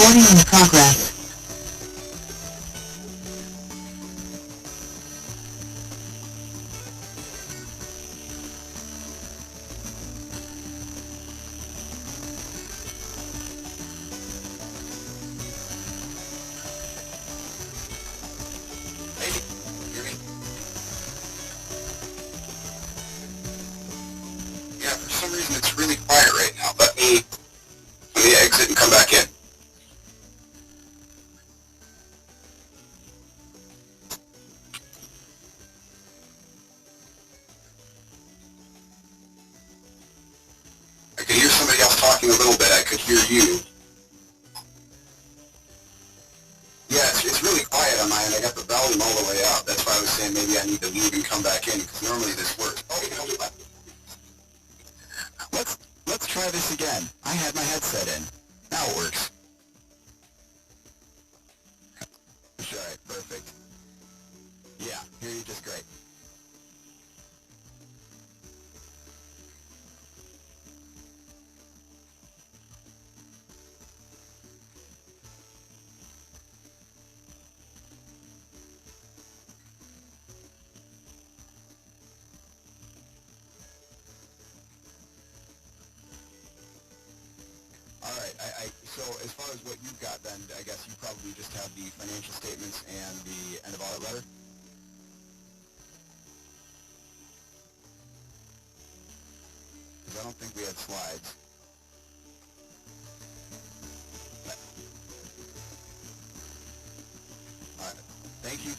Recording in progress. Yeah, for some reason it's really quiet right now. Let me exit and come back in. I could hear somebody else talking a little bit. I could hear you. Yeah, it's really quiet on my end. I got the volume all the way up. That's why I was saying maybe I need to leave and come back in, because normally this works. Oh, you know what? Let's try this again. I had my headset in. Now it works. Alright, perfect. Yeah, hear you just great. Alright, so as far as what you've got then, I guess you probably just have the financial statements and the end of audit letter? Because I don't think we had slides. Alright, thank you.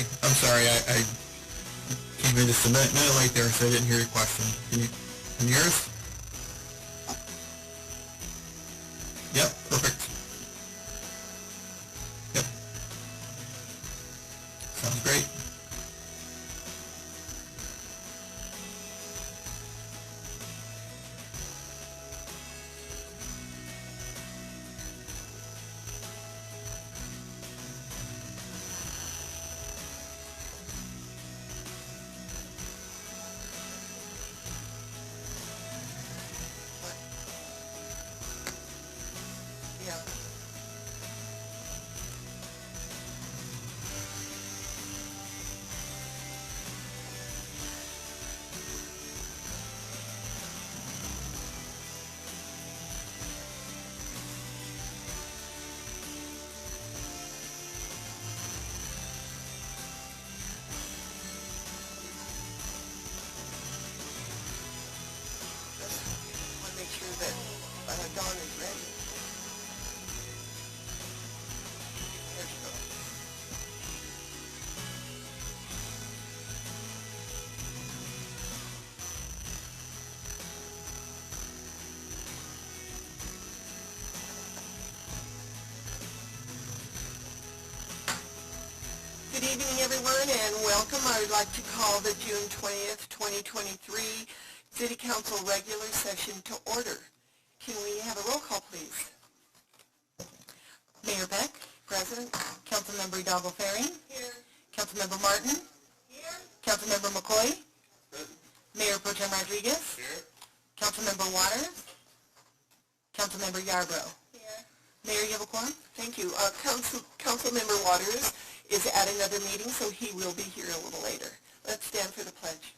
Okay, I'm sorry, I came in just a minute late there, so I didn't hear your question. Can you hear us? Yep, perfect. Yep. Sounds great. Make sure that Dawn is ready. There she goes. Good evening, everyone, and welcome. I would like to call the June 20th, 2023 City Council regular session to order. Can we have a roll call, please? Mayor Beck, present. Councilmember Hidalgo-Ferring. Here. Councilmember Martin. Here. Councilmember McCoy. Present. Mayor Pro Tem Rodriguez. Here. Councilmember Waters. Councilmember Yarbrough. Here. Mayor, you have a quorum? Thank you. Councilmember Waters is at another meeting, so he will be here a little later. Let's stand for the pledge.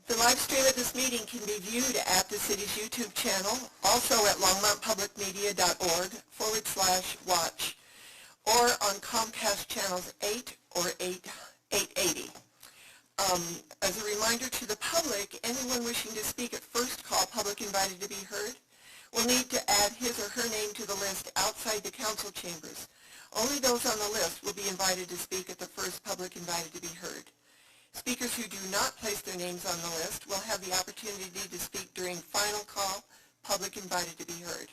The live stream of this meeting can be viewed at the city's YouTube channel, also at longmontpublicmedia.org/watch, or on Comcast channels 8 or 880. As a reminder to the public, anyone wishing to speak at first call public invited to be heard will need to add his or her name to the list outside the council chambers. Only those on the list will be invited to speak at the first public invited to be heard. Speakers who do not place their names on the list will have the opportunity to speak during final call, public invited to be heard.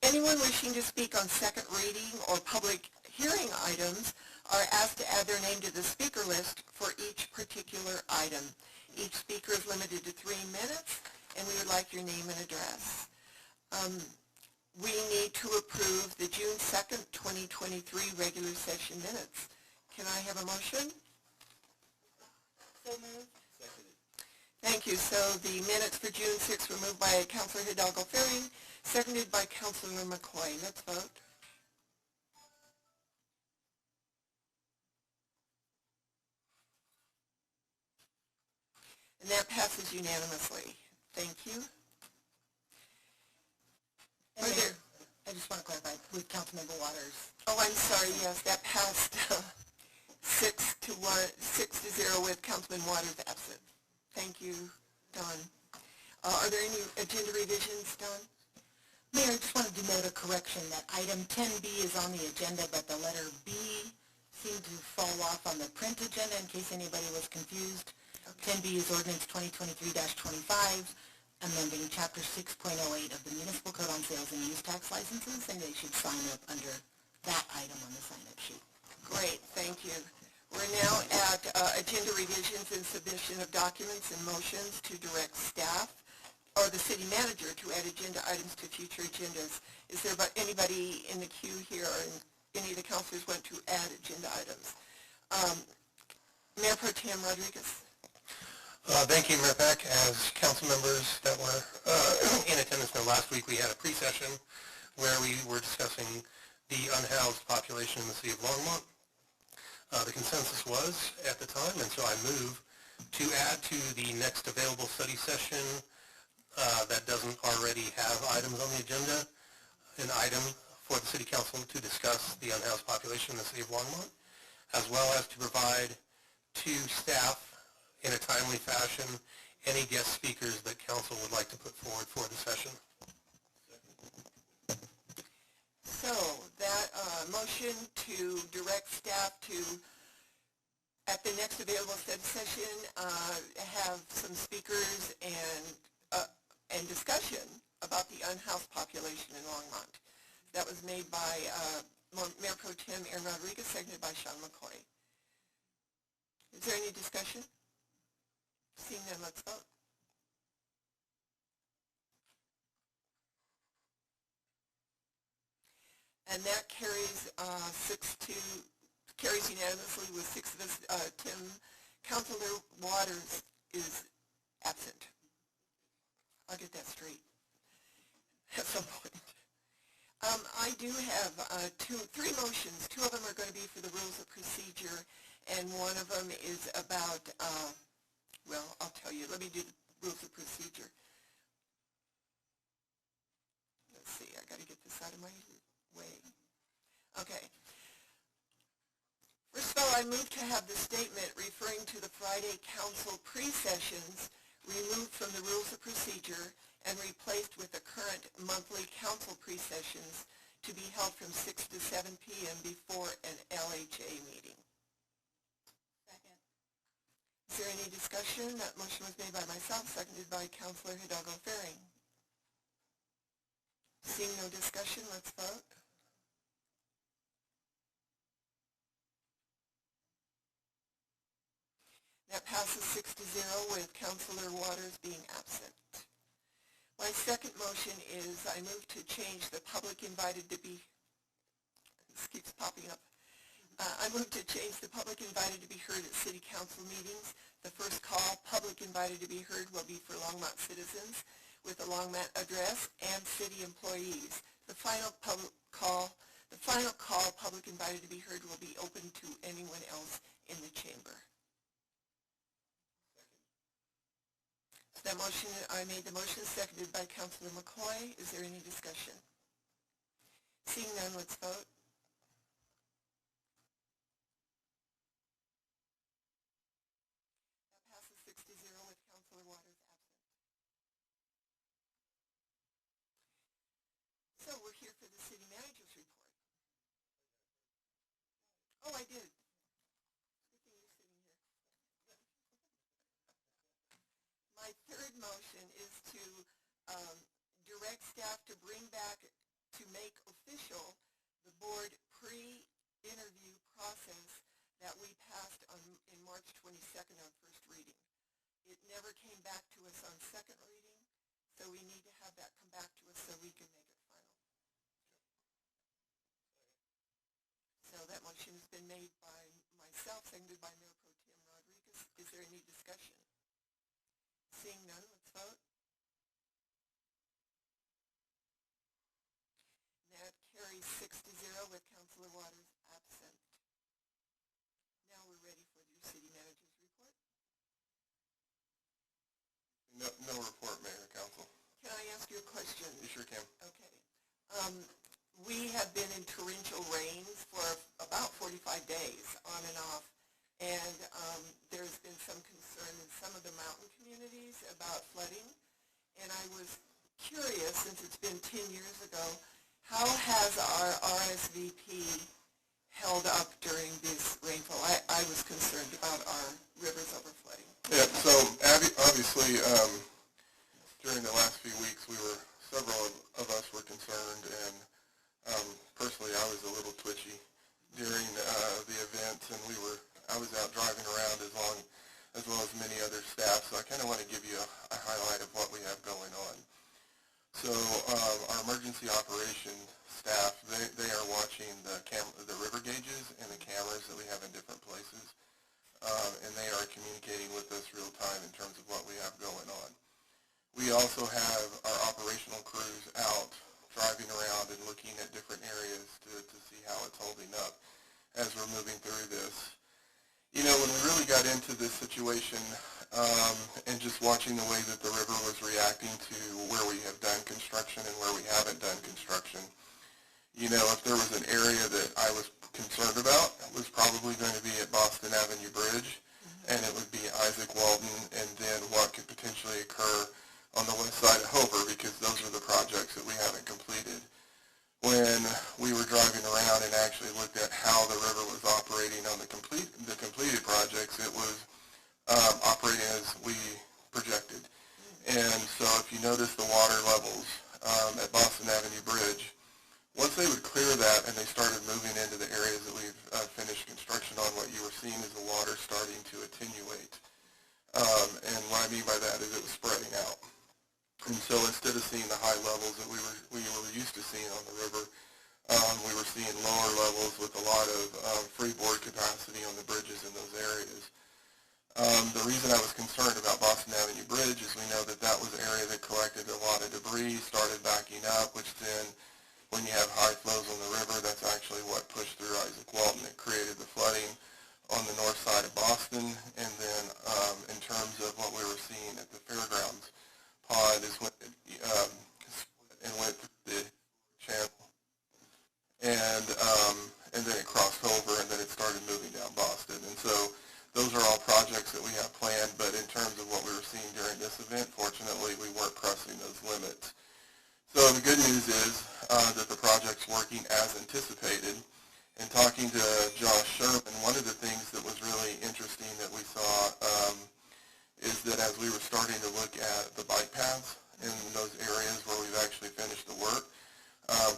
Anyone wishing to speak on second reading or public hearing items are asked to add their name to the speaker list for each particular item. Each speaker is limited to 3 minutes, and we would like your name and address. We need to approve the June 2nd, 2023 regular session minutes. Can I have a motion? So moved. Seconded. Thank you. So the minutes for June 6th were moved by Councilor Hidalgo-Ferring, seconded by Councilor McCoy. Let's vote. And that passes unanimously. Thank you. I just want to clarify with Councilmember Waters. Oh, I'm sorry. Yes, that passed 6-0 with Councilman Waters absent. Thank you, Don. Are there any agenda revisions, Don? Mayor, I just wanted to note a correction that item 10B is on the agenda, but the letter B seemed to fall off on the print agenda in case anybody was confused. Okay. 10B is ordinance 2023-25, amending Chapter 6.08 of the Municipal Code on Sales and Use Tax Licenses, and they should sign up under that item on the sign-up sheet. Great, thank you. We're now at agenda revisions and submission of documents and motions to direct staff or the city manager to add agenda items to future agendas. Is there anybody in the queue here or any of the councilors want to add agenda items? Mayor Pro Tem Rodriguez. Thank you, Mayor Beck. As council members that were in attendance last week, we had a pre-session where we were discussing the unhoused population in the city of Longmont. The consensus was at the time, and so I move to add to the next available study session that doesn't already have item items on the agenda, an item for the City Council to discuss the unhoused population in the City of Longmont, as well as to provide to staff in a timely fashion any guest speakers that council would like to put forward for the session. So that motion to direct staff to, at the next available study session, have some speakers and discussion about the unhoused population in Longmont. That was made by Mayor Pro Tem Aaron Rodriguez, seconded by Sean McCoy. Is there any discussion? Seeing none, let's vote. And that carries carries unanimously with 6 of us. Councilor Waters is absent. I'll get that straight at some point. I do have 3 motions. 2 of them are going to be for the rules of procedure, and one of them is about, well, I'll tell you. Let me do the rules of procedure. Let's see. I got to get this out of my way. Okay. First of all, I move to have the statement referring to the Friday council pre-sessions removed from the rules of procedure and replaced with the current monthly council pre-sessions to be held from 6 to 7 p.m. before an LHA meeting. Second. Is there any discussion? That motion was made by myself, seconded by Councilor Hidalgo Faring. Seeing no discussion, let's vote. That passes 6-0 with Councilor Waters being absent. My second motion is I move to change the public invited to be, this keeps popping up. I move to change the public invited to be heard at city council meetings. The first call, public invited to be heard, will be for Longmont citizens with a Longmont address and city employees. The final call, public invited to be heard, will be open to anyone else in the chamber. That motion, I made the motion, seconded by Councilor McCoy. Is there any discussion? Seeing none, let's vote. That passes 6-0 with Councilor Waters absent. So we're here for the city manager's report. Oh, I did. My third motion is to direct staff to bring back, to make official, the board pre-interview process that we passed in March 22nd on first reading. It never came back to us on second reading, so we need to have that come back to us so we can make it final. So that motion has been made by myself, seconded by Mayor Pro Tem Rodriguez. Is there any discussion? Seeing none, let's vote. That carries 6-0 with Councilor Waters absent. Now we're ready for your city manager's report. No report, Mayor, Council. Can I ask you a question? You sure can. Okay. We have been in torrential rains for about 45 days, on and off. And there's been some concern in some of the mountain communities about flooding. And I was curious, since it's been 10 years ago, how has our RSVP held up during this rainfall? I was concerned about our rivers overflooding. Yeah, so obviously during the last few weeks several of us were concerned, and personally I was a little twitchy during the events, and I was out driving around as well as many other staff, so I kind of want to give you a highlight of what we have going on. So our emergency operations staff, they are watching the river gauges and the cameras that we have in different places, and they are communicating with us real time in terms of what we have going on. We also have our operational crews out driving around and looking at different areas to see how it's holding up as we're moving through this. You know, when we really got into this situation and just watching the way that the river was reacting to where we have done construction and where we if there was an area that I was concerned about, it was probably going to be at Boston Avenue Bridge, and it would be Isaac Walton, and then what could potentially occur on the west side of Hover, because those are the projects that we haven't completed. When we were driving around and actually looked at how the river was operating on the completed projects, it was operating as we projected. And so if you notice the water levels at Boston Avenue Bridge, once they would clear that and they started moving into the areas that we've finished construction on, what you were seeing is the water starting to attenuate. And what I mean by that is it was spreading out. And so instead of seeing the high levels that we were used to seeing on the river, we were seeing lower levels with a lot of freeboard capacity on the bridges in those areas. The reason I was concerned about Boston Avenue Bridge is we know that that was an area that collected a lot of debris, started backing up, which then, when you have high flows on the river, that's actually what pushed through Isaac Walton. It created the flooding on the north side of Boston, and then in terms of what we were seeing at the fairgrounds pond is when it split and went through the channel, and then it crossed over, and then it started moving down Boston. And so those are all projects that we have planned, but in terms of what we were seeing during this event, fortunately, we weren't pressing those limits. So the good news is that the project's working as anticipated. And talking to Josh Sherman, one of the things that was really interesting that we saw is that as we were starting to look at the bike paths in those areas where we've actually finished the work,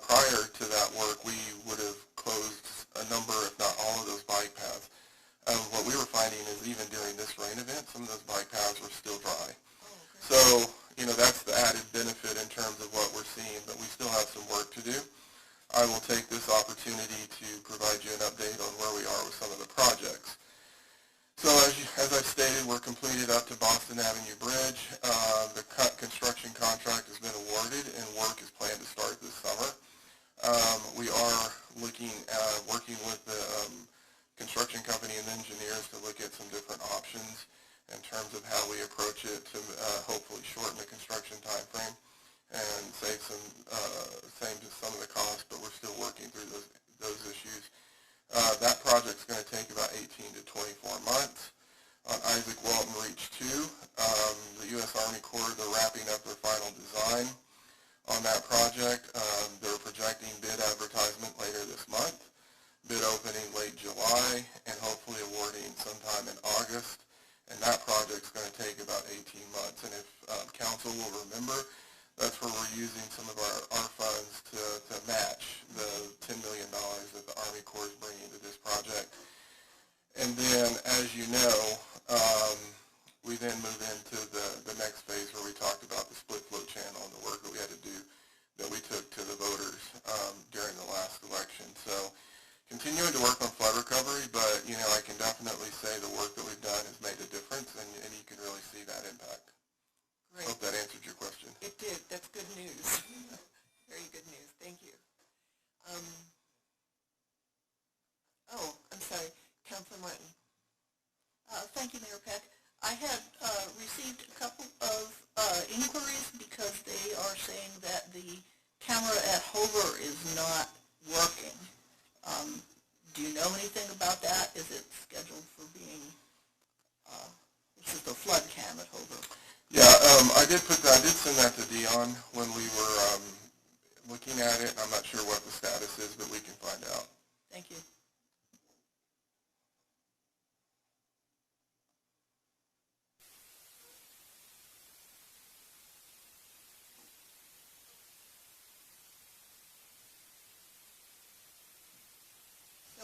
prior to that work, we would have closed a number, if not all of those bike paths. What we were finding is even during this rain event, some of those bike paths were still dry. So, that's the added benefit in terms of what we're seeing, but we still have some work to do. I will take this opportunity to provide you an update on where we are with some of the projects. So as I've stated, we're completed up to Boston Avenue Bridge. The construction contract has been awarded and work is planned to start this summer. We are working with the construction company and engineers to look at some different options in terms of how we approach it to hopefully shorten the construction time frame and save some of the costs, but we're still working through those issues. That project's going to take about 18 to 24 months. On Isaac Walton Reach 2, the U.S. Army Corps, they're wrapping up their final design on that project. They're projecting bid advertisement later this month, bid opening late July, and hopefully awarding sometime in August. And that project's going to take about 18 months. And if council will remember, that's where we're using some of our funds to match the $10 million that the Army Corps is bringing to this project. And then, as you know, we then move into the next phase where we talked about the split flow channel and the work that we had to do that we took to the voters during the last election. So continuing to work on flood recovery, but, I can definitely say the work that we've done has made a difference, and you can really see that impact. Great. Hope that answered your question. It did. That's good news. Very good news. Thank you. I'm sorry. Councilor Martin. Thank you, Mayor Peck. I had received a couple of inquiries because they are saying that the camera at Hover is not working. Do you know anything about that? Is it scheduled for being, this is the flood cam at Hover? Yeah, I did send that to Dion when we were looking at it. I'm not sure what the status is, but we can find out. Thank you.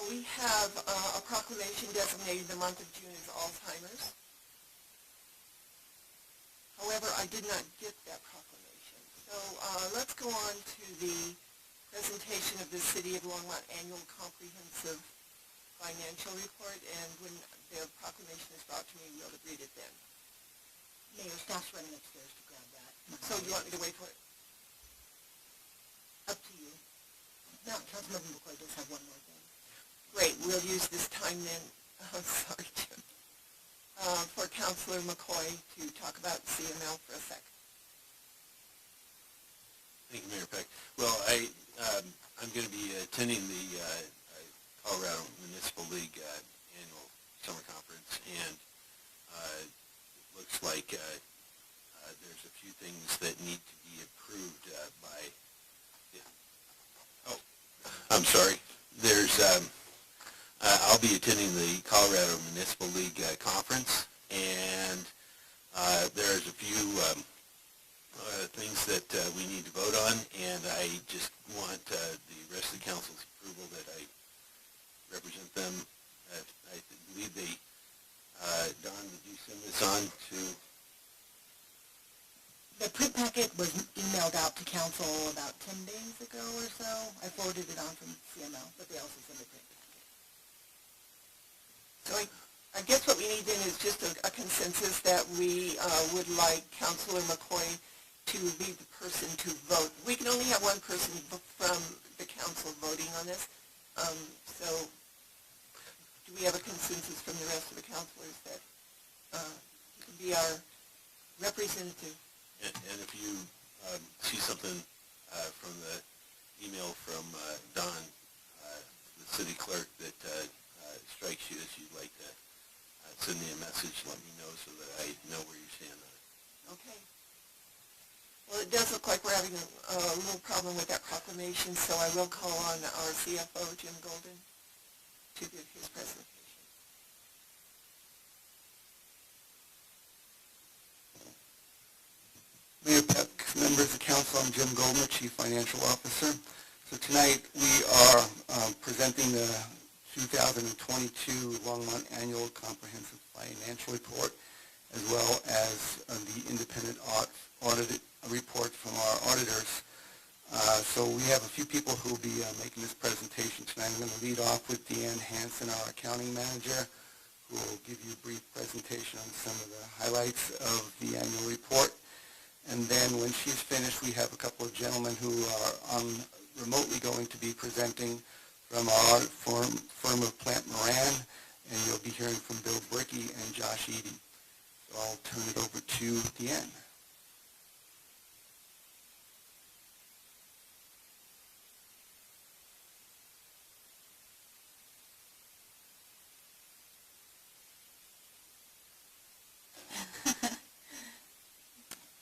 We have a proclamation designating the month of June as Alzheimer's. However, I did not get that proclamation. So let's go on to the presentation of the City of Longmont Annual Comprehensive Financial Report, and when the proclamation is brought to me, we'll read it then. Mayor, staff's running upstairs to grab that. So you want me to wait for it? Up to you. No, Councilmember McCoy does have one more thing. Great, we'll use this time then, sorry, Jim, for Councilor McCoy to talk about CML for a second. Thank you, Mayor Peck. Well, I'm going to be attending the Colorado Municipal League annual summer conference, and it looks like there's a few things that need to be approved by. Yeah. Oh, I'm sorry. There's. I'll be attending the Colorado Municipal League conference, and there's a few things that we need to vote on, and I just want the rest of the council's approval that I represent them. I believe they, Don, did you send this on to? The print packet was emailed out to council about 10 days ago or so. I forwarded it on from CML, but they also sent a print packet. So I guess what we need then is just a consensus that we would like Councilor McCoy to be the person to vote. We can only have one person from the council voting on this. So do we have a consensus from the rest of the councilors that he can be our representative? And if you see something from the email from Don, the city clerk, that strikes you as you'd like to send me a message, let me know so that I know where you stand on it. Okay. Well, it does look like we're having a little problem with that proclamation, so I will call on our CFO, Jim Golden, to give his presentation. Mayor Peck, members of council, I'm Jim Golden, Chief Financial Officer. So tonight we are presenting the 2022 Longmont Annual Comprehensive Financial Report, as well as the independent audit report from our auditors. So we have a few people who will be making this presentation tonight. I'm going to lead off with Deanne Hansen, our accounting manager, who will give you a brief presentation on some of the highlights of the annual report. And then when she's finished, we have a couple of gentlemen who are remotely going to be presenting from our firm of Plant Moran, and you'll be hearing from Bill Brickey and Josh Eady. So I'll turn it over to Deanne.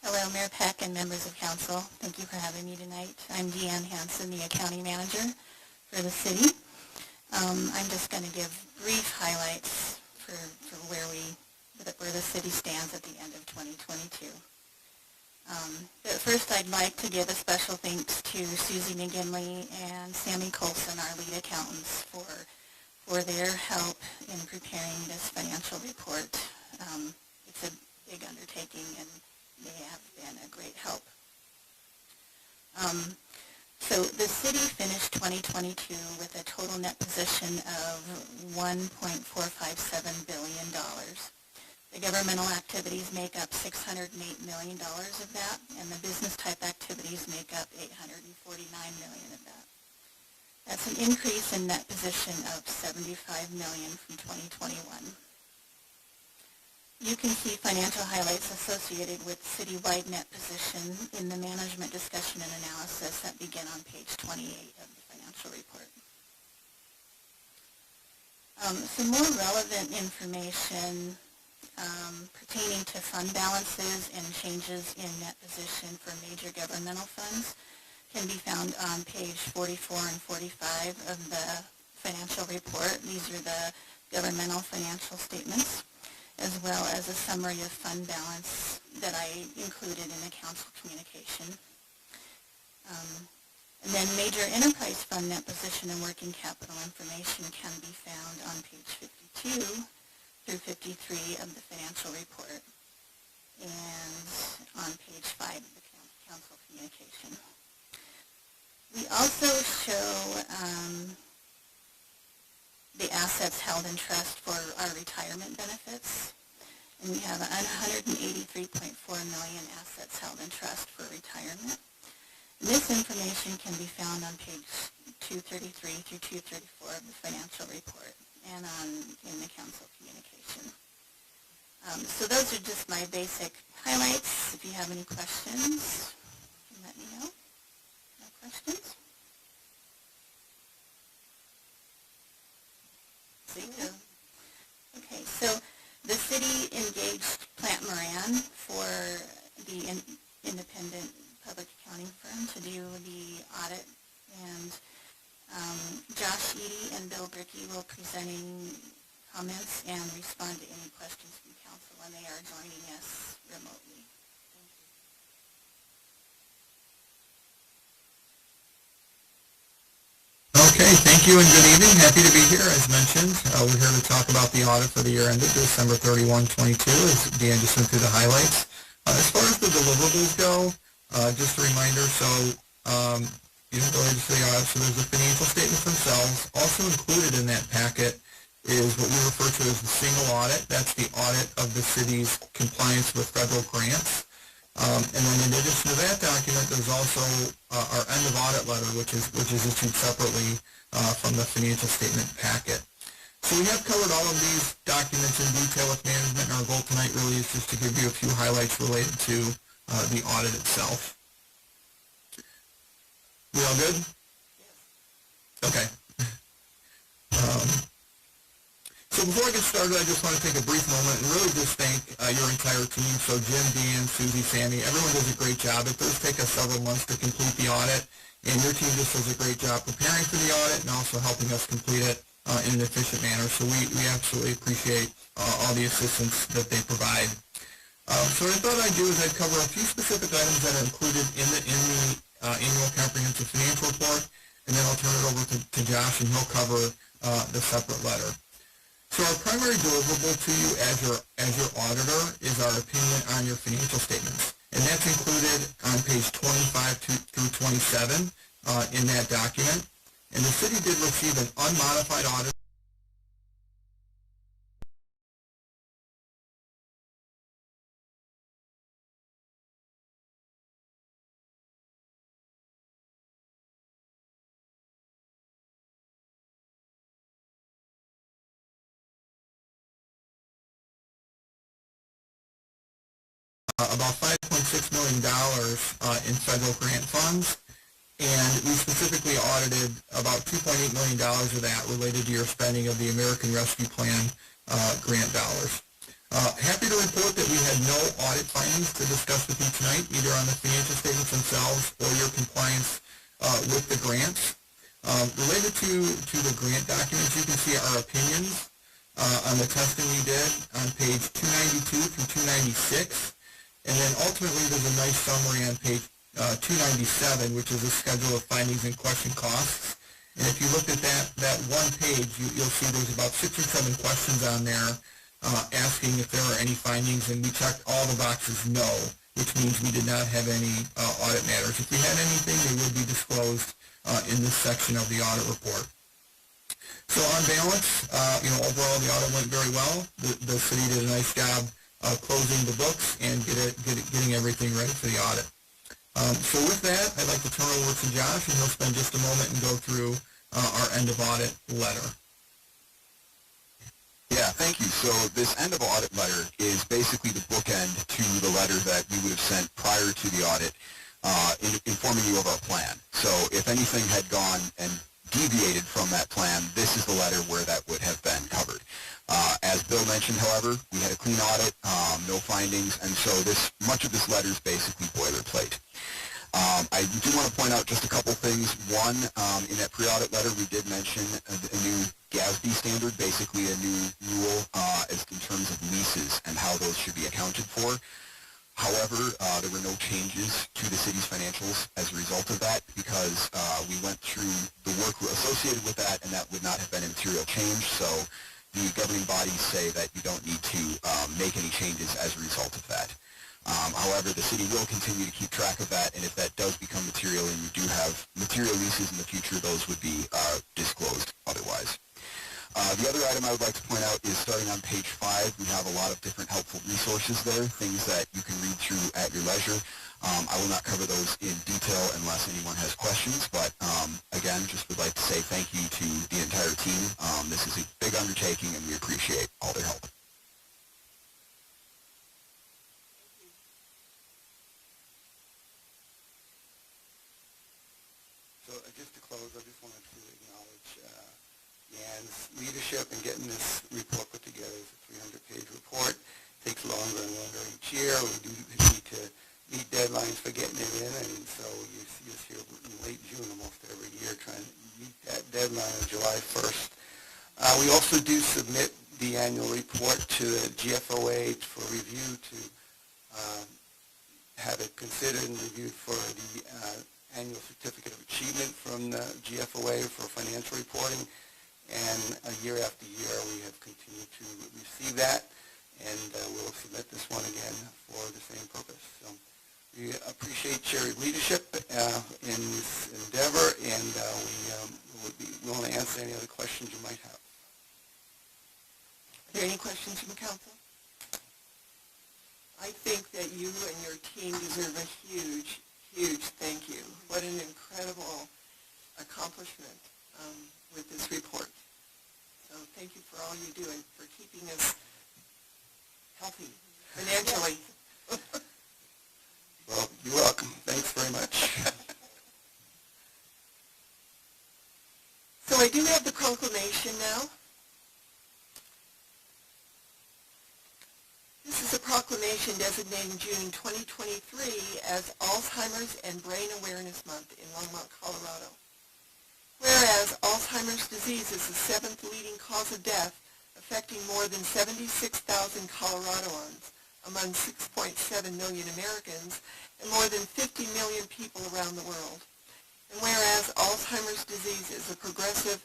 Hello, Mayor Peck and members of council. Thank you for having me tonight. I'm Deanne Hansen, the accounting manager for the city. I'm just going to give brief highlights for where the city stands at the end of 2022. But first, I'd like to give a special thanks to Susie McGinley and Sammy Colson, our lead accountants, for their help in preparing this financial report. It's a big undertaking, and they have been a great help. So the city finished 2022 with a total net position of $1.457 billion. The governmental activities make up $608 million of that, and the business type activities make up $849 million of that. That's an increase in net position of $75 million from 2021. You can see financial highlights associated with citywide net position in the management discussion and analysis that begin on page 28 of the financial report. Some more relevant information pertaining to fund balances and changes in net position for major governmental funds can be found on page 44 and 45 of the financial report. These are the governmental financial statements, as well as a summary of fund balance that I included in the council communication. And then major enterprise fund net position and working capital information can be found on page 52 through 53 of the financial report and on page 5 of the council communication. We also show the assets held in trust for our retirement benefits. And we have 183.4 million assets held in trust for retirement. And this information can be found on page 233 through 234 of the financial report and in the council communication. So those are just my basic highlights. If you have any questions, you can let me know. No questions? the audit, and Josh Eady and Bill Brickey will present any comments and respond to any questions from council, and they are joining us remotely. Okay, thank you and good evening. Happy to be here. As mentioned, we're here to talk about the audit for the year ended December 31, 22, as Dan just went through the highlights. As far as the deliverables go, just a reminder, so related to the audit, so there's the financial statements themselves. Also included in that packet is what we refer to as the single audit. That's the audit of the city's compliance with federal grants. And then in addition to that document, there's also our end of audit letter, which is issued separately from the financial statement packet. So we have covered all of these documents in detail with management, and our goal tonight really is just to give you a few highlights related to the audit itself. We all good? Okay. So before I get started, I just want to take a brief moment and really just thank your entire team. So Jim, Dan, Susie, Sammy, everyone does a great job. It does take us several months to complete the audit, and your team just does a great job preparing for the audit and also helping us complete it in an efficient manner. So we absolutely appreciate all the assistance that they provide. So what I thought I'd do is I'd cover a few specific items that are included in the annual comprehensive financial report, and then I'll turn it over to Josh, and he'll cover the separate letter. So our primary deliverable to you as your auditor is our opinion on your financial statements, and that's included on page 25 through 27 in that document. And the city did receive an unmodified audit about $5.6 million in federal grant funds, and we specifically audited about $2.8 million of that related to your spending of the American Rescue Plan grant dollars. Happy to report that we had no audit findings to discuss with you tonight, either on the financial statements themselves or your compliance with the grants. Related to the grant documents, you can see our opinions on the testing we did on page 292 through 296. And then ultimately there's a nice summary on page 297, which is a schedule of findings and question costs. And if you looked at that one page, you'll see there's about 6 or 7 questions on there asking if there are any findings, and we checked all the boxes no, which means we did not have any audit matters. If we had anything, they would be disclosed in this section of the audit report. So on balance, overall the audit went very well. The city did a nice job closing the books and getting everything ready for the audit. So with that, I'd like to turn it over to Josh, and he'll spend just a moment and go through our end of audit letter. Yeah, thank you. So this end of audit letter is basically the bookend to the letter that we would have sent prior to the audit, informing you of our plan. So if anything had gone and deviated from that plan, this is the letter where that would have been covered. As Bill mentioned, however, we had a clean audit, no findings, and so much of this letter is basically boilerplate. I do want to point out just a couple things. One, in that pre-audit letter, we did mention a new GASB standard, basically a new rule as in terms of leases and how those should be accounted for. However, there were no changes to the city's financials as a result of that, because we went through the work associated with that, and that would not have been a material change. So the governing bodies say that you don't need to make any changes as a result of that. However, the city will continue to keep track of that, and if that does become material and you do have material leases in the future, those would be disclosed otherwise. The other item I would like to point out is starting on page 5, we have a lot of different helpful resources there, things that you can read through at your leisure. I will not cover those in detail unless anyone has questions, but again, just would like to say thank you to the entire team. This is a big undertaking, and we appreciate all their help. So just to close, I just wanted to acknowledge Jan's leadership in getting this report put together. It's a 300-page report. It takes longer and longer each year. We do need to meet deadlines for getting it in, and so you see us here in late June almost every year trying to meet that deadline of July 1st. We also do submit the annual report to the GFOA for review to have it considered and reviewed for the annual certificate of achievement from the GFOA for financial reporting. And year after year, we have continued to receive that, and we'll submit this one again for the same purpose. So we appreciate your leadership in this endeavor, and we would be willing to answer any other questions you might have. Are there any questions from the council? I think that you and your team deserve a huge, huge thank you. What an incredible accomplishment with this report. So thank you for all you do and for keeping us healthy financially. Well, you're welcome. Thanks very much. So I do have the proclamation now. This is a proclamation designating June 2023 as Alzheimer's and Brain Awareness Month in Longmont, Colorado. Whereas Alzheimer's disease is the 7th leading cause of death, affecting more than 76,000 Coloradoans, among 6.7 million Americans, and more than 50 million people around the world. And whereas Alzheimer's disease is a progressive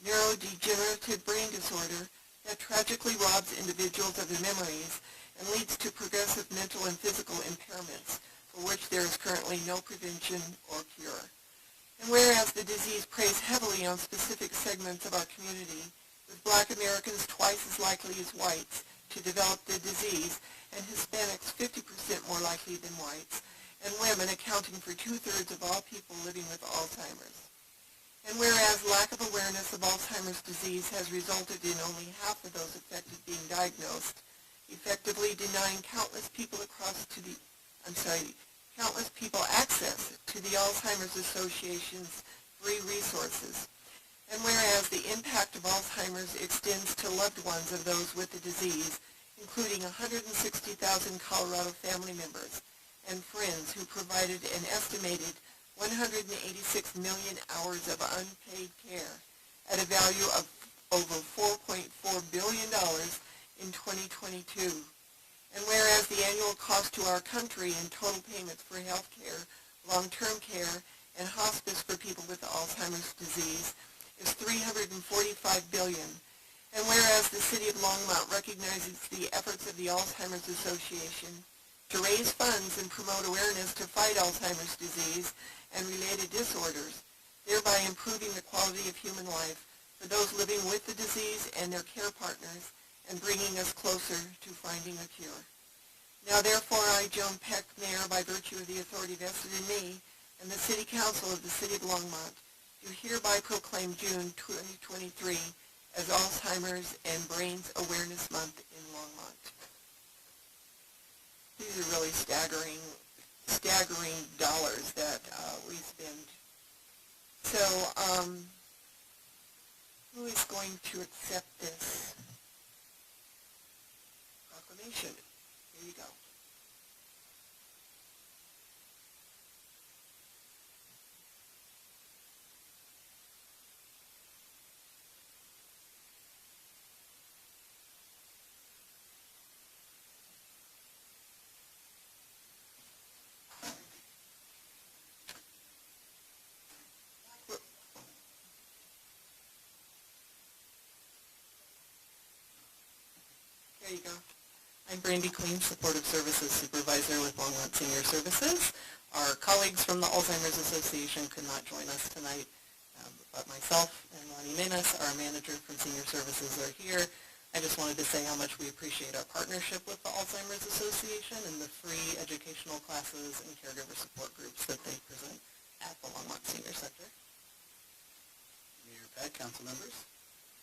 neurodegenerative brain disorder that tragically robs individuals of their memories and leads to progressive mental and physical impairments for which there is currently no prevention or cure. And whereas the disease preys heavily on specific segments of our community, with Black Americans twice as likely as whites to develop the disease, and Hispanics 50% more likely than whites, and women accounting for 2/3 of all people living with Alzheimer's. And whereas lack of awareness of Alzheimer's disease has resulted in only half of those affected being diagnosed, effectively denying countless people access to the Alzheimer's Association's free resources. And whereas the impact of Alzheimer's extends to loved ones of those with the disease, including 160,000 Colorado family members and friends who provided an estimated 186 million hours of unpaid care at a value of over $4.4 billion in 2022. And whereas the annual cost to our country in total payments for health care, long-term care, and hospice for people with Alzheimer's disease is $345 billion. And whereas the City of Longmont recognizes the efforts of the Alzheimer's Association to raise funds and promote awareness to fight Alzheimer's disease and related disorders, thereby improving the quality of human life for those living with the disease and their care partners, and bringing us closer to finding a cure. Now therefore I, Joan Peck, Mayor, by virtue of the authority vested in me, and the City Council of the City of Longmont, do hereby proclaim June 2023 as Alzheimer's and Brains Awareness Month in Longmont. These are really staggering dollars that we spend. So, who is going to accept this proclamation? Here you go. There you go. I'm Brandy Queen, Supportive Services Supervisor with Longmont Senior Services. Our colleagues from the Alzheimer's Association could not join us tonight, but myself and Lonnie Menas, our manager from Senior Services, are here. I just wanted to say how much we appreciate our partnership with the Alzheimer's Association and the free educational classes and caregiver support groups that they present at the Longmont Senior Center. Mayor Peck, council members.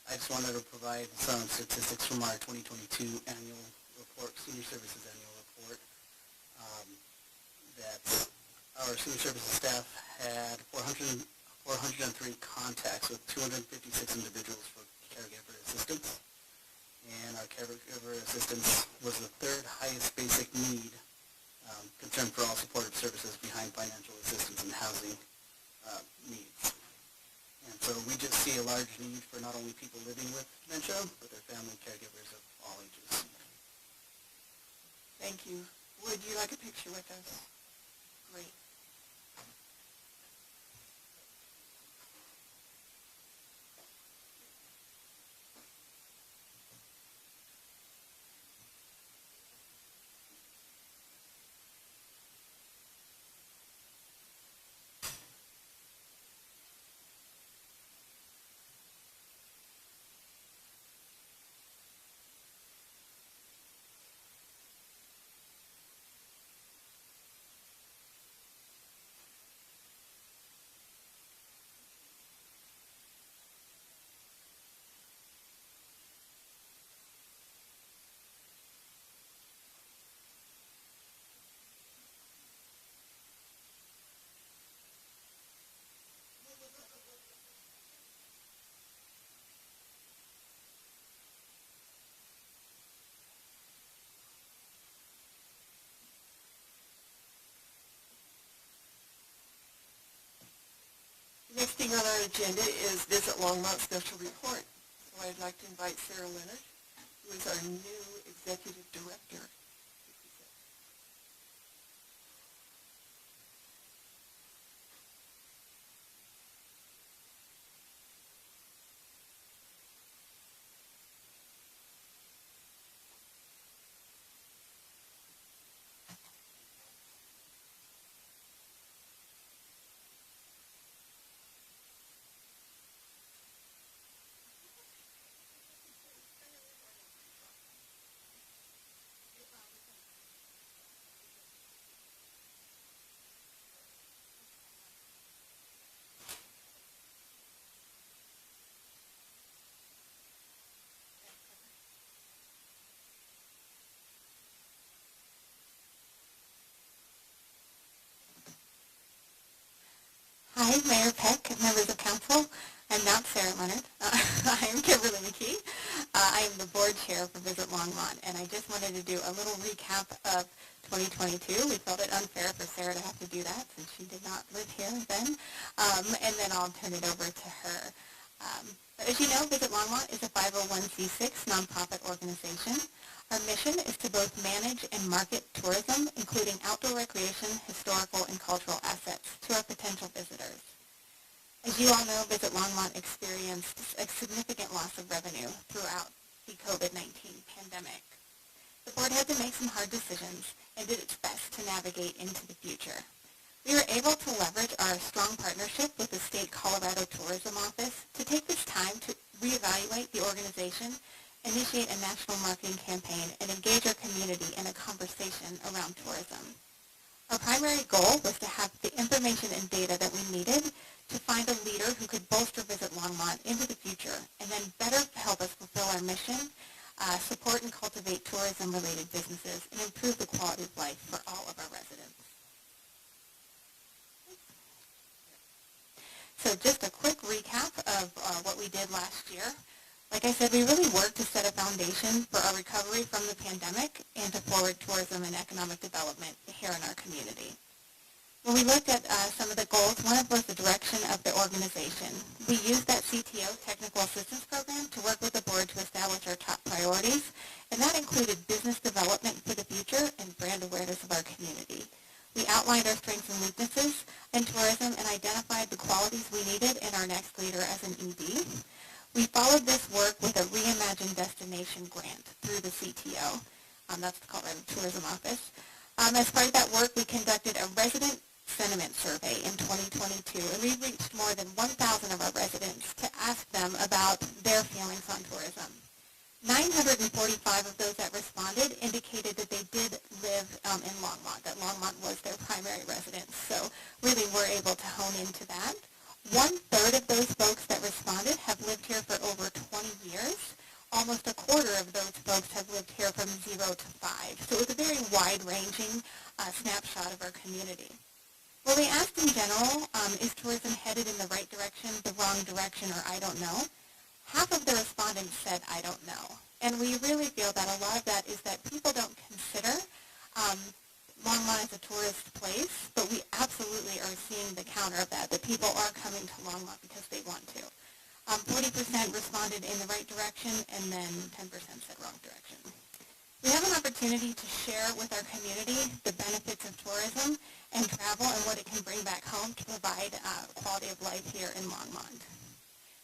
I just wanted to provide some statistics from our 2022 annual report, Senior Services Annual Report. That our Senior Services staff had 403 contacts with 256 individuals for caregiver assistance. And our caregiver assistance was the third highest basic need concern for all supportive services behind financial assistance and housing needs. And so we just see a large need for not only people living with dementia, but their family caregivers of all ages. Thank you. Would you like a picture with us? Great. Next thing on our agenda is Visit Longmont Special Report. So I'd like to invite Sarah Leonard, who is our new Executive Director. Hi, Mayor Peck, members of council. I'm not Sarah Leonard. I am Kimberly McKee. I am the board chair for Visit Longmont, and I just wanted to do a little recap of 2022. We felt it unfair for Sarah to have to do that since she did not live here then, and then I'll turn it over to her. As you know, Visit Longmont is a 501c6 nonprofit organization. Our mission is to both manage and market tourism, including outdoor recreation, historical, and cultural assets, to our potential visitors. As you all know, Visit Longmont experienced a significant loss of revenue throughout the COVID-19 pandemic. The board had to make some hard decisions and did its best to navigate into the future. We were able to leverage our strong partnership with the State Colorado Tourism Office to take this time to reevaluate the organization, initiate a national marketing campaign, and engage our community in a conversation around tourism. Our primary goal was to have the information and data that we needed to find a leader who could bolster Visit Longmont into the future and then better help us fulfill our mission, support and cultivate tourism-related businesses, and improve the quality of life for all of our residents. So just a quick recap of what we did last year. Like I said, we really worked to set a foundation for our recovery from the pandemic and to forward tourism and economic development here in our community. When we looked at some of the goals, one of was the direction of the organization. We used that CTO, Technical Assistance Program, to work with the board to establish our top priorities, and that included business development for the future and brand awareness of our community. We outlined our strengths and weaknesses in tourism and identified the qualities we needed in our next leader as an ED. We followed this work with a Reimagined Destination grant through the CTO. That's the Colorado Tourism Office. As part of that work, we conducted a resident sentiment survey in 2022, and we reached more than 1,000 of our residents to ask them about their feelings on tourism. 945 of those that responded indicated that they did live in Longmont, that Longmont was their primary residence. So really we're able to hone into that. 1/3 of those folks that responded have lived here for over 20 years. Almost a quarter of those folks have lived here from 0 to 5. So it was a very wide-ranging snapshot of our community. When we asked in general, is tourism headed in the right direction, the wrong direction, or I don't know, half of the respondents said, I don't know. And we really feel that a lot of that is that people don't consider Longmont is a tourist place, but we absolutely are seeing the counter of that. The people are coming to Longmont because they want to. 40% responded in the right direction, and then 10% said wrong direction. We have an opportunity to share with our community the benefits of tourism and travel and what it can bring back home to provide quality of life here in Longmont.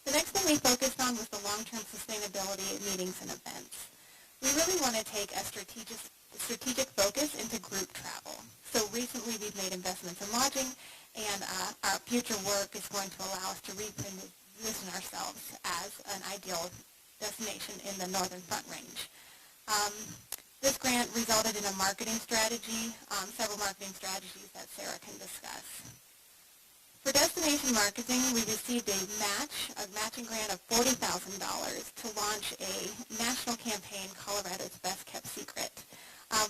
The next thing we focused on was the long-term sustainability of meetings and events. We really want to take a strategic focus into group travel. So recently we've made investments in lodging, and our future work is going to allow us to reposition ourselves as an ideal destination in the Northern Front Range. This grant resulted in a marketing strategy, several marketing strategies that Sarah can discuss. For destination marketing, we received a matching grant of $40,000 to launch a national campaign, Colorado's Best Kept Secret.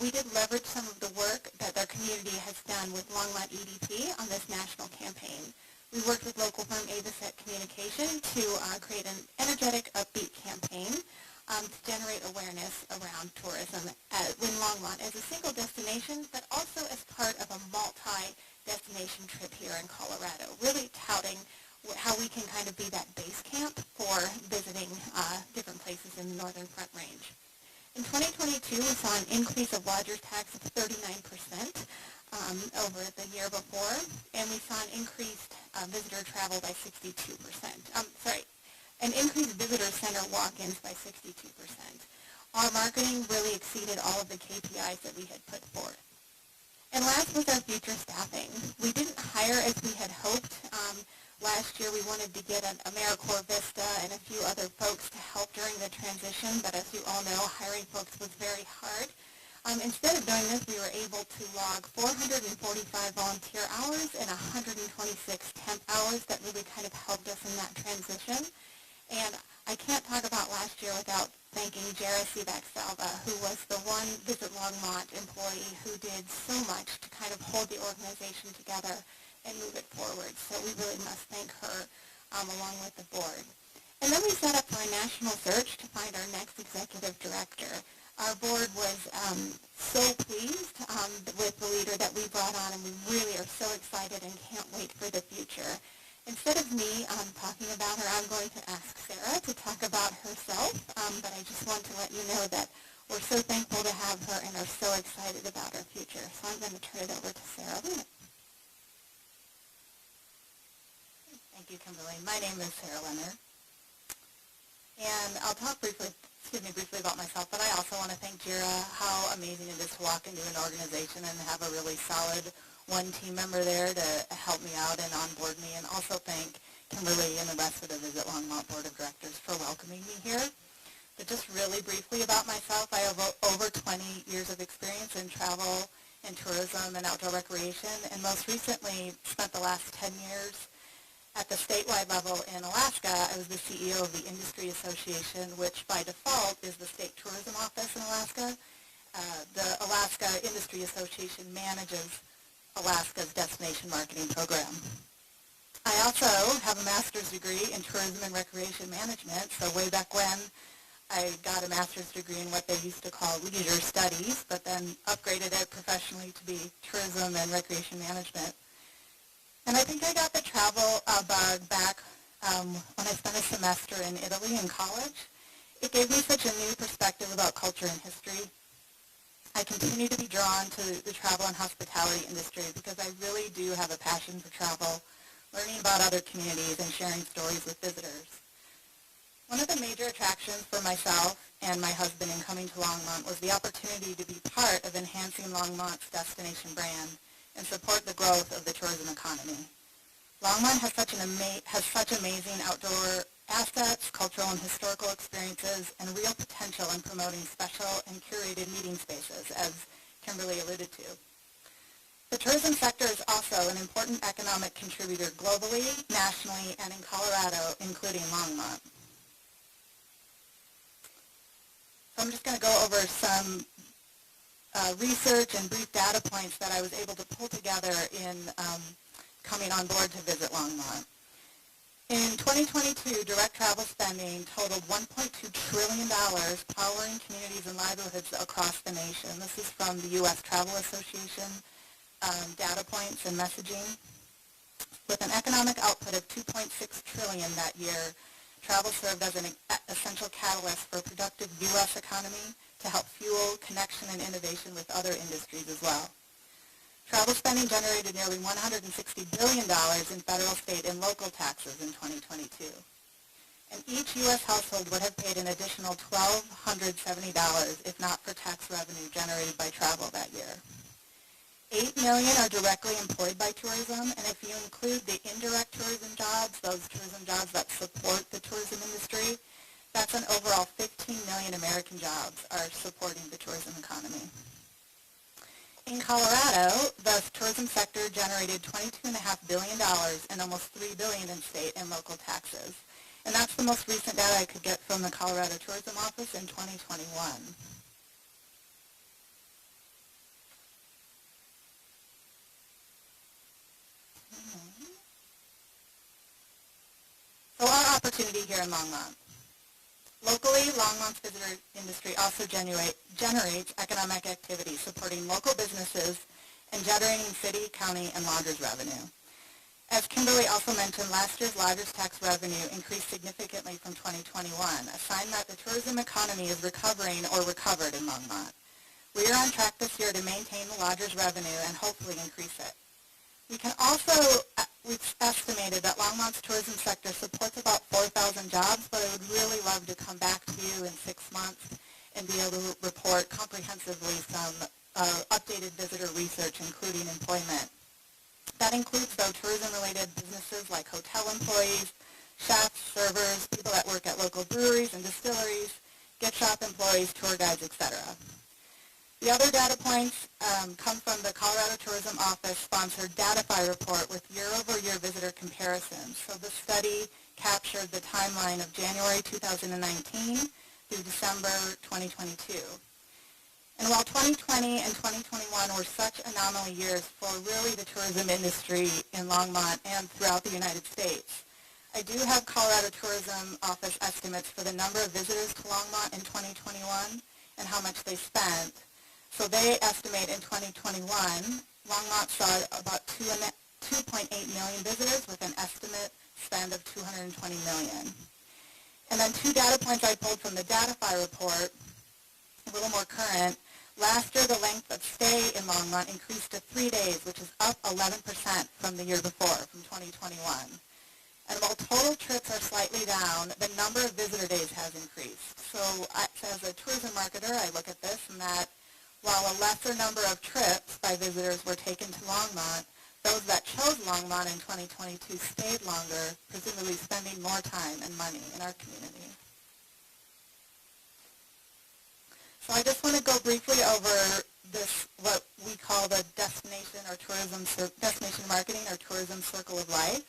We did leverage some of the work that our community has done with Longmont EDP on this national campaign. We worked with local firm Avocet Communication to create an energetic, upbeat campaign to generate awareness around tourism in Longmont as a single destination, but also as part of a multi-destination trip here in Colorado, really touting how we can kind of be that base camp for visiting different places in the Northern Front Range. In 2022, we saw an increase of lodgers tax of 39% over the year before, and we saw an increased visitor travel by 62%. An increased visitor center walk-ins by 62%. Our marketing really exceeded all of the KPIs that we had put forth. And last was our future staffing. We didn't hire as we had hoped. Last year we wanted to get an AmeriCorps Vista and a few other folks to help during the transition, but as you all know, hiring folks was very hard. Instead of doing this, we were able to log 445 volunteer hours and 126 temp hours that really kind of helped us in that transition. And I can't talk about last year without thanking Jara Sivak-Salva, who was the one Visit Longmont employee who did so much to kind of hold the organization together and move it forward. So we really must thank her along with the board. And then we set up for a national search to find our next executive director. Our board was so pleased with the leader that we brought on, and we really are so excited and can't wait for the future. Instead of me talking about her, I'm going to ask Sarah to talk about herself, but I just want to let you know that we're so thankful to have her and are so excited about our future. So I'm going to turn it over to Sarah. Thank you, Kimberly. My name is Sarah Leonard, and I'll talk briefly about myself, but I also want to thank Jira, how amazing it is to walk into an organization and have a really solid one team member there to help me out and onboard me, and also thank Kimberly and the rest of the Visit Longmont Board of Directors for welcoming me here. But just really briefly about myself, I have over 20 years of experience in travel and tourism and outdoor recreation, and most recently spent the last 10 years at the statewide level in Alaska. I was the CEO of the Industry Association, which by default is the state tourism office in Alaska. The Alaska Industry Association manages Alaska's destination marketing program. I also have a master's degree in tourism and recreation management, so way back when I got a master's degree in what they used to call leisure studies, but then upgraded it professionally to be tourism and recreation management. And I think I got the travel bug back when I spent a semester in Italy in college. It gave me such a new perspective about culture and history. I continue to be drawn to the travel and hospitality industry because I really do have a passion for travel, learning about other communities, and sharing stories with visitors. One of the major attractions for myself and my husband in coming to Longmont was the opportunity to be part of enhancing Longmont's destination brand and support the growth of the tourism economy. Longmont has such amazing outdoor assets, cultural and historical experiences, and real potential in promoting special and curated meeting spaces, as Kimberly alluded to. The tourism sector is also an important economic contributor globally, nationally, and in Colorado, including Longmont. So I'm just going to go over some research and brief data points that I was able to pull together in coming on board to Visit Longmont. In 2022, direct travel spending totaled $1.2 trillion, powering communities and livelihoods across the nation. This is from the U.S. Travel Association data points and messaging. With an economic output of $2.6 trillion that year, travel served as an essential catalyst for a productive U.S. economy to help fuel connection and innovation with other industries as well. Travel spending generated nearly $160 billion in federal, state, and local taxes in 2022. And each U.S. household would have paid an additional $1,270 if not for tax revenue generated by travel that year. 8 million are directly employed by tourism, and if you include the indirect tourism jobs, those tourism jobs that support the tourism industry, that's an overall 15 million American jobs are supporting the tourism economy. In Colorado, the tourism sector generated $22.5 billion and almost $3 billion in state and local taxes. And that's the most recent data I could get from the Colorado Tourism Office in 2021. So our opportunity here in Longmont. Locally, Longmont's visitor industry also generates economic activity, supporting local businesses and generating city, county, and lodgers revenue. As Kimberly also mentioned, last year's lodgers tax revenue increased significantly from 2021, a sign that the tourism economy is recovering or recovered in Longmont. We are on track this year to maintain the lodgers revenue and hopefully increase it. We've estimated that Longmont's tourism sector supports about 4,000 jobs, but I would really love to come back to you in 6 months and be able to report comprehensively some updated visitor research, including employment. That includes, though, tourism-related businesses like hotel employees, chefs, servers, people that work at local breweries and distilleries, gift shop employees, tour guides, etc. The other data points come from the Colorado Tourism Office-sponsored Datify report with year-over-year visitor comparisons. So the study captured the timeline of January 2019 through December 2022. And while 2020 and 2021 were such anomaly years for really the tourism industry in Longmont and throughout the United States, I do have Colorado Tourism Office estimates for the number of visitors to Longmont in 2021 and how much they spent. So they estimate in 2021, Longmont saw about 2.8 million visitors with an estimate spend of $220 million. And then 2 data points I pulled from the Datify report, a little more current. Last year, the length of stay in Longmont increased to 3 days, which is up 11% from the year before, from 2021. And while total trips are slightly down, the number of visitor days has increased. So as a tourism marketer, I look at this and that while a lesser number of trips by visitors were taken to Longmont, those that chose Longmont in 2022 stayed longer, presumably spending more time and money in our community. So I just want to go briefly over this, what we call the destination marketing or tourism circle of life.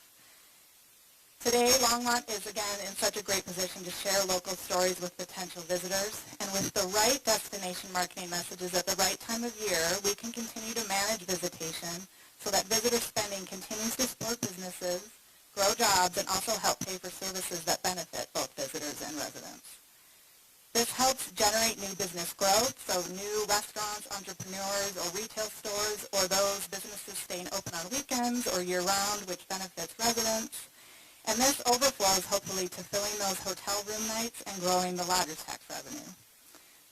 Today, Longmont is again in such a great position to share local stories with potential visitors, and with the right destination marketing messages at the right time of year, we can continue to manage visitation so that visitor spending continues to support businesses, grow jobs, and also help pay for services that benefit both visitors and residents. This helps generate new business growth, so new restaurants, entrepreneurs, or retail stores, or those businesses staying open on weekends or year-round, which benefits residents. And this overflows, hopefully, to filling those hotel room nights and growing the lodgers tax revenue.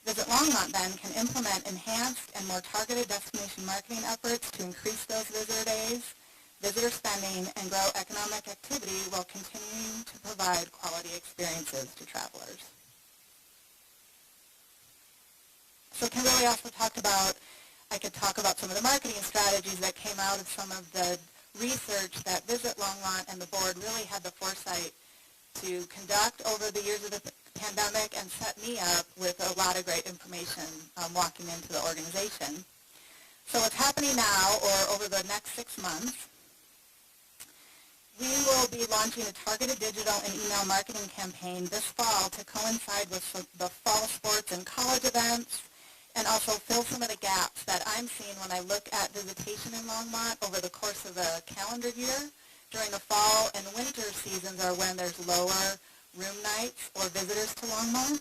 Visit Longmont, then, can implement enhanced and more targeted destination marketing efforts to increase those visitor days, visitor spending, and grow economic activity while continuing to provide quality experiences to travelers. So Kimberly also talked about, I could talk about some of the marketing strategies that came out of some of the research that Visit Longmont and the board really had the foresight to conduct over the years of the pandemic and set me up with a lot of great information walking into the organization. So what's happening now, or over the next 6 months, we will be launching a targeted digital and email marketing campaign this fall to coincide with the fall sports and college events, and also fill some of the gaps that I'm seeing when I look at visitation in Longmont over the course of a calendar year. During the fall and winter seasons are when there's lower room nights or visitors to Longmont.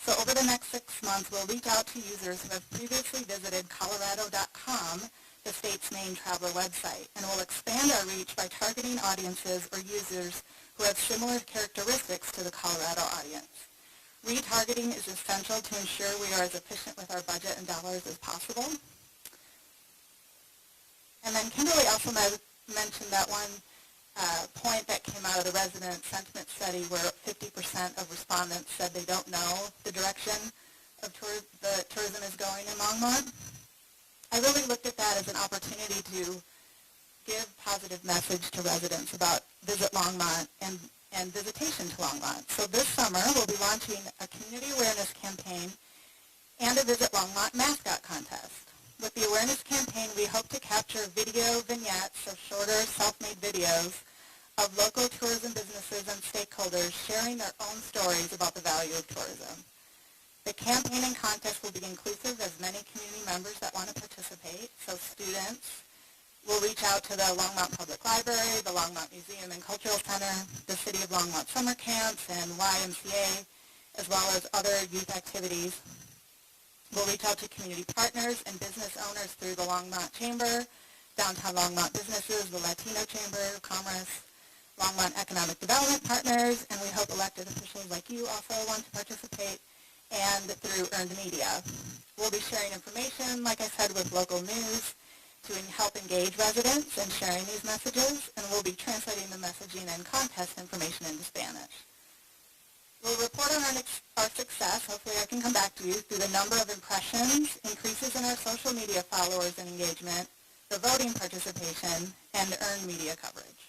So over the next 6 months, we'll reach out to users who have previously visited Colorado.com, the state's main traveler website, and we'll expand our reach by targeting audiences or users who have similar characteristics to the Colorado audience. Retargeting is essential to ensure we are as efficient with our budget and dollars as possible. And then Kimberly also mentioned that one point that came out of the resident sentiment study where 50% of respondents said they don't know the direction of the tourism is going in Longmont. I really looked at that as an opportunity to give positive message to residents about Visit Longmont and visitation to Longmont. So this summer, we'll be launching a community awareness campaign and a Visit Longmont mascot contest. With the awareness campaign, we hope to capture video vignettes of shorter self-made videos of local tourism businesses and stakeholders sharing their own stories about the value of tourism. The campaign and contest will be inclusive as many community members that want to participate, so students will reach out to the Longmont Public Library, the Longmont Museum and Cultural Center, the City of Longmont Summer Camps, and YMCA, as well as other youth activities. We'll reach out to community partners and business owners through the Longmont Chamber, Downtown Longmont Businesses, the Latino Chamber of Commerce, Longmont Economic Development Partners, and we hope elected officials like you also want to participate, and through earned media. We'll be sharing information, like I said, with local news to help engage residents in sharing these messages, and we'll be translating the messaging and contest information into Spanish. We'll report on our success, hopefully I can come back to you, through the number of impressions, increases in our social media followers and engagement, the voting participation, and earned media coverage.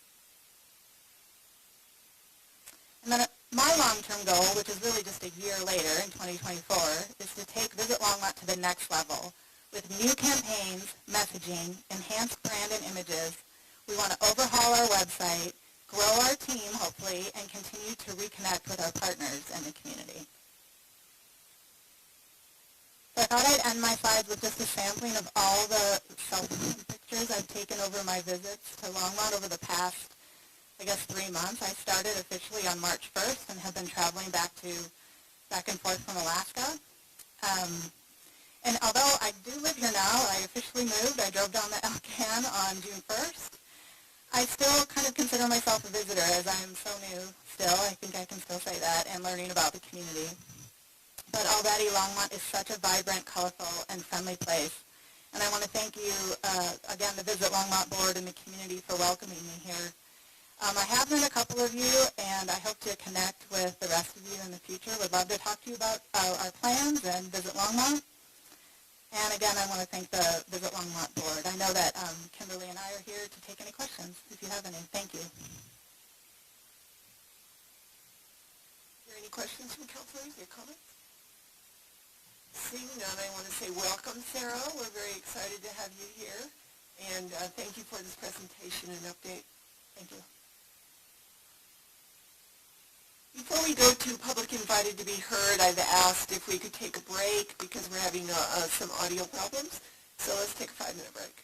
And then my long-term goal, which is really just a year later in 2024, is to take Visit Longmont to the next level with new campaigns, messaging, enhanced brand and images. We want to overhaul our website, grow our team, hopefully, and continue to reconnect with our partners in the community. So I thought I'd end my slides with just a sampling of all the selfie pictures I've taken over my visits to Longmont over the past, 3 months. I started officially on March 1st and have been traveling back and forth from Alaska. And although I do live here now, I officially moved. I drove down the Elcan on June 1st. I still kind of consider myself a visitor as I am so new still. I think I can still say that, and learning about the community. But already Longmont is such a vibrant, colorful, and friendly place. And I want to thank you, again, the Visit Longmont Board and the community for welcoming me here. I have met a couple of you, and I hope to connect with the rest of you in the future. Would love to talk to you about our plans and Visit Longmont. And again, I want to thank the Visit Longmont Board. I know that Kimberly and I are here to take any questions, if you have any. Thank you. Are there any questions from councilors or comments? Seeing none, I want to say welcome, Sarah. We're very excited to have you here. And thank you for this presentation and update. Thank you. Before we go to public invited to be heard, I've asked if we could take a break because we're having some audio problems. So let's take a 5-minute break.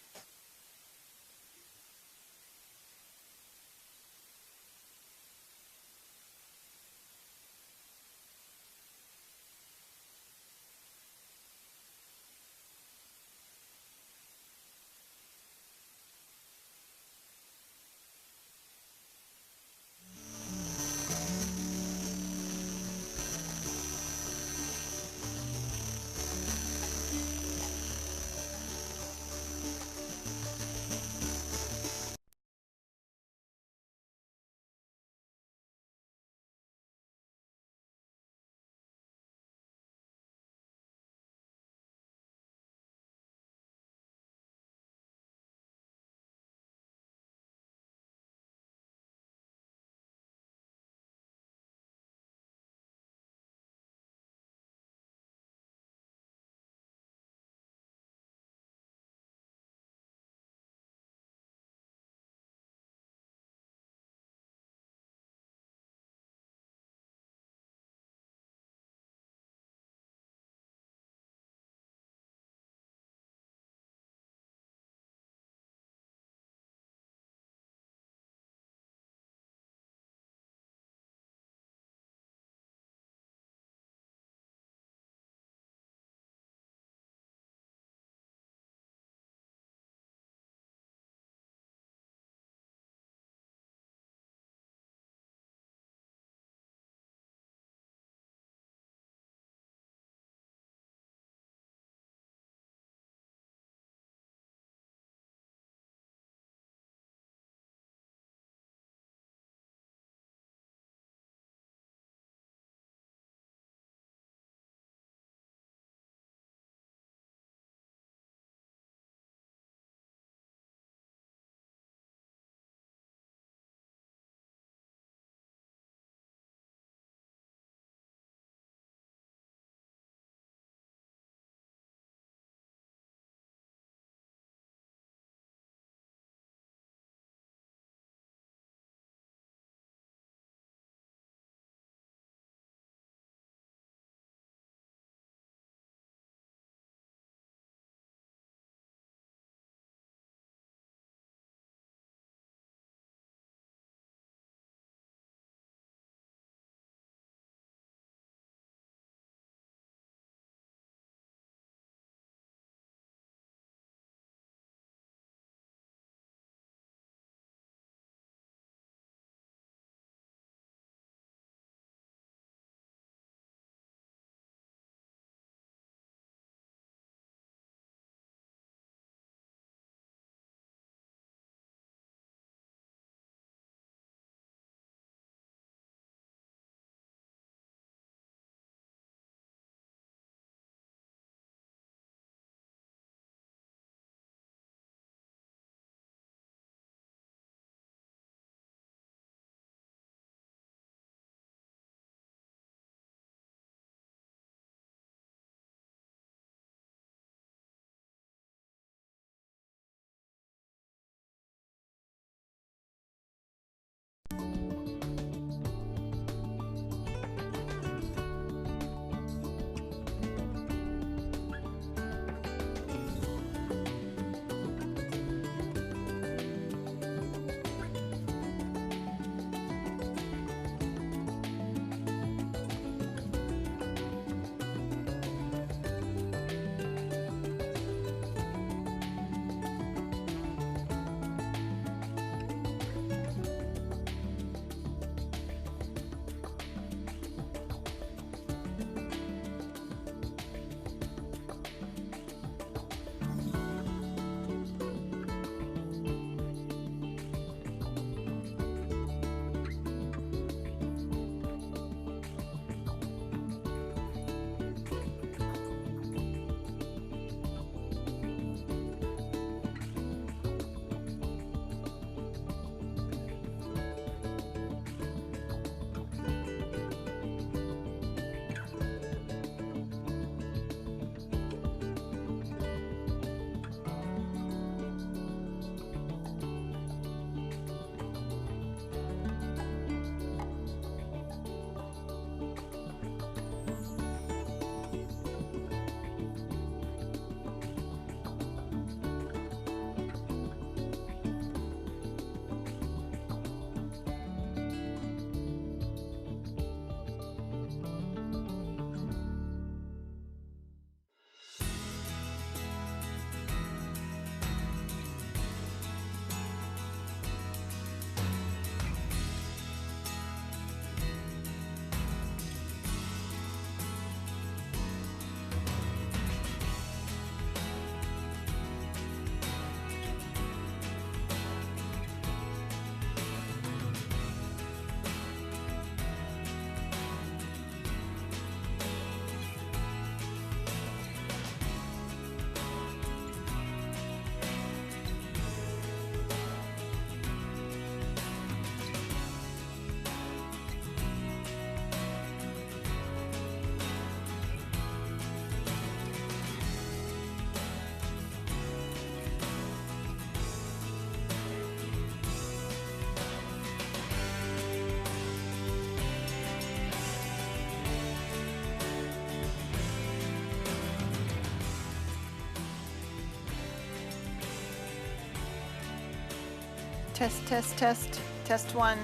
Test, test, test. Test one.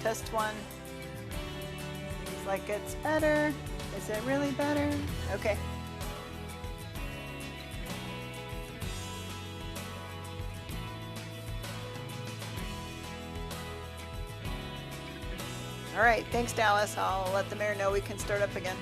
Test one. Looks like it's better. Is it really better? Okay. All right, thanks, Dallas. I'll let the mayor know we can start up again.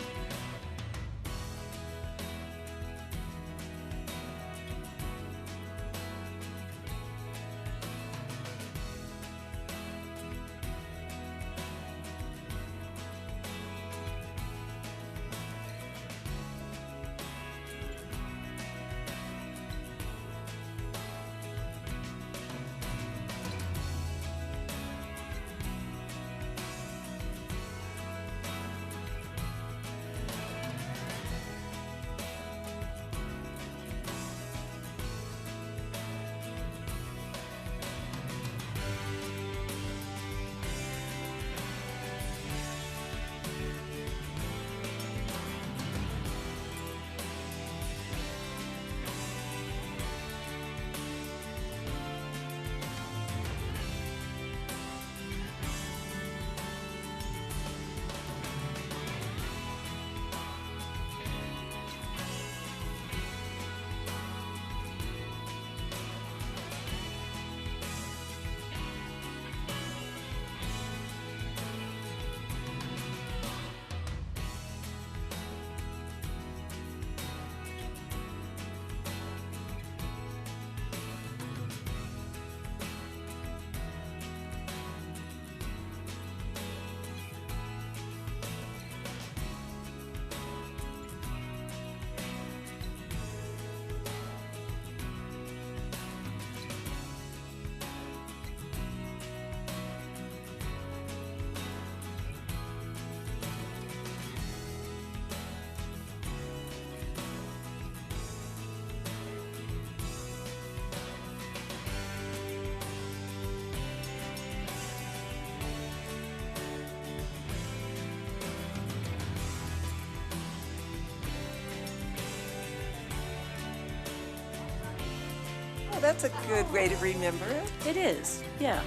Oh, that's a good way to remember it. It is, yeah.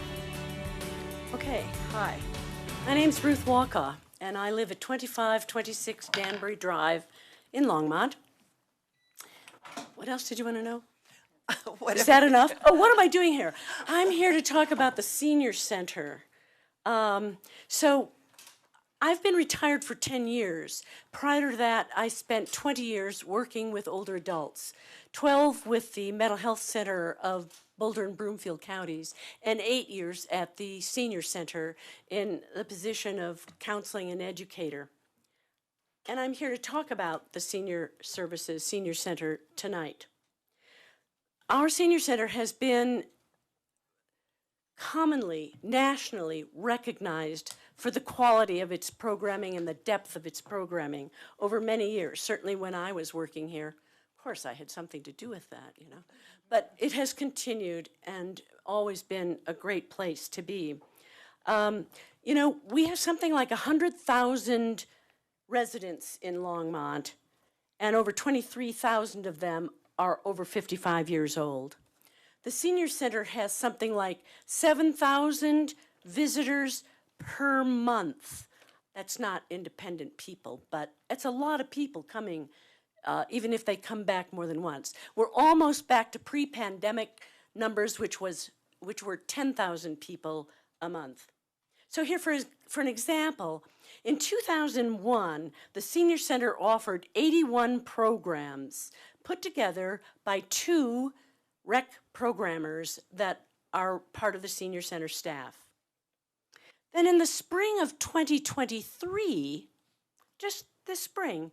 Okay, hi. My name's Ruth Walkaw, and I live at 2526 Danbury Drive in Longmont. What else did you want to know? Is that enough? Oh, what am I doing here? I'm here to talk about the senior center. So I've been retired for 10 years. Prior to that, I spent 20 years working with older adults, 12 with the Mental Health Center of Boulder and Broomfield counties, and 8 years at the senior center in the position of counseling and educator. And I'm here to talk about the senior services, senior center tonight. Our senior center has been commonly, nationally recognized for the quality of its programming and the depth of its programming over many years. Certainly when I was working here, of course I had something to do with that, you know. But it has continued and always been a great place to be. You know, we have something like 100,000 residents in Longmont, and over 23,000 of them are over 55 years old. The senior center has something like 7,000 visitors per month. That's not independent people, but it's a lot of people coming, even if they come back more than once. We're almost back to pre-pandemic numbers, which were 10,000 people a month. So here, for an example, in 2001, the senior center offered 81 programs put together by 2 rec programmers that are part of the senior center staff. Then in the spring of 2023, just this spring,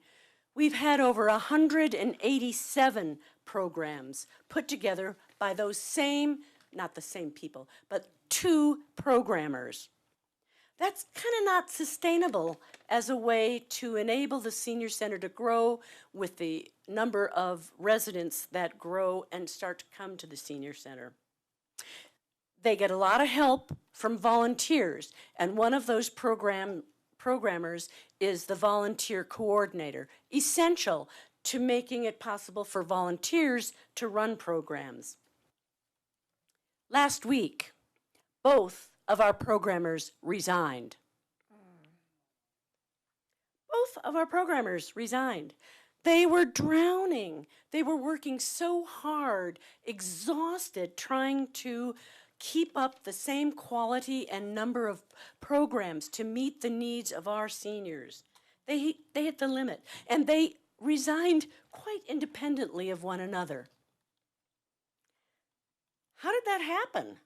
we've had over 187 programs put together by those same, not the same people, but 2 programmers. That's kind of not sustainable as a way to enable the senior center to grow with the number of residents that grow and start to come to the senior center. They get a lot of help from volunteers, and one of those programmers is the volunteer coordinator, essential to making it possible for volunteers to run programs. Last week, both of our programmers resigned. Both of our programmers resigned. They were drowning. They were working so hard, exhausted, trying to keep up the same quality and number of programs to meet the needs of our seniors. They hit the limit, and they resigned quite independently of one another. How did that happen?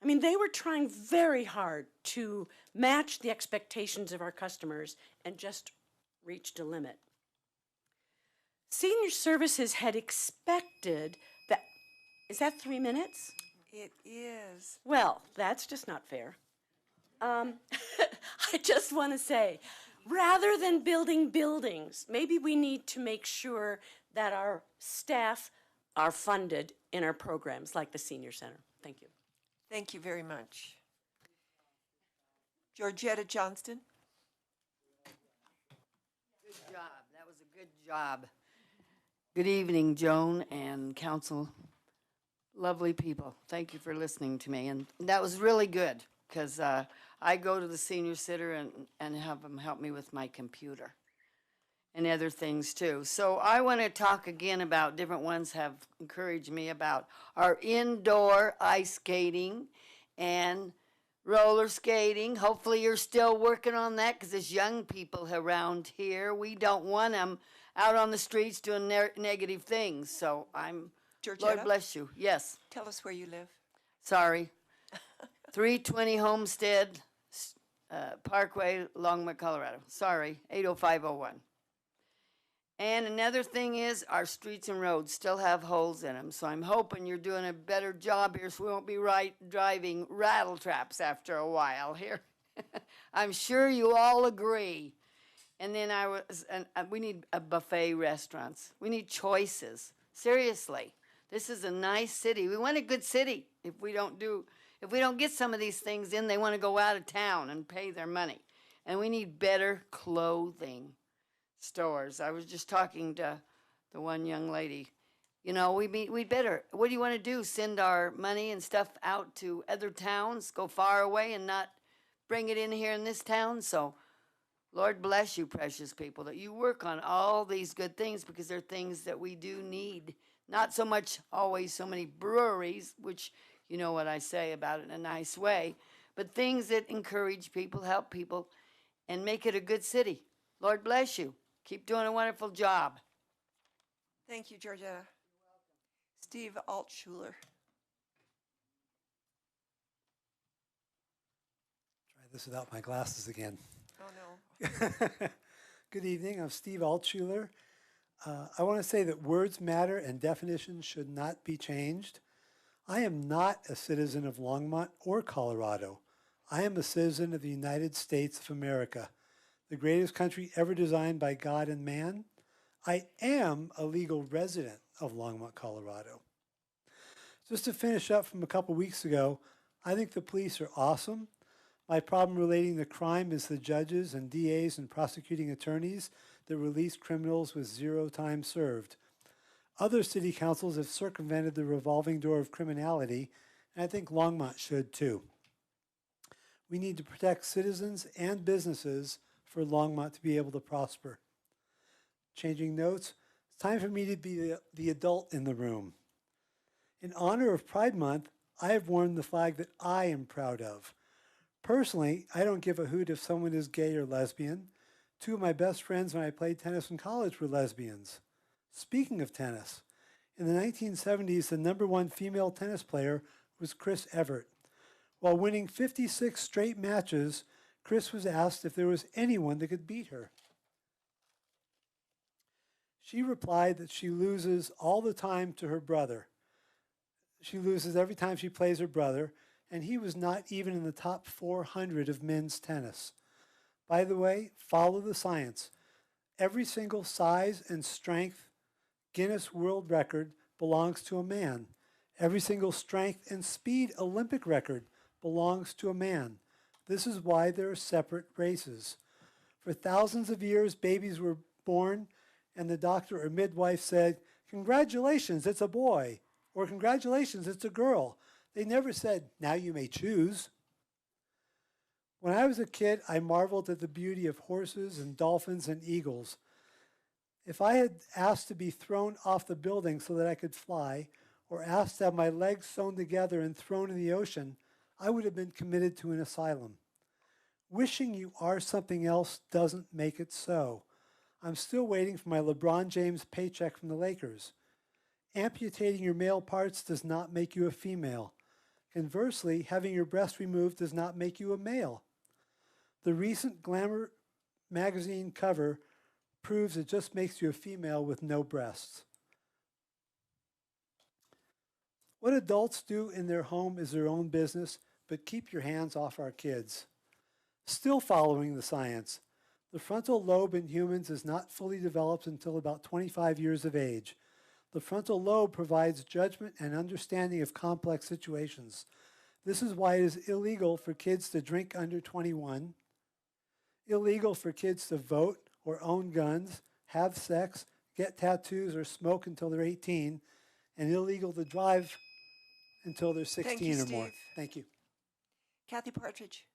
I mean, they were trying very hard to match the expectations of our customers and just reached a limit. Senior Services had expected that, is that 3 minutes? It is. Well, that's just not fair. I just want to say, rather than building buildings, maybe we need to make sure that our staff are funded in our programs like the Senior Center. Thank you. Thank you very much. Georgetta Johnston. Good job. That was a good job. Good evening, Joan and council. Lovely people. Thank you for listening to me. And that was really good because I go to the senior center and have them help me with my computer and other things too. So I want to talk again about different ones have encouraged me about our indoor ice skating and roller skating. Hopefully you're still working on that because as young people around here, we don't want them out on the streets doing negative things. So Georgetta? Lord bless you. Yes. Tell us where you live. Sorry. 320 Homestead Parkway, Longmont, Colorado. Sorry, 80501. And another thing is our streets and roads still have holes in them. So I'm hoping you're doing a better job here so we won't be driving rattle traps after a while here. I'm sure you all agree. And then we need a buffet restaurants. We need choices. Seriously, this is a nice city. We want a good city. If we don't get some of these things in, they want to go out of town and pay their money. And we need better clothing stores. I was just talking to the one young lady You know, we'd better, what do you want to do? Send our money and stuff out to other towns, go far away and not bring it in here in this town? So, Lord bless you, precious people, that you work on all these good things, because they're things that we do need. Not so much always so many breweries, which you know what I say about it in a nice way, but things that encourage people, help people, and make it a good city. Lord bless you. Keep doing a wonderful job. Thank you, Georgetta. Steve Altschuler. Try this without my glasses again. Oh, no. Good evening. I'm Steve Altschuler. I want to say that words matter and definitions should not be changed. I am not a citizen of Longmont or Colorado. I am a citizen of the United States of America, the greatest country ever designed by God and man. I am a legal resident of Longmont, Colorado. Just to finish up from a couple weeks ago, I think the police are awesome. My problem relating to crime is the judges and DAs and prosecuting attorneys that release criminals with 0 time served. Other city councils have circumvented the revolving door of criminality, and I think Longmont should too. We need to protect citizens and businesses for Longmont to be able to prosper. Changing notes, it's time for me to be the adult in the room. In honor of Pride Month, I have worn the flag that I am proud of. Personally, I don't give a hoot if someone is gay or lesbian. 2 of my best friends when I played tennis in college were lesbians. Speaking of tennis, in the 1970s, the #1 female tennis player was Chris Evert. While winning 56 straight matches, Chris was asked if there was anyone that could beat her. She replied that she loses all the time to her brother. She loses every time she plays her brother, and he was not even in the top 400 of men's tennis. By the way, follow the science. Every single size and strength Guinness World Record belongs to a man. Every single strength and speed Olympic record belongs to a man. This is why there are separate races. For thousands of years, babies were born, and the doctor or midwife said, "Congratulations, it's a boy," or "Congratulations, it's a girl." They never said, "Now you may choose." When I was a kid, I marveled at the beauty of horses and dolphins and eagles. If I had asked to be thrown off the building so that I could fly, or asked to have my legs sewn together and thrown in the ocean, I would have been committed to an asylum. Wishing you are something else doesn't make it so. I'm still waiting for my LeBron James paycheck from the Lakers. Amputating your male parts does not make you a female. Conversely, having your breast removed does not make you a male. The recent Glamour magazine cover proves it just makes you a female with no breasts. What adults do in their home is their own business, but keep your hands off our kids. Still following the science, the frontal lobe in humans is not fully developed until about 25 years of age. The frontal lobe provides judgment and understanding of complex situations. This is why it is illegal for kids to drink under 21, illegal for kids to vote or own guns, have sex, get tattoos, or smoke until they're 18, and illegal to drive until they're 16 Thank you, or more. Steve. Thank you. Kathy Partridge.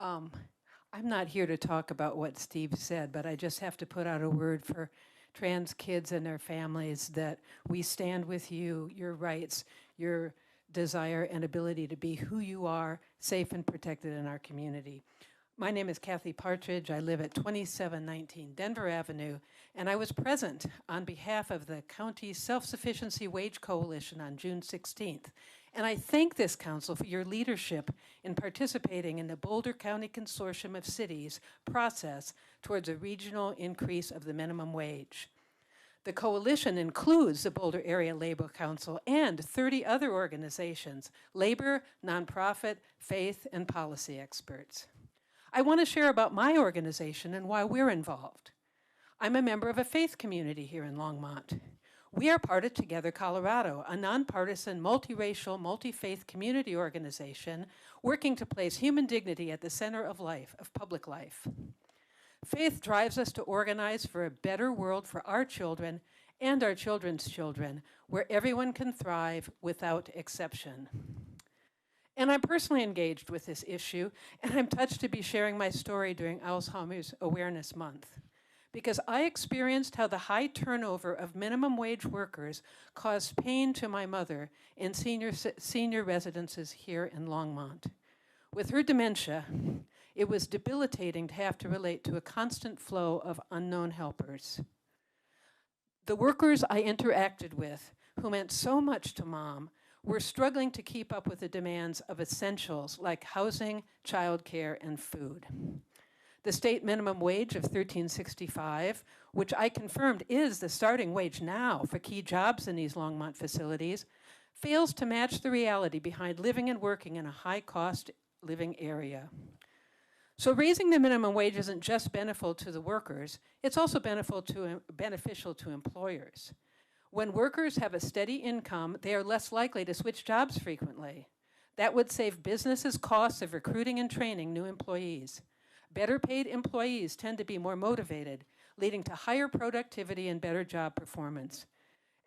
I'm not here to talk about what Steve said, but I just have to put out a word for trans kids and their families that we stand with you, your rights, your desire and ability to be who you are, safe and protected in our community. My name is Kathy Partridge. I live at 2719 Denver Avenue, and I was present on behalf of the County Self-Sufficiency Wage Coalition on June 16th. And I thank this council for your leadership in participating in the Boulder County Consortium of Cities process towards a regional increase of the minimum wage. The coalition includes the Boulder Area Labor Council and 30 other organizations, labor, nonprofit, faith, and policy experts. I want to share about my organization and why we're involved. I'm a member of a faith community here in Longmont. We are part of Together Colorado, a nonpartisan, multiracial, multi-faith community organization working to place human dignity at the center of life, of public life. Faith drives us to organize for a better world for our children and our children's children, where everyone can thrive without exception. And I'm personally engaged with this issue, and I'm touched to be sharing my story during Alzheimer's Awareness Month, because I experienced how the high turnover of minimum wage workers caused pain to my mother in senior residences here in Longmont. With her dementia, it was debilitating to have to relate to a constant flow of unknown helpers. The workers I interacted with, who meant so much to Mom, were struggling to keep up with the demands of essentials like housing, childcare, and food. The state minimum wage of $13.65, which I confirmed is the starting wage now for key jobs in these Longmont facilities, fails to match the reality behind living and working in a high-cost living area. So raising the minimum wage isn't just beneficial to the workers, it's also beneficial to employers. When workers have a steady income, they are less likely to switch jobs frequently. That would save businesses costs of recruiting and training new employees. Better paid employees tend to be more motivated, leading to higher productivity and better job performance.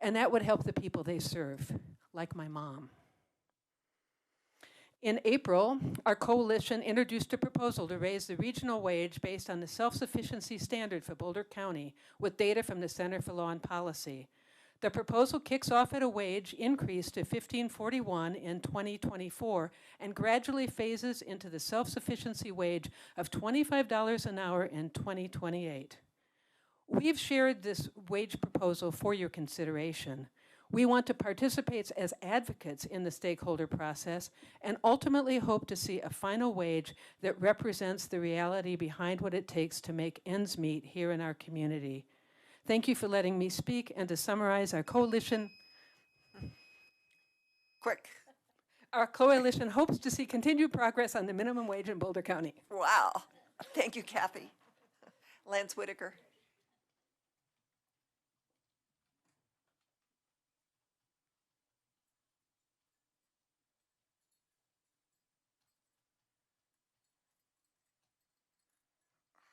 And that would help the people they serve, like my mom. In April, our coalition introduced a proposal to raise the regional wage based on the self-sufficiency standard for Boulder County with data from the Center for Law and Policy. The proposal kicks off at a wage increase to $15.41 in 2024 and gradually phases into the self-sufficiency wage of $25 an hour in 2028. We've shared this wage proposal for your consideration. We want to participate as advocates in the stakeholder process and ultimately hope to see a final wage that represents the reality behind what it takes to make ends meet here in our community. Thank you for letting me speak, and to summarize, our coalition hopes to see continued progress on the minimum wage in Boulder County. Wow. Thank you, Kathy. Lance Whitaker.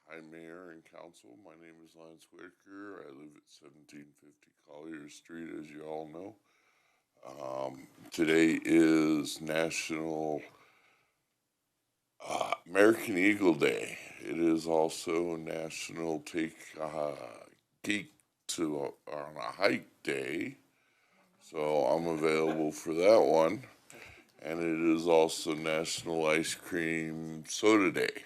Hi, Mayor and Council. My name is Lance Whitaker. I live at 1750 Collier Street, as you all know. Today is National American Eagle Day. It is also National Take a Geek to on a Hike Day. So I'm available for that one. And it is also National Ice Cream Soda Day.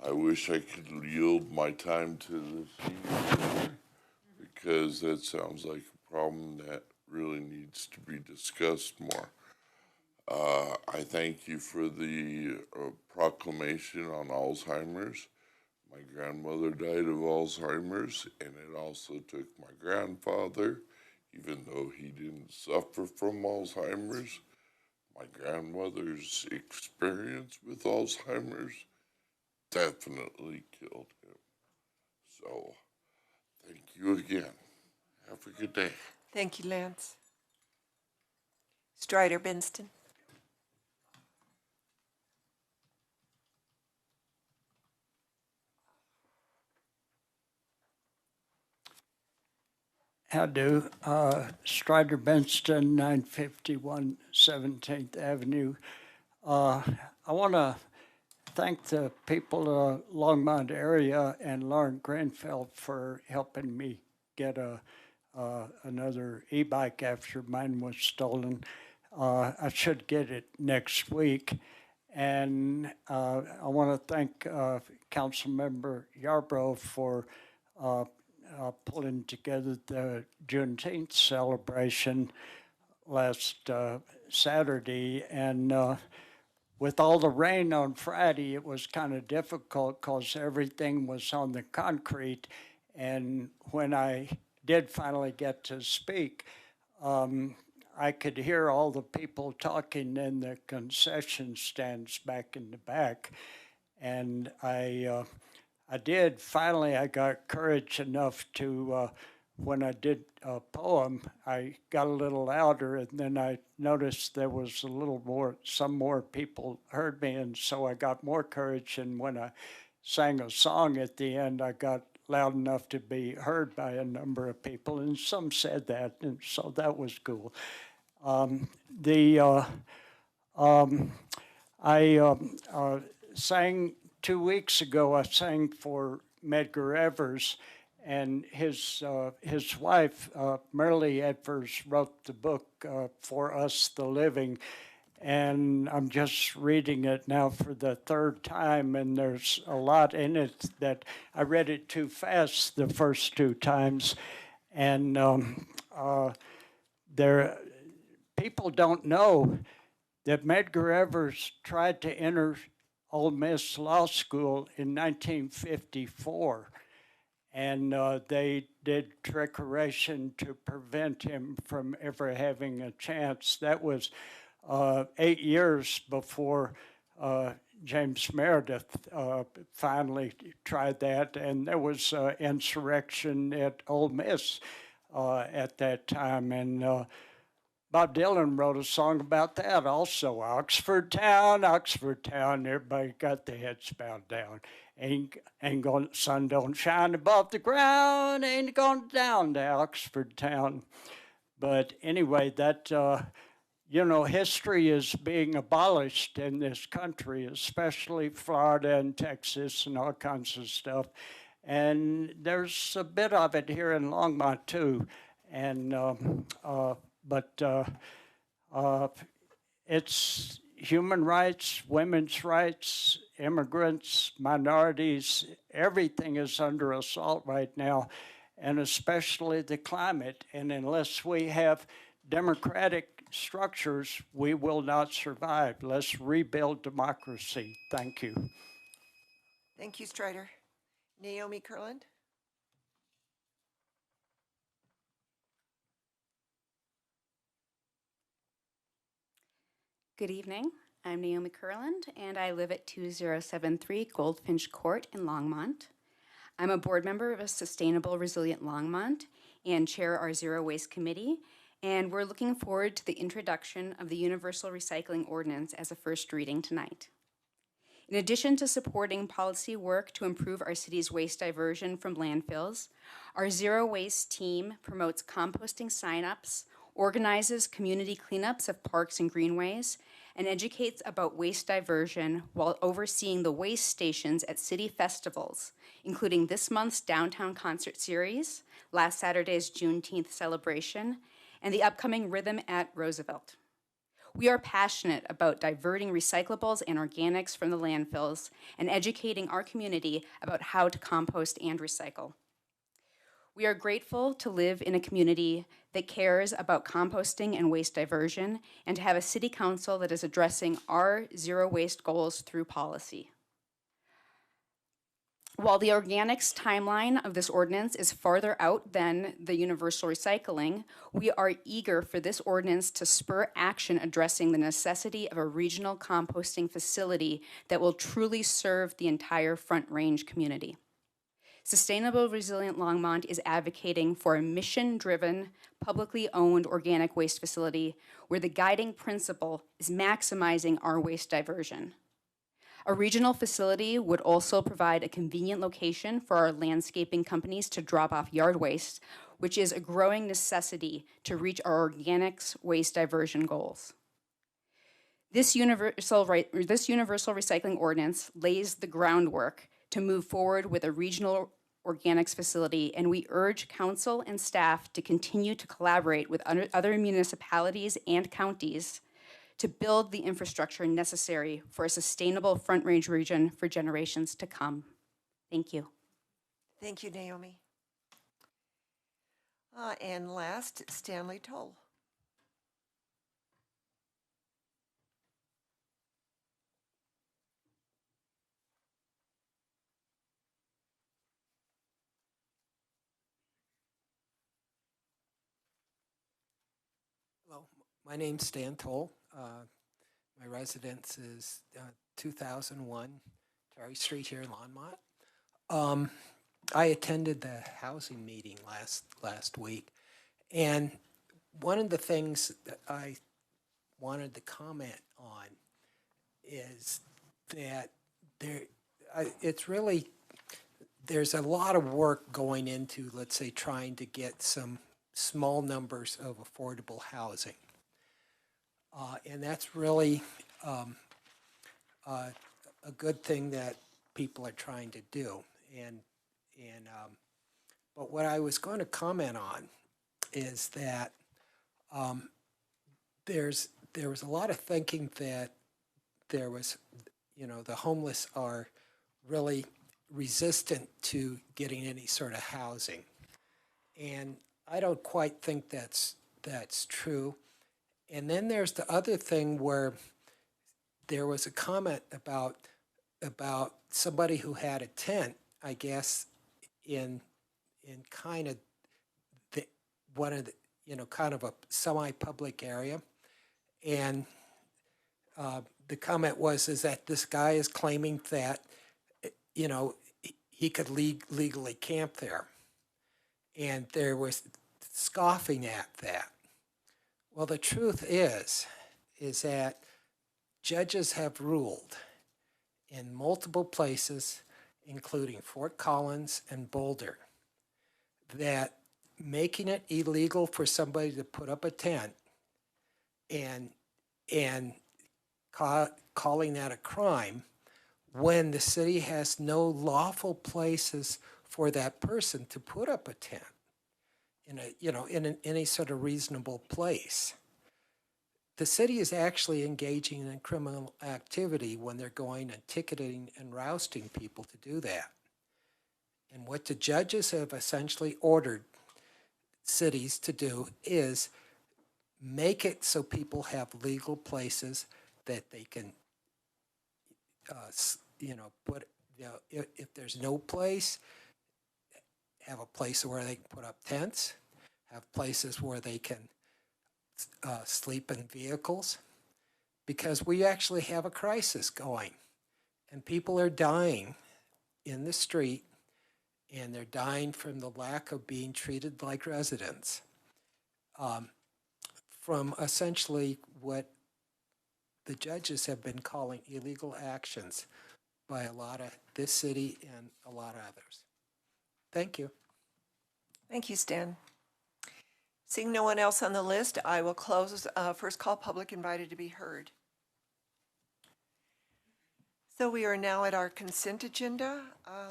I wish I could yield my time to the senior because that sounds like a problem that really needs to be discussed more. I thank you for the proclamation on Alzheimer's. My grandmother died of Alzheimer's, and it also took my grandfather, even though he didn't suffer from Alzheimer's. My grandmother's experience with Alzheimer's definitely killed him. So, thank you again. Have a good day. Thank you, Lance. Strider Benston. How do Strider Benston, 951 17th Avenue. I want to thank the people of Longmont area and Lauren Grenfell for helping me get another e-bike after mine was stolen. I should get it next week. And I want to thank Councilmember Yarbrough for pulling together the Juneteenth celebration last Saturday. And with all the rain on Friday, it was kind of difficult because everything was on the concrete. And when I did finally get to speak, I could hear all the people talking in the concession stands back in the back. And I got courage enough to when I did a poem, I got a little louder, and then I noticed there was a little more, some more people heard me, and so I got more courage. And when I sang a song at the end, I got loud enough to be heard by a number of people, and some said that, and so that was cool. I sang 2 weeks ago. I sang for Medgar Evers, and his wife, Merle Evers, wrote the book For Us the Living, and I'm just reading it now for the third time, and there's a lot in it that I read it too fast the first 2 times, and people don't know that Medgar Evers tried to enter Ole Miss Law School in 1954, and they did trickeration to prevent him from ever having a chance. That was 8 years before James Meredith finally tried that, and there was insurrection at Ole Miss at that time, and Bob Dylan wrote a song about that also. Oxford Town, everybody got their heads bowed down. Ain't gonna, sun don't shine above the ground, ain't gone down to Oxford Town. But anyway, that, history is being abolished in this country, especially Florida and Texas and all kinds of stuff. And there's a bit of it here in Longmont too. And, but it's human rights, women's rights, immigrants, minorities, everything is under assault right now, and especially the climate. And unless we have democratic structures, we will not survive. Let's rebuild democracy. Thank you. Thank you, Strider. Naomi Kurland? Good evening. I'm Naomi Kurland, and I live at 2073 Goldfinch Court in Longmont. I'm a board member of a Sustainable Resilient Longmont and chair our Zero Waste Committee, and we're looking forward to the introduction of the Universal Recycling Ordinance as a first reading tonight. In addition to supporting policy work to improve our city's waste diversion from landfills, our Zero Waste team promotes composting signups, organizes community cleanups of parks and greenways, and educates about waste diversion while overseeing the waste stations at city festivals, including this month's Downtown Concert Series, last Saturday's Juneteenth celebration, and the upcoming Rhythm at Roosevelt. We are passionate about diverting recyclables and organics from the landfills and educating our community about how to compost and recycle. We are grateful to live in a community that cares about composting and waste diversion, and to have a city council that is addressing our zero waste goals through policy. While the organics timeline of this ordinance is farther out than the universal recycling, we are eager for this ordinance to spur action addressing the necessity of a regional composting facility that will truly serve the entire Front Range community. Sustainable Resilient Longmont is advocating for a mission-driven, publicly owned organic waste facility where the guiding principle is maximizing our waste diversion. A regional facility would also provide a convenient location for our landscaping companies to drop off yard waste, which is a growing necessity to reach our organics waste diversion goals. This universal recycling ordinance lays the groundwork to move forward with a regional organics facility, and we urge council and staff to continue to collaborate with other municipalities and counties to build the infrastructure necessary for a sustainable Front Range region for generations to come. Thank you. Thank you, Naomi. And last, Stanley Toll. Hello, my name's Stan Toll. My residence is 2001 Terry Street here in Longmont. I attended the housing meeting last week, and one of the things that I wanted to comment on is that it's really, there's a lot of work going into, let's say, trying to get some small numbers of affordable housing. And that's really a good thing that people are trying to do. But what I was going to comment on is that there was a lot of thinking that there was, the homeless are really resistant to getting any sort of housing. And I don't quite think that's true. And then there's the other thing where there was a comment about somebody who had a tent, I guess, in kind of one of the, kind of a semi-public area. And the comment is that this guy is claiming that, he could legally camp there. And there was scoffing at that. Well, the truth is that judges have ruled in multiple places, including Fort Collins and Boulder, that making it illegal for somebody to put up a tent and calling that a crime when the city has no lawful places for that person to put up a tent in any sort of reasonable place. The city is actually engaging in criminal activity when they're going and ticketing and rousting people to do that. And what the judges have essentially ordered cities to do is make it so people have legal places that they can, put, if there's no place, have a place where they can put up tents, have places where they can sleep in vehicles, because we actually have a crisis going, and people are dying in the street, and they're dying from the lack of being treated like residents, from essentially what the judges have been calling illegal actions by a lot of this city and a lot of others. Thank you. Thank you, Stan. Seeing no one else on the list, I will close first call public invited to be heard. So we are now at our consent agenda.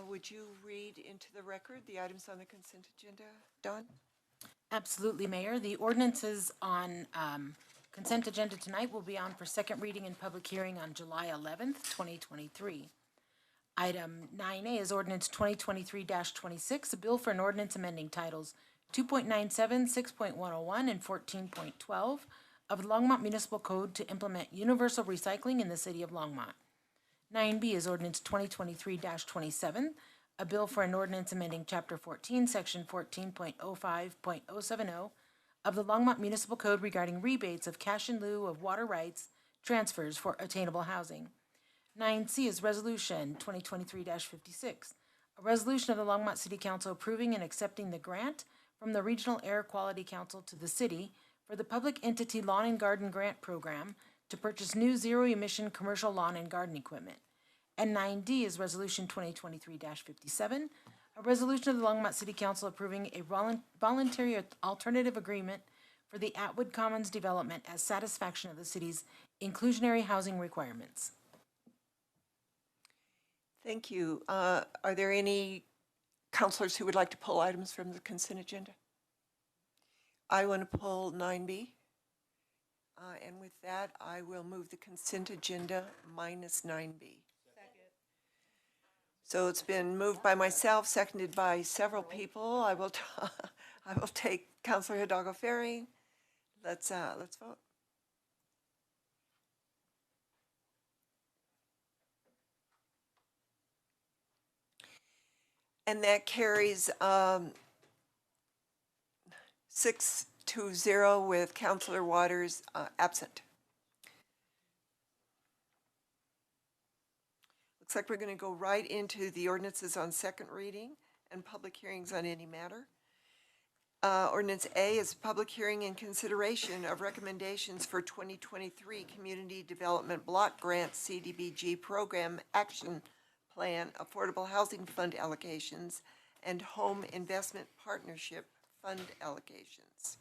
Would you read into the record the items on the consent agenda, Dawn? Absolutely, Mayor. The ordinances on consent agenda tonight will be on for second reading and public hearing on July 11th, 2023. Item 9A is ordinance 2023-26, a bill for an ordinance amending titles 2.97, 6.101, and 14.12 of the Longmont Municipal Code to implement universal recycling in the city of Longmont. 9B is ordinance 2023-27, a bill for an ordinance amending Chapter 14, Section 14.05.070 of the Longmont Municipal Code regarding rebates of cash in lieu of water rights transfers for attainable housing. 9C is Resolution 2023-56, a resolution of the Longmont City Council approving and accepting the grant from the Regional Air Quality Council to the city for the Public Entity Lawn and Garden Grant Program to purchase new zero-emission commercial lawn and garden equipment. And 9D is Resolution 2023-57, a resolution of the Longmont City Council approving a voluntary alternative agreement for the Atwood Commons development as satisfaction of the city's inclusionary housing requirements. Thank you. Are there any counselors who would like to pull items from the consent agenda? I want to pull 9B. And with that, I will move the consent agenda minus 9B. So it's been moved by myself, seconded by several people. I will take Councilor Hidalgo Ferry. Let's vote. And that carries 6-0 with Councilor Waters absent. Looks like we're going to go right into the ordinances on second reading and public hearings on any matter. Ordinance A is public hearing and consideration of recommendations for 2023 Community Development Block Grant CDBG Program Action Plan, Affordable Housing Fund allocations, and Home Investment Partnership Fund allocations.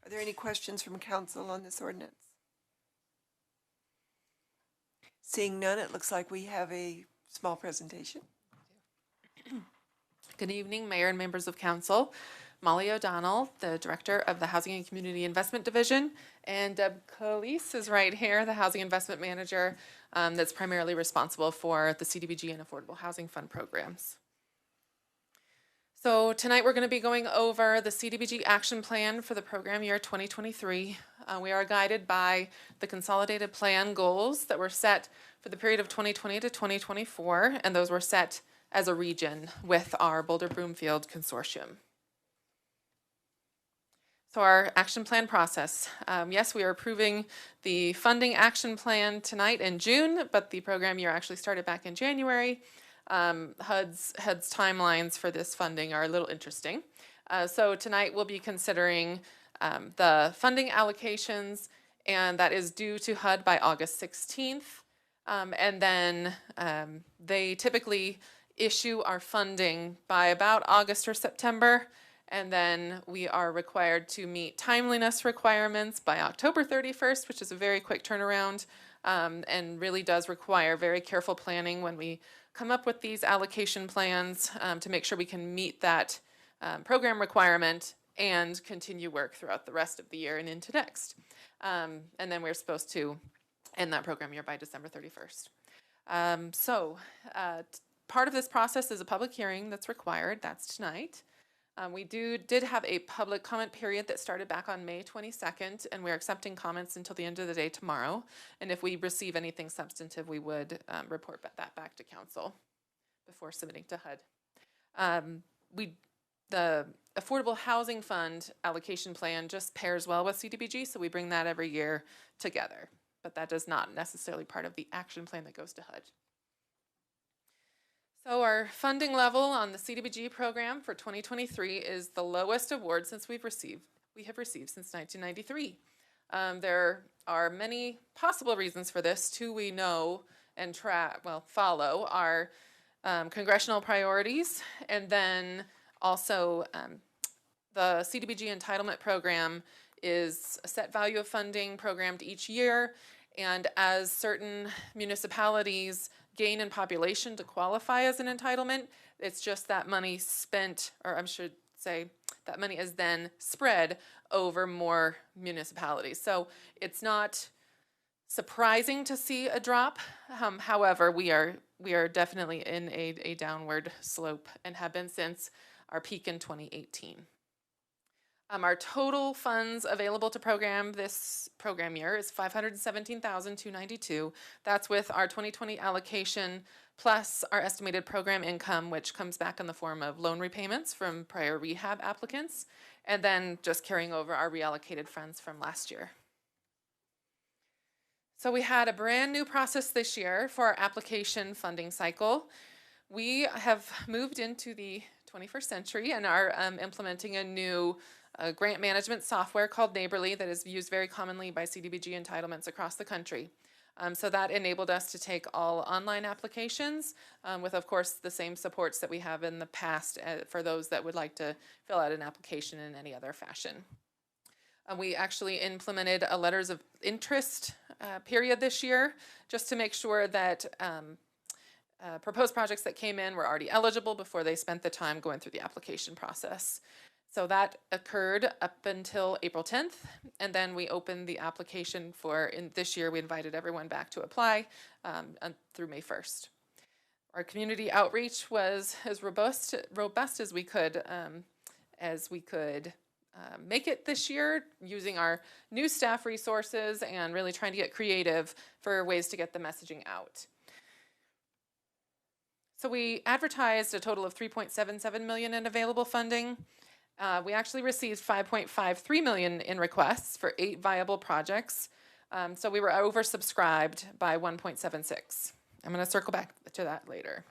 Are there any questions from council on this ordinance? Seeing none, it looks like we have a small presentation. Good evening, Mayor and members of council. Molly O'Donnell, the Director of the Housing and Community Investment Division, and Deb Calise is right here, the Housing Investment Manager that's primarily responsible for the CDBG and Affordable Housing Fund programs. So tonight we're going to be going over the CDBG action plan for the program year 2023. We are guided by the consolidated plan goals that were set for the period of 2020 to 2024, and those were set as a region with our Boulder Broomfield Consortium. So our action plan process. Yes, we are approving the funding action plan tonight in June, but the program year actually started back in January. HUD's timelines for this funding are a little interesting. So tonight we'll be considering the funding allocations, and that is due to HUD by August 16th. And then they typically issue our funding by about August or September. And then we are required to meet timeliness requirements by October 31st, which is a very quick turnaround, and really does require very careful planning when we come up with these allocation plans to make sure we can meet that program requirement and continue work throughout the rest of the year and into next. And then we're supposed to end that program year by December 31st. Part of this process is a public hearing that's required. That's tonight. We did have a public comment period that started back on May 22nd, and we're accepting comments until the end of the day tomorrow. And if we receive anything substantive, we would report that back to council before submitting to HUD. The Affordable Housing Fund allocation plan just pairs well with CDBG, so we bring that every year together. But that is not necessarily part of the action plan that goes to HUD. So our funding level on the CDBG program for 2023 is the lowest award we have received since 1993. There are many possible reasons for this. Two we know and follow are congressional priorities, and then also the CDBG entitlement program is a set value of funding programmed each year, and as certain municipalities gain in population to qualify as an entitlement, it's just that money spent, or I should say that money is then spread over more municipalities. So it's not surprising to see a drop. However, we are definitely in a downward slope and have been since our peak in 2018. Our total funds available to program this program year is $517,292. That's with our 2020 allocation plus our estimated program income, which comes back in the form of loan repayments from prior rehab applicants, and then just carrying over our reallocated funds from last year. So we had a brand new process this year for our application funding cycle. We have moved into the 21st century and are implementing a new grant management software called Neighborly that is used very commonly by CDBG entitlements across the country. So that enabled us to take all online applications with, of course, the same supports that we have in the past for those that would like to fill out an application in any other fashion. We actually implemented a letters of interest period this year just to make sure that proposed projects that came in were already eligible before they spent the time going through the application process. So that occurred up until April 10th, and then we opened the application in this year, we invited everyone back to apply through May 1st. Our community outreach was as robust as we could make it this year, using our new staff resources and really trying to get creative for ways to get the messaging out. So we advertised a total of $3.77 million in available funding. We actually received $5.53 million in requests for 8 viable projects. So we were oversubscribed by 1.76. I'm going to circle back to that later.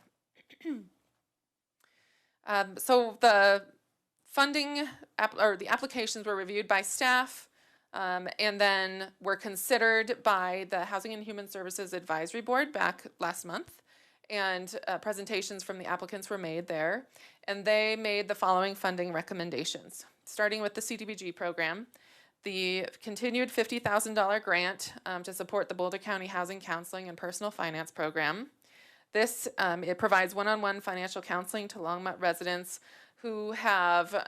So the funding, or the applications were reviewed by staff, and then were considered by the Housing and Human Services Advisory Board back last month. And presentations from the applicants were made there. And they made the following funding recommendations. Starting with the CDBG program, the continued $50,000 grant to support the Boulder County Housing Counseling and Personal Finance Program. This, it provides one-on-one financial counseling to Longmont residents who have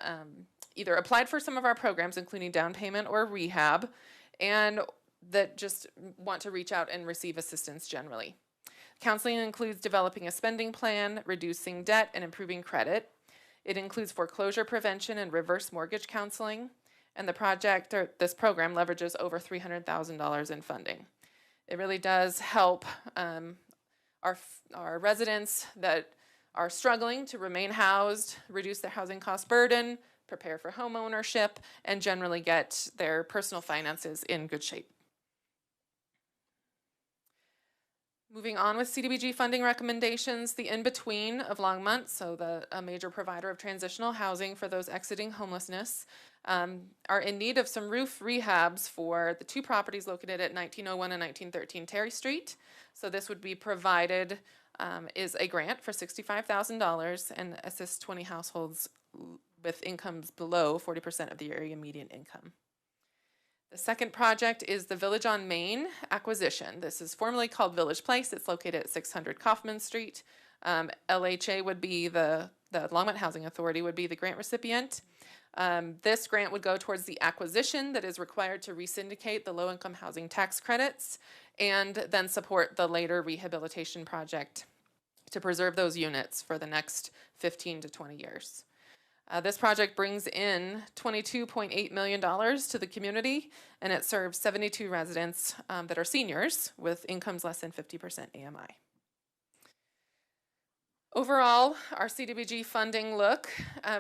either applied for some of our programs, including down payment or rehab, and that just want to reach out and receive assistance generally. Counseling includes developing a spending plan, reducing debt, and improving credit. It includes foreclosure prevention and reverse mortgage counseling, and the project, or this program, leverages over $300,000 in funding. It really does help our residents that are struggling to remain housed, reduce their housing cost burden, prepare for home ownership, and generally get their personal finances in good shape. Moving on with CDBG funding recommendations, the in-between of Longmont, so a major provider of transitional housing for those exiting homelessness, are in need of some roof rehabs for the two properties located at 1901 and 1913 Terry Street. So this would be provided, is a grant for $65,000 and assists 20 households with incomes below 40% of the area median income. The second project is the Village on Main acquisition. This is formerly called Village Place. It's located at 600 Kaufman Street. LHA would be the Longmont Housing Authority would be the grant recipient. This grant would go towards the acquisition that is required to resyndicate the low-income housing tax credits and then support the later rehabilitation project to preserve those units for the next 15 to 20 years. This project brings in $22.8 million to the community, and it serves 72 residents that are seniors with incomes less than 50% AMI. Overall, our CDBG funding look,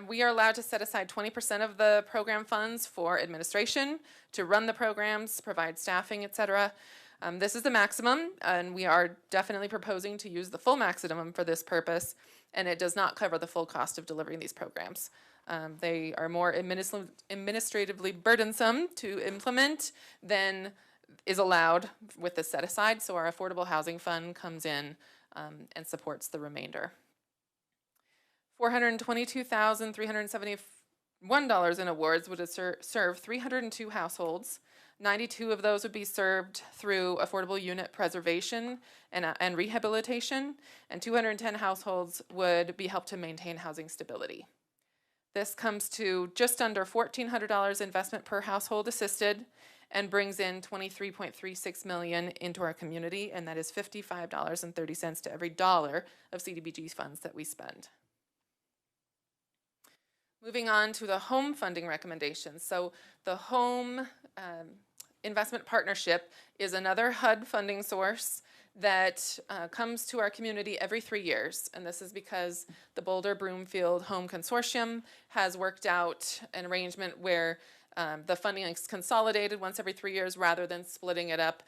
we are allowed to set aside 20% of the program funds for administration, to run the programs, provide staffing, etc. This is the maximum, and we are definitely proposing to use the full maximum for this purpose, and it does not cover the full cost of delivering these programs. They are more administratively burdensome to implement than is allowed with the set aside, so our Affordable Housing Fund comes in and supports the remainder. $422,371 in awards would serve 302 households. 92 of those would be served through affordable unit preservation and rehabilitation, and 210 households would be helped to maintain housing stability. This comes to just under $1,400 investment per household assisted and brings in $23.36 million into our community, and that is $55.30 to every dollar of CDBG funds that we spend. Moving on to the home funding recommendations. So the home investment partnership is another HUD funding source that comes to our community every 3 years. And this is because the Boulder Broomfield Home Consortium has worked out an arrangement where the funding is consolidated once every 3 years rather than splitting it up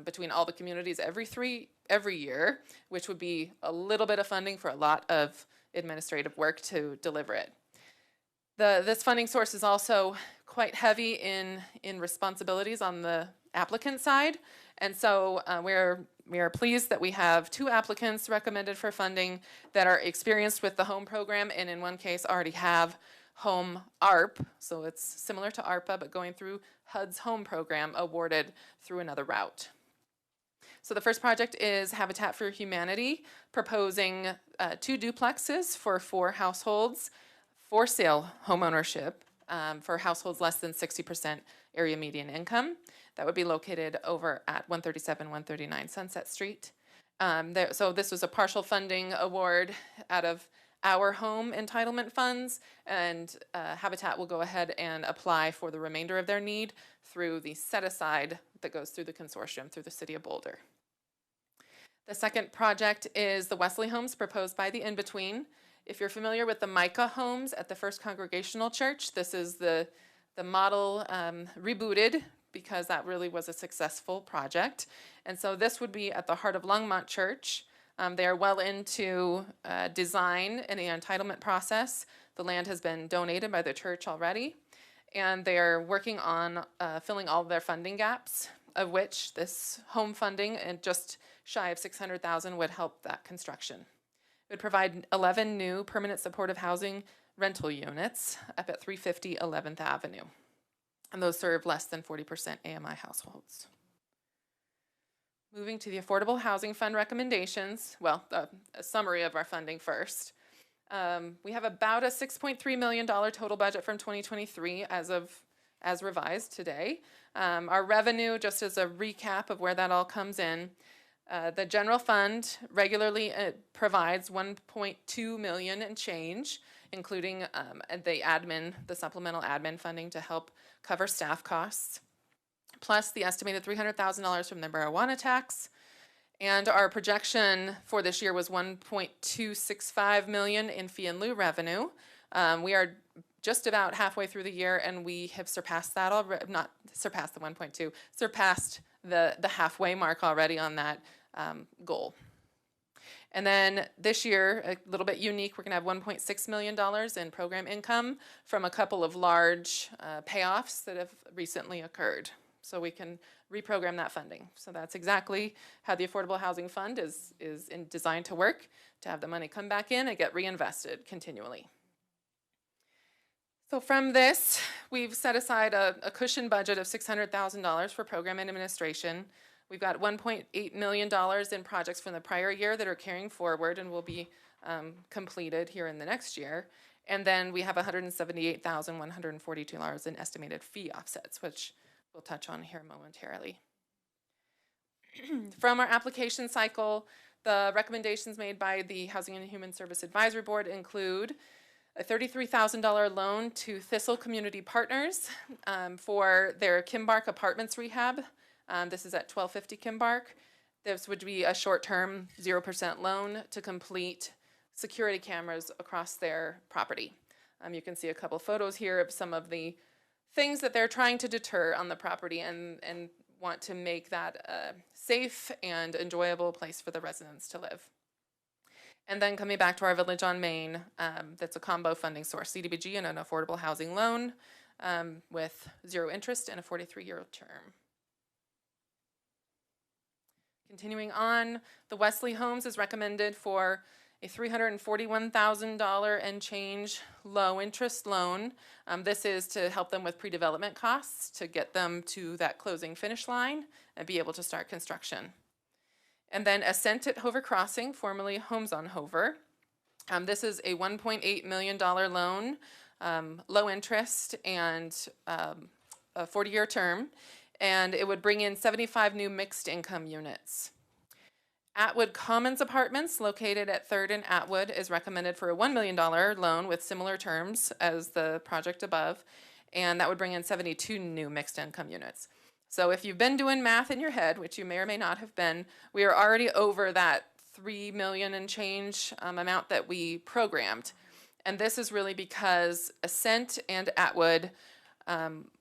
between all the communities every year, which would be a little bit of funding for a lot of administrative work to deliver it. This funding source is also quite heavy in responsibilities on the applicant side, and so we are pleased that we have 2 applicants recommended for funding that are experienced with the home program, and in one case already have home ARP, so it's similar to ARPA but going through HUD's home program awarded through another route. So the first project is Habitat for Humanity, proposing 2 duplexes for 4 households for sale homeownership for households less than 60% area median income. That would be located over at 137, 139 Sunset Street. So this was a partial funding award out of our home entitlement funds, and Habitat will go ahead and apply for the remainder of their need through the set-aside that goes through the consortium through the City of Boulder. The second project is the Wesley Homes proposed by the In-Between. If you're familiar with the Micah homes at the First Congregational Church, this is the model rebooted because that really was a successful project. And so this would be at the heart of Longmont Church. They are well into design and the entitlement process. The land has been donated by the church already, and they are working on filling all of their funding gaps, of which this home funding and just shy of $600,000 would help that construction. It would provide 11 new permanent supportive housing rental units up at 350 11th Avenue. And those serve less than 40% AMI households. Moving to the Affordable Housing Fund recommendations, well, a summary of our funding first. We have about a $6.3 million total budget from 2023 as revised today. Our revenue, just as a recap of where that all comes in, the general fund regularly provides $1.2 million and change, including the supplemental admin funding to help cover staff costs, plus the estimated $300,000 from the marijuana tax. And our projection for this year was $1.265 million in fee and lieu revenue. We are just about halfway through the year, and we have surpassed that already, not surpassed the 1.2, surpassed the halfway mark already on that goal. And then this year, a little bit unique, we're going to have $1.6 million in program income from a couple of large payoffs that have recently occurred. So we can reprogram that funding. So that's exactly how the Affordable Housing Fund is designed to work, to have the money come back in and get reinvested continually. So from this, we've set aside a cushion budget of $600,000 for program and administration. We've got $1.8 million in projects from the prior year that are carrying forward and will be completed here in the next year. And then we have $178,142 in estimated fee offsets, which we'll touch on here momentarily. From our application cycle, the recommendations made by the Housing and Human Service Advisory Board include a $33,000 loan to Thistle Community Partners for their Kimbark Apartments rehab. This is at 1250 Kimbark. This would be a short-term 0% loan to complete security cameras across their property. You can see a couple photos here of some of the things that they're trying to deter on the property and want to make that a safe and enjoyable place for the residents to live. And then coming back to our Village on Main, that's a combo funding source, CDBG and an affordable housing loan with 0 interest and a 43-year term. Continuing on, the Wesley Homes is recommended for a $341,000 and change low interest loan. This is to help them with pre-development costs to get them to that closing finish line and be able to start construction. And then Ascent at Hover Crossing, formerly Homes on Hover. This is a $1.8 million loan, low interest and a 40-year term, and it would bring in 75 new mixed income units. Atwood Commons Apartments, located at 3rd and Atwood, is recommended for a $1 million loan with similar terms as the project above, and that would bring in 72 new mixed income units. So if you've been doing math in your head, which you may or may not have been, we are already over that $3 million and change amount that we programmed. And this is really because Ascent and Atwood,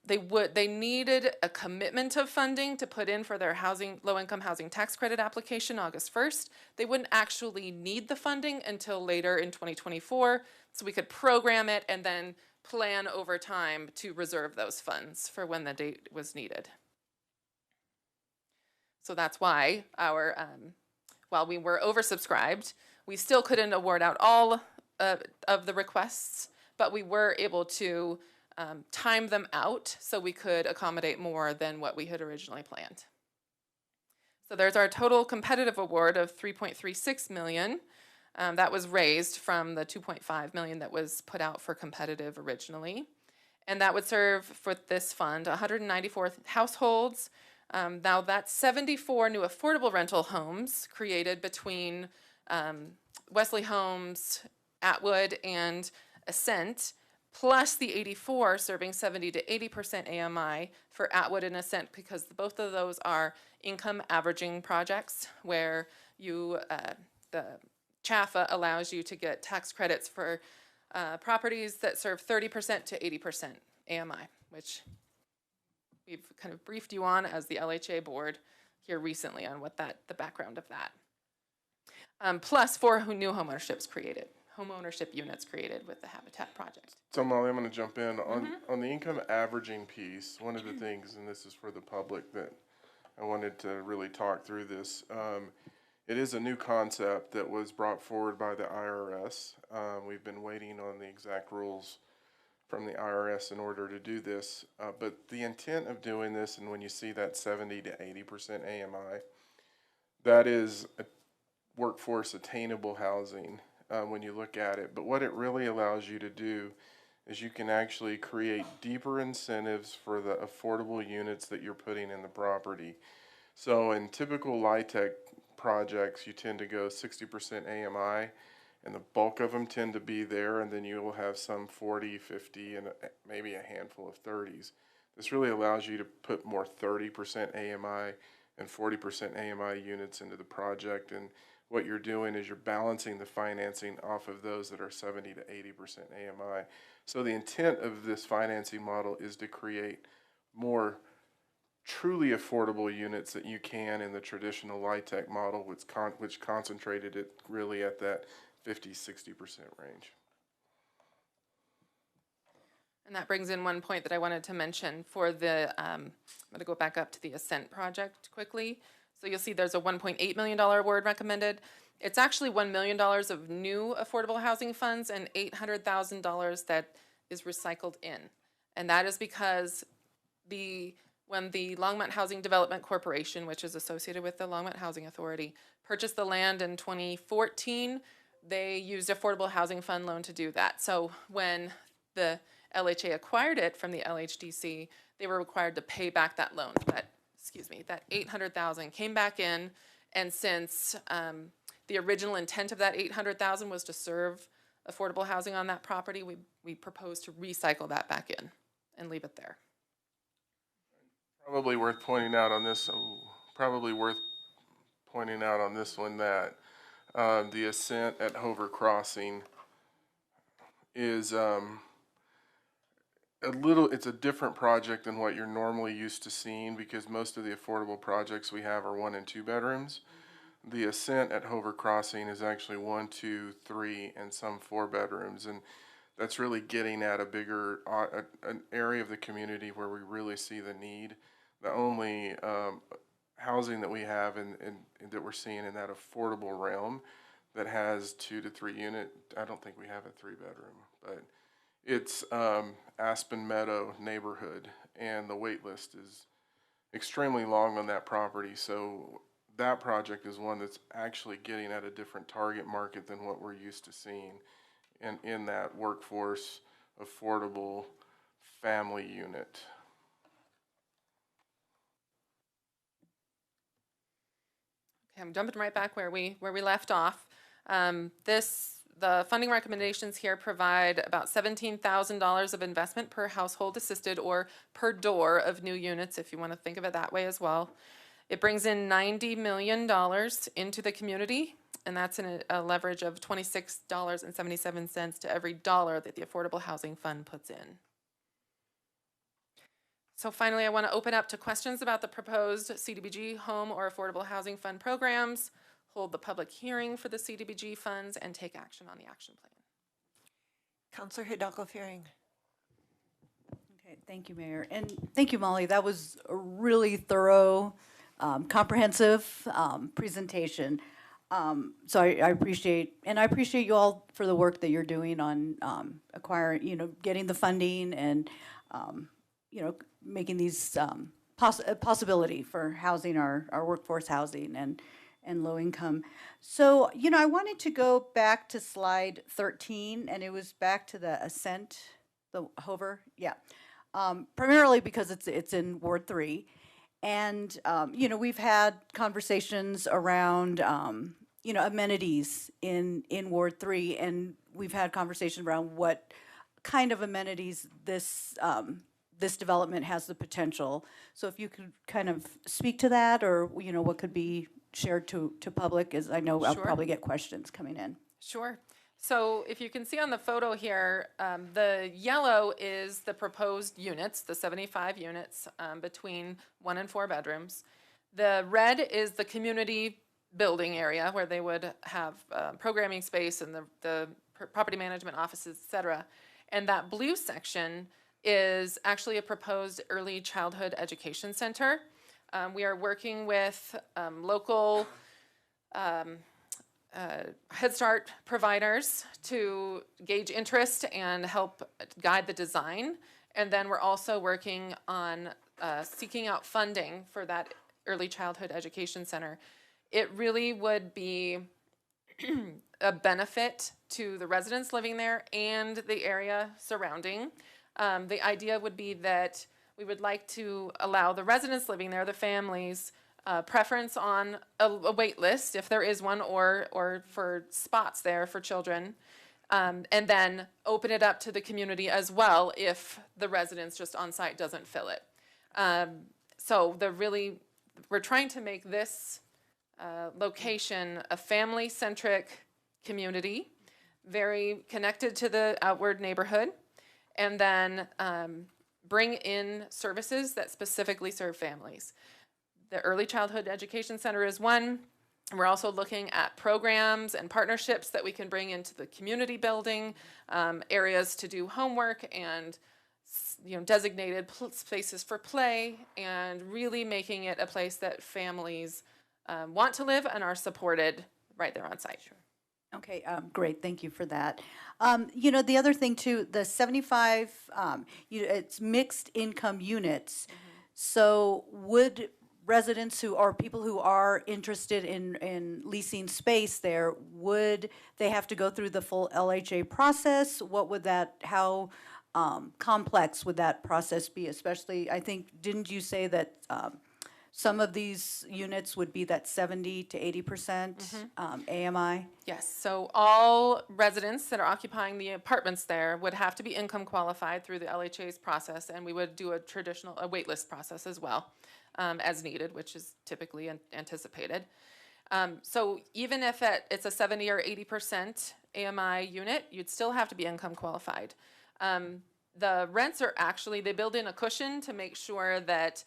they needed a commitment of funding to put in for their low-income housing tax credit application August 1st. They wouldn't actually need the funding until later in 2024, so we could program it and then plan over time to reserve those funds for when the date was needed. So that's why while we were oversubscribed, we still couldn't award out all of the requests, but we were able to time them out so we could accommodate more than what we had originally planned. So there's our total competitive award of $3.36 million. That was raised from the $2.5 million that was put out for competitive originally. And that would serve for this fund 194 households. Now that's 74 new affordable rental homes created between Wesley Homes, Atwood, and Ascent, plus the 84 serving 70 to 80% AMI for Atwood and Ascent, because both of those are income averaging projects where the CHAFA allows you to get tax credits for properties that serve 30% to 80% AMI, which we've kind of briefed you on as the LHA board here recently on what the background of that. plus 4 new homeownership units created with the Habitat project. So Molly, I'm going to jump in on the income averaging piece. One of the things, and this is for the public, that I wanted to really talk through this. It is a new concept that was brought forward by the IRS. We've been waiting on the exact rules from the IRS in order to do this. But the intent of doing this, and when you see that 70 to 80% AMI, that is a workforce attainable housing when you look at it. But what it really allows you to do is you can actually create deeper incentives for the affordable units that you're putting in the property. So in typical LIHTC projects, you tend to go 60% AMI, and the bulk of them tend to be there, and then you will have some 40, 50, and maybe a handful of 30s. This really allows you to put more 30% AMI and 40% AMI units into the project, and what you're doing is you're balancing the financing off of those that are 70 to 80% AMI. So the intent of this financing model is to create more truly affordable units that you can in the traditional LIHTC model, which concentrated it really at that 50-60% range. And that brings in one point that I wanted to mention for the, I'm going to go back up to the Ascent project quickly. So you'll see there's a $1.8 million award recommended. It's actually $1 million of new affordable housing funds and $800,000 that is recycled in. And that is because when the Longmont Housing Development Corporation, which is associated with the Longmont Housing Authority, purchased the land in 2014, they used Affordable Housing Fund loan to do that. So when the LHA acquired it from the LHDC, they were required to pay back that loan. That $800,000 came back in, and since the original intent of that $800,000 was to serve affordable housing on that property, we propose to recycle that back in and leave it there. Probably worth pointing out on this. One that the Ascent at Hover Crossing is it's a different project than what you're normally used to seeing, because most of the affordable projects we have are 1 and 2 bedrooms. The Ascent at Hover Crossing is actually 1, 2, 3, and some 4 bedrooms, and that's really getting at a bigger an area of the community where we really see the need. The only housing that we have and that we're seeing in that affordable realm that has 2 to 3 unit, I don't think we have a 3 bedroom, but it's Aspen Meadow neighborhood, and the wait list is extremely long on that property. So that project is one that's actually getting at a different target market than what we're used to seeing in that workforce affordable family unit. Okay, I'm jumping right back where we left off. The funding recommendations here provide about $17,000 of investment per household assisted, or per door of new units, if you want to think of it that way as well. It brings in $90 million into the community, and that's a leverage of $26.77 to every dollar that the Affordable Housing Fund puts in. So finally, I want to open up to questions about the proposed CDBG home or Affordable Housing Fund programs, hold the public hearing for the CDBG funds, and take action on the action plan. Councilor Hidalgo-Fearing. Okay, thank you, Mayor. And thank you, Molly. That was a really thorough, comprehensive presentation. So I appreciate you all for the work that you're doing on acquiring, getting the funding and, making these possibility for housing our workforce housing and low income. So, I wanted to go back to slide 13, and it was back to the Ascent, the Hover, yeah. Primarily because it's in Ward 3. And, we've had conversations around, amenities in Ward 3, and we've had conversations around what kind of amenities this development has the potential. So if you could kind of speak to that, or, what could be shared to public, as I know I'll probably get questions coming in. Sure. So if you can see on the photo here, the yellow is the proposed units, the 75 units between 1 and 4 bedrooms. The red is the community building area where they would have programming space and the property management offices, et cetera. And that blue section is actually a proposed early childhood education center. We are working with local Head Start providers to gauge interest and help guide the design. And then we're also working on seeking out funding for that early childhood education center. It really would be a benefit to the residents living there and the area surrounding. The idea would be that we would like to allow the residents living there, the families, preference on a wait list, if there is one, or for spots there for children, and then open it up to the community as well if the residents just on site doesn't fill it. So we're trying to make this location a family-centric community, very connected to the outward neighborhood, and then bring in services that specifically serve families. The Early Childhood Education Center is one. We're also looking at programs and partnerships that we can bring into the community building, areas to do homework, and designated spaces for play, and really making it a place that families want to live and are supported right there on site. Sure. Okay, great. Thank you for that. The other thing too, the 75, it's mixed income units. So would residents or people who are interested in leasing space there, would they have to go through the full LHA process? How complex would that process be? Especially, I think, didn't you say that some of these units would be that 70 to 80% AMI? Yes, so all residents that are occupying the apartments there would have to be income qualified through the LHA's process, and we would do a waitlist process as well, as needed, which is typically anticipated. So even if it's a 70 or 80% AMI unit, you'd still have to be income qualified. The rents are actually, they build in a cushion to make sure that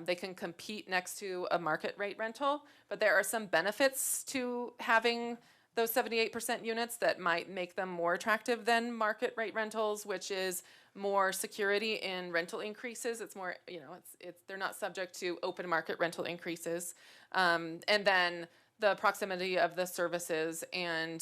they can compete next to a market rate rental, but there are some benefits to having those 78% units that might make them more attractive than market rate rentals, which is more security in rental increases. It's more, they're not subject to open market rental increases. And then the proximity of the services and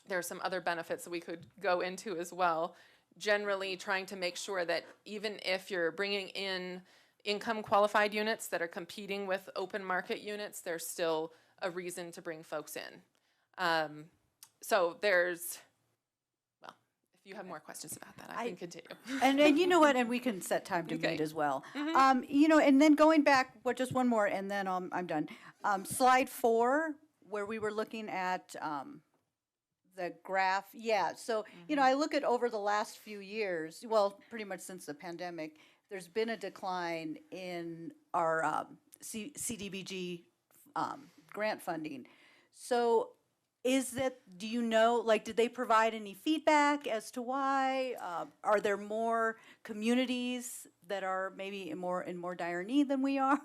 there are some other benefits that we could go into as well. Generally trying to make sure that even if you're bringing in income qualified units that are competing with open market units, there's still a reason to bring folks in. So there's, if you have more questions about that, I can continue. And you know what, and we can set time to meet as well. And then going back, just one more, and then I'm done. Slide 4, where we were looking at the graph, so, I look at over the last few years, well, pretty much since the pandemic, there's been a decline in our CDBG grant funding. So do you know, did they provide any feedback as to why? Are there more communities that are maybe in more dire need than we are?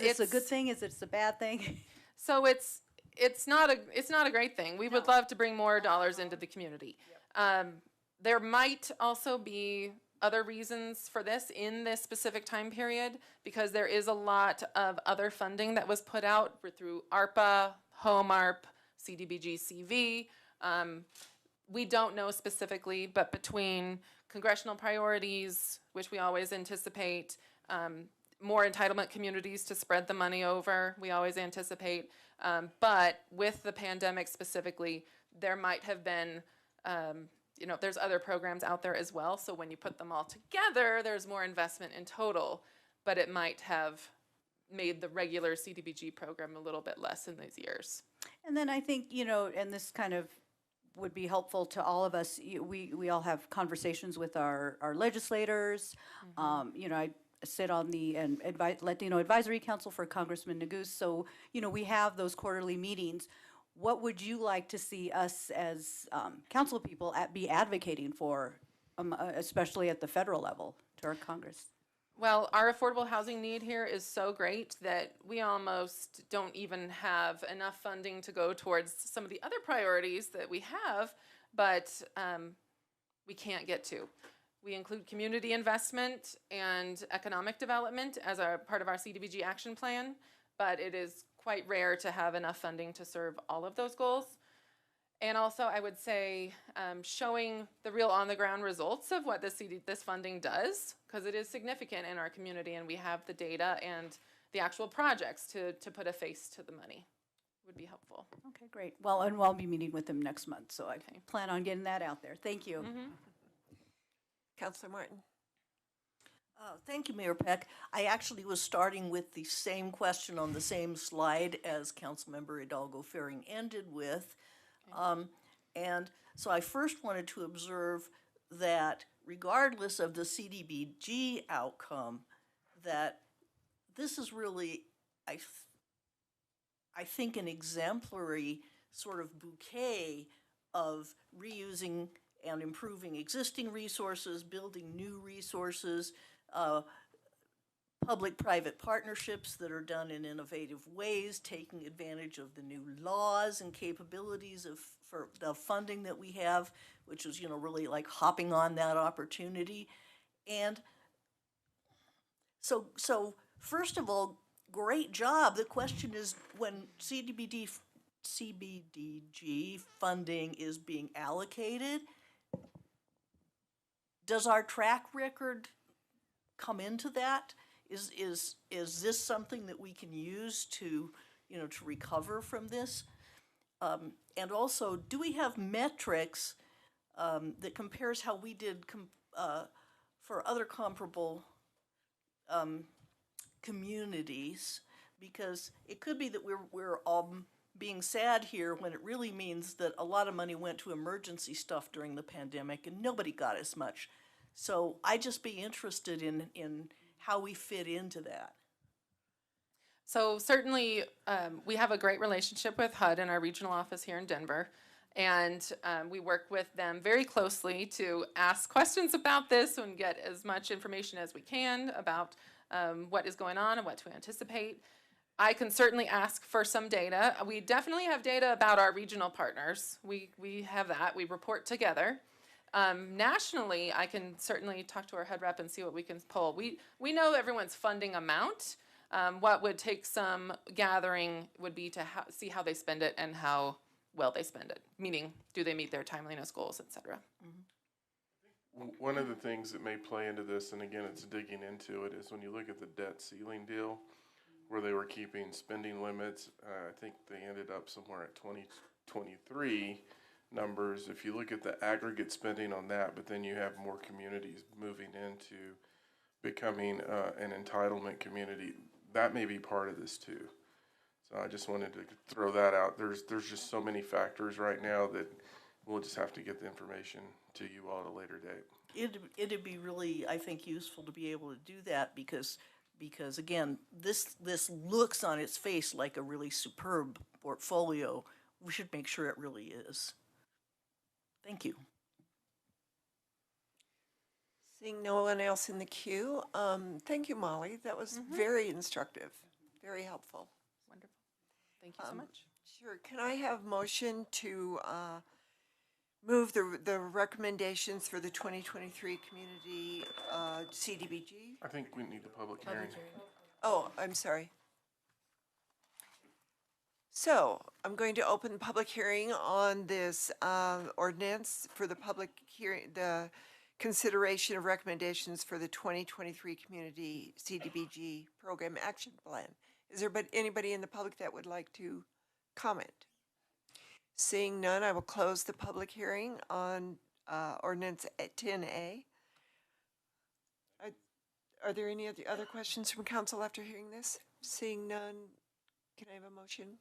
Is this a good thing? Is this a bad thing? So it's not a great thing. We would love to bring more dollars into the community. There might also be other reasons for this in this specific time period, because there is a lot of other funding that was put out through ARPA, HomeARP, CDBG CV. We don't know specifically, but between congressional priorities, which we always anticipate, more entitlement communities to spread the money over, we always anticipate. But with the pandemic specifically, there might have been, there's other programs out there as well. So when you put them all together, there's more investment in total, but it might have made the regular CDBG program a little bit less in these years. And then I think, and this kind of would be helpful to all of us, we all have conversations with our legislators. I sit on the Latino Advisory Council for Congressman Neguse, so we have those quarterly meetings. What would you like to see us as council people be advocating for, especially at the federal level, to our Congress? Well, our affordable housing need here is so great that we almost don't even have enough funding to go towards some of the other priorities that we have, but we can't get to. We include community investment and economic development as a part of our CDBG action plan, but it is quite rare to have enough funding to serve all of those goals. And also, I would say showing the real on-the-ground results of what this funding does, because it is significant in our community, and we have the data and the actual projects to put a face to the money would be helpful. Okay, great. Well, and I'll be meeting with them next month, so I plan on getting that out there. Thank you. Councilor Martin. Thank you, Mayor Peck. I actually was starting with the same question on the same slide as Councilmember Hidalgo Faring ended with. And so I first wanted to observe that regardless of the CDBG outcome, that this is really, I think, an exemplary sort of bouquet of reusing and improving existing resources, building new resources, public-private partnerships that are done in innovative ways, taking advantage of the new laws and capabilities for the funding that we have, which is, really like hopping on that opportunity. And so first of all, great job. The question is, when CDBG funding is being allocated, does our track record come into that? Is this something that we can use to, to recover from this? And also, do we have metrics that compares how we did for other comparable communities? Because it could be that we're all being sad here when it really means that a lot of money went to emergency stuff during the pandemic and nobody got as much. So I'd just be interested in how we fit into that. So certainly, we have a great relationship with HUD in our regional office here in Denver, and we work with them very closely to ask questions about this and get as much information as we can about what is going on and what to anticipate. I can certainly ask for some data. We definitely have data about our regional partners. We have that. We report together. Nationally, I can certainly talk to our HUD rep and see what we can pull. We know everyone's funding amount. What would take some gathering would be to see how they spend it and how well they spend it, meaning do they meet their timeliness goals, et cetera. One of the things that may play into this, and again, it's digging into it, is when you look at the debt ceiling deal, where they were keeping spending limits. I think they ended up somewhere at 2023 numbers. If you look at the aggregate spending on that, but then you have more communities moving into becoming an entitlement community, that may be part of this too. So I just wanted to throw that out. There's just so many factors right now that we'll just have to get the information to you all at a later date. It'd be really, I think, useful to be able to do that because again, this looks on its face like a really superb portfolio. We should make sure it really is. Thank you. Seeing no one else in the queue, thank you, Molly. That was very instructive, very helpful. Wonderful. Thank you so much. Sure. Can I have motion to move the recommendations for the 2023 community CDBG? I think we need a public hearing. Oh, I'm sorry. So I'm going to open public hearing on this ordinance for the public hearing, the consideration of recommendations for the 2023 Community CDBG Program Action Plan. Is there anybody in the public that would like to comment? Seeing none, I will close the public hearing on ordinance 10A. Are there any other questions from council after hearing this? Seeing none, can I have a motion?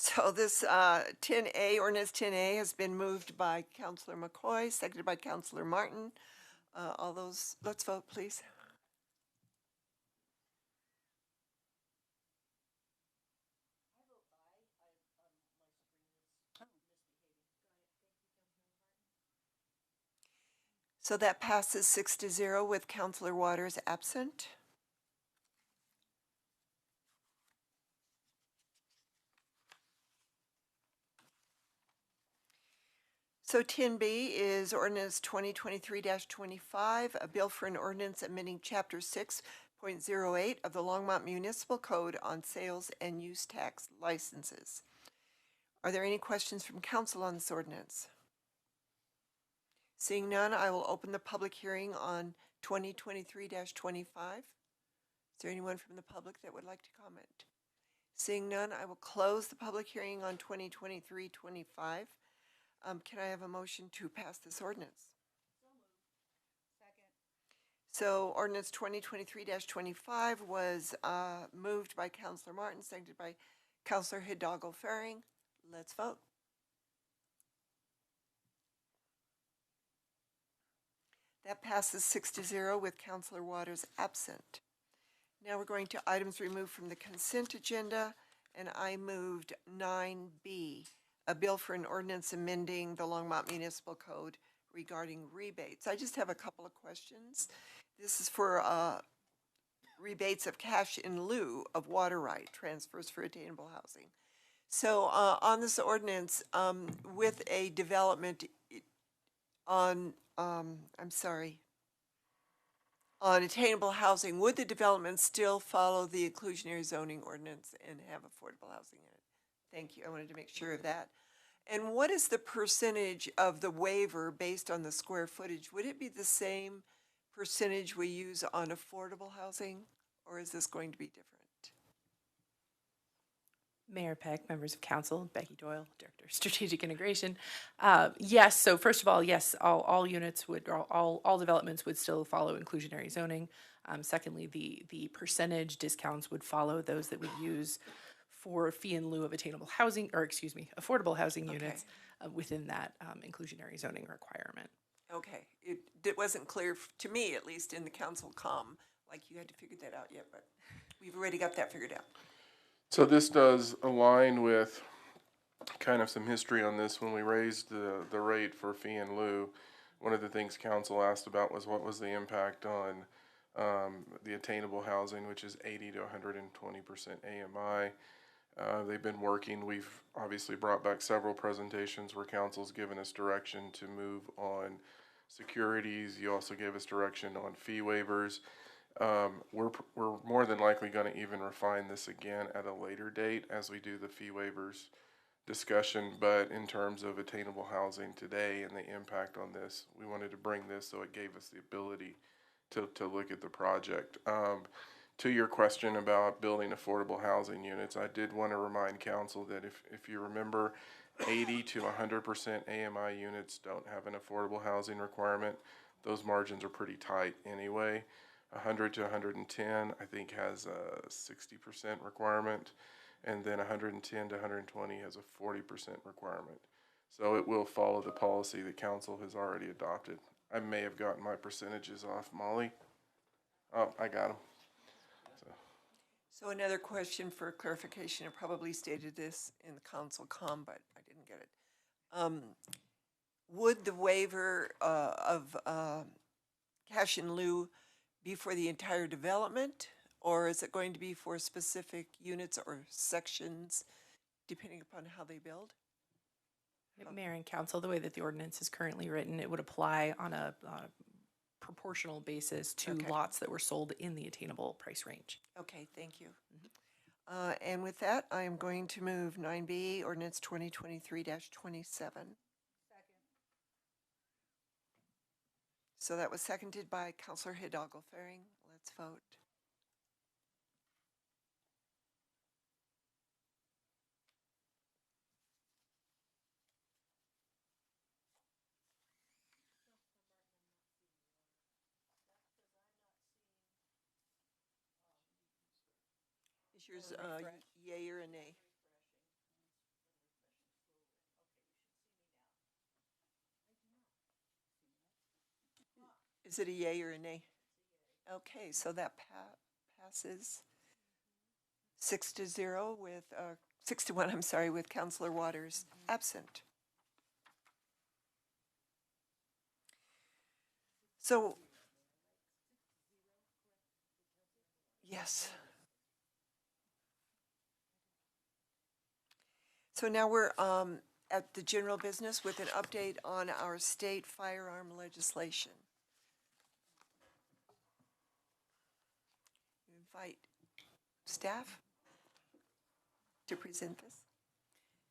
So So this 10A, ordinance 10A has been moved by Councilor McCoy, seconded by Councilor Martin. All those, let's vote, please. So that passes 6-0 with Councilor Waters absent. So 10B is ordinance 2023-25, a bill for an ordinance amending Chapter 6.08 of the Longmont Municipal Code on sales and use tax licenses. Are there any questions from council on this ordinance? Seeing none, I will open the public hearing on 2023-25. Is there anyone from the public that would like to comment? Seeing none, I will close the public hearing on 2023-25. Can I have a motion to pass this ordinance? So ordinance 2023-25 was moved by Councilor Martin, seconded by Councilor Hidalgo Faring. Let's vote. That passes 6-0 with Councilor Waters absent. Now we're going to items removed from the consent agenda, and I moved 9B, a bill for an ordinance amending the Longmont Municipal Code regarding rebates. I just have a couple of questions. This is for rebates of cash in lieu of water right transfers for attainable housing. So on this ordinance, with a development on, on attainable housing, would the development still follow the inclusionary zoning ordinance and have affordable housing in it? Thank you. I wanted to make sure of that. And what is the percentage of the waiver based on the square footage? Would it be the same percentage we use on affordable housing, or is this going to be different? Mayor Peck, members of council, Becky Doyle, Director of Strategic Integration. Yes, so first of all, yes, all units would, all developments would still follow inclusionary zoning. Secondly, the percentage discounts would follow those that we use for fee in lieu of attainable housing, or excuse me, affordable housing units within that inclusionary zoning requirement. Okay, it wasn't clear to me, at least in the council like you had to figure that out yet, but we've already got that figured out. So this does align with kind of some history on this. When we raised the rate for fee in lieu, one of the things council asked about was what was the impact on the attainable housing, which is 80 to 120% AMI. They've been working. We've obviously brought back several presentations where council's given us direction to move on securities. You also gave us direction on fee waivers. We're more than likely going to even refine this again at a later date as we do the fee waivers discussion. But in terms of attainable housing today and the impact on this, we wanted to bring this so it gave us the ability to look at the project. To your question about building affordable housing units, I did want to remind council that if you remember, 80 to 100% AMI units don't have an affordable housing requirement. Those margins are pretty tight anyway. 100 to 110, I think, has a 60% requirement, and then 110 to 120 has a 40% requirement. So it will follow the policy that council has already adopted. I may have gotten my percentages off, Molly. Oh, I got them. So another question for clarification, I probably stated this in the council but I didn't get it. Would the waiver of cash in lieu be for the entire development, or is it going to be for specific units or sections, depending upon how they build? Mayor and council, the way that the ordinance is currently written, it would apply on a proportional basis to lots that were sold in the attainable price range. Okay, thank you. And with that, I am going to move 9B, ordinance 2023-27. So that was seconded by Councilor Hidalgo Faring. Let's vote. Is yours yay or a nay? Is it a yay or a nay? Okay, so that passes 6-0 with, 6-1, I'm sorry, with Councilor Waters absent. So, yes. So now we're at the general business with an update on our state firearm legislation. Invite staff to present this.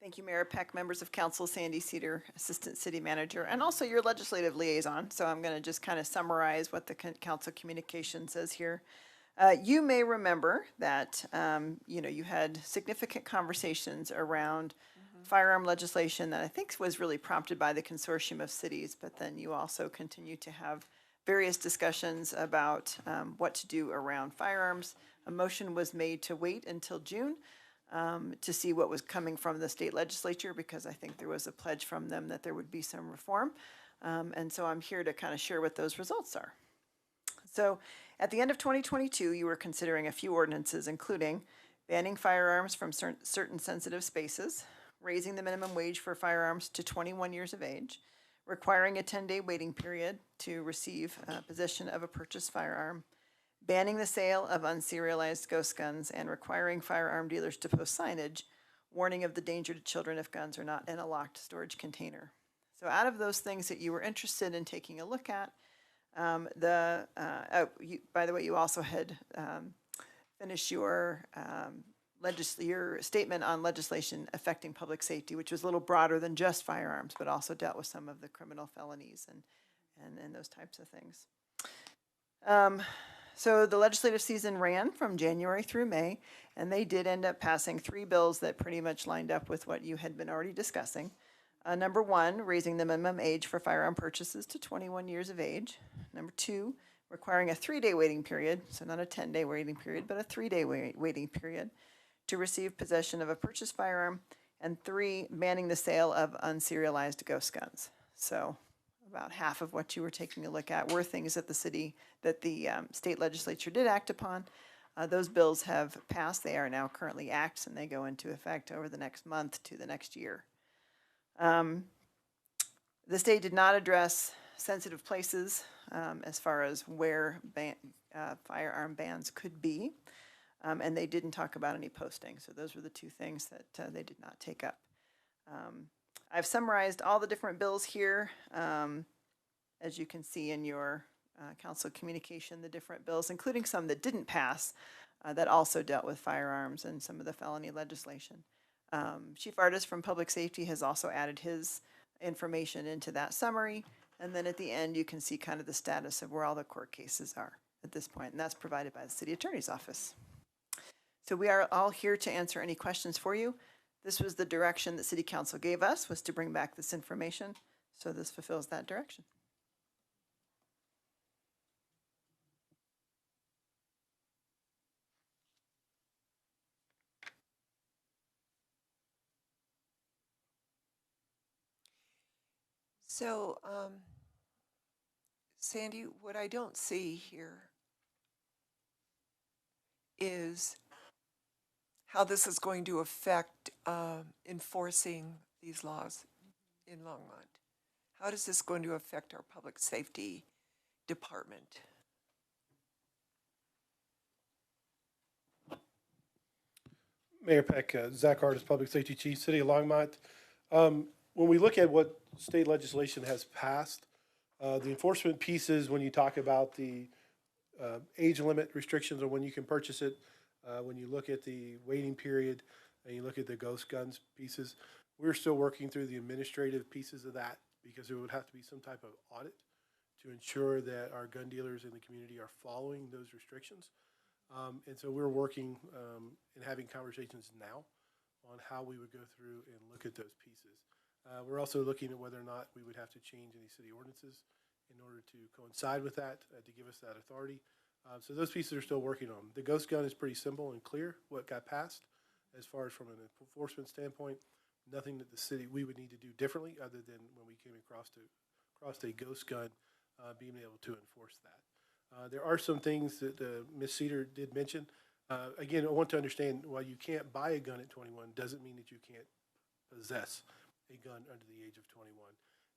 Thank you, Mayor Peck, members of council, Sandy Cedar, Assistant City Manager, and also your legislative liaison. So I'm going to just kind of summarize what the council communication says here. You may remember that, you had significant conversations around firearm legislation that I think was really prompted by the consortium of cities, but then you also continue to have various discussions about what to do around firearms. A motion was made to wait until June to see what was coming from the state legislature, because I think there was a pledge from them that there would be some reform. And so I'm here to kind of share what those results are. So at the end of 2022, you were considering a few ordinances, including banning firearms from certain sensitive spaces, raising the minimum wage for firearms to 21 years of age, requiring a 10-day waiting period to receive possession of a purchased firearm, banning the sale of unserialized ghost guns, and requiring firearm dealers to post signage warning of the danger to children if guns are not in a locked storage container. So out of those things that you were interested in taking a look at, by the way, you also had finished your statement on legislation affecting public safety, which was a little broader than just firearms, but also dealt with some of the criminal felonies and those types of things. So the legislative season ran from January through May, and they did end up passing 3 bills that pretty much lined up with what you had been already discussing. Number 1, raising the minimum age for firearm purchases to 21 years of age. Number 2, requiring a 3-day waiting period, so not a 10-day waiting period, but a 3-day waiting period to receive possession of a purchased firearm. And 3, banning the sale of unserialized ghost guns. So about half of what you were taking a look at were things that the state legislature did act upon. Those bills have passed. They are now currently acts, and they go into effect over the next month to the next year. The state did not address sensitive places as far as where firearm bans could be, and they didn't talk about any posting. So those were the 2 things that they did not take up. I've summarized all the different bills here. As you can see in your council communication, the different bills, including some that didn't pass, that also dealt with firearms and some of the felony legislation. Chief Artist from Public Safety has also added his information into that summary. And then at the end, you can see kind of the status of where all the court cases are at this point, and that's provided by the City Attorney's Office. So we are all here to answer any questions for you. This was the direction that City Council gave us, was to bring back this information. So this fulfills that direction. So, Sandy, what I don't see here is how this is going to affect enforcing these laws in Longmont. How is this going to affect our public safety department? Mayor Peck, Zach Artis, Public Safety Chief, City of Longmont. When we look at what state legislation has passed, the enforcement pieces, when you talk about the age limit restrictions on when you can purchase it, when you look at the waiting period, and you look at the ghost guns pieces, we're still working through the administrative pieces of that, because there would have to be some type of audit to ensure that our gun dealers in the community are following those restrictions. And so we're working and having conversations now on how we would go through and look at those pieces. We're also looking at whether or not we would have to change any city ordinances in order to coincide with that, to give us that authority. So those pieces are still working on. The ghost gun is pretty simple and clear, what got passed. As far as from an enforcement standpoint, nothing that the city, we would need to do differently, other than when we came across a ghost gun being able to enforce that. There are some things that Ms. Cedar did mention. Again, I want to understand, while you can't buy a gun at 21 doesn't mean that you can't possess a gun under the age of 21.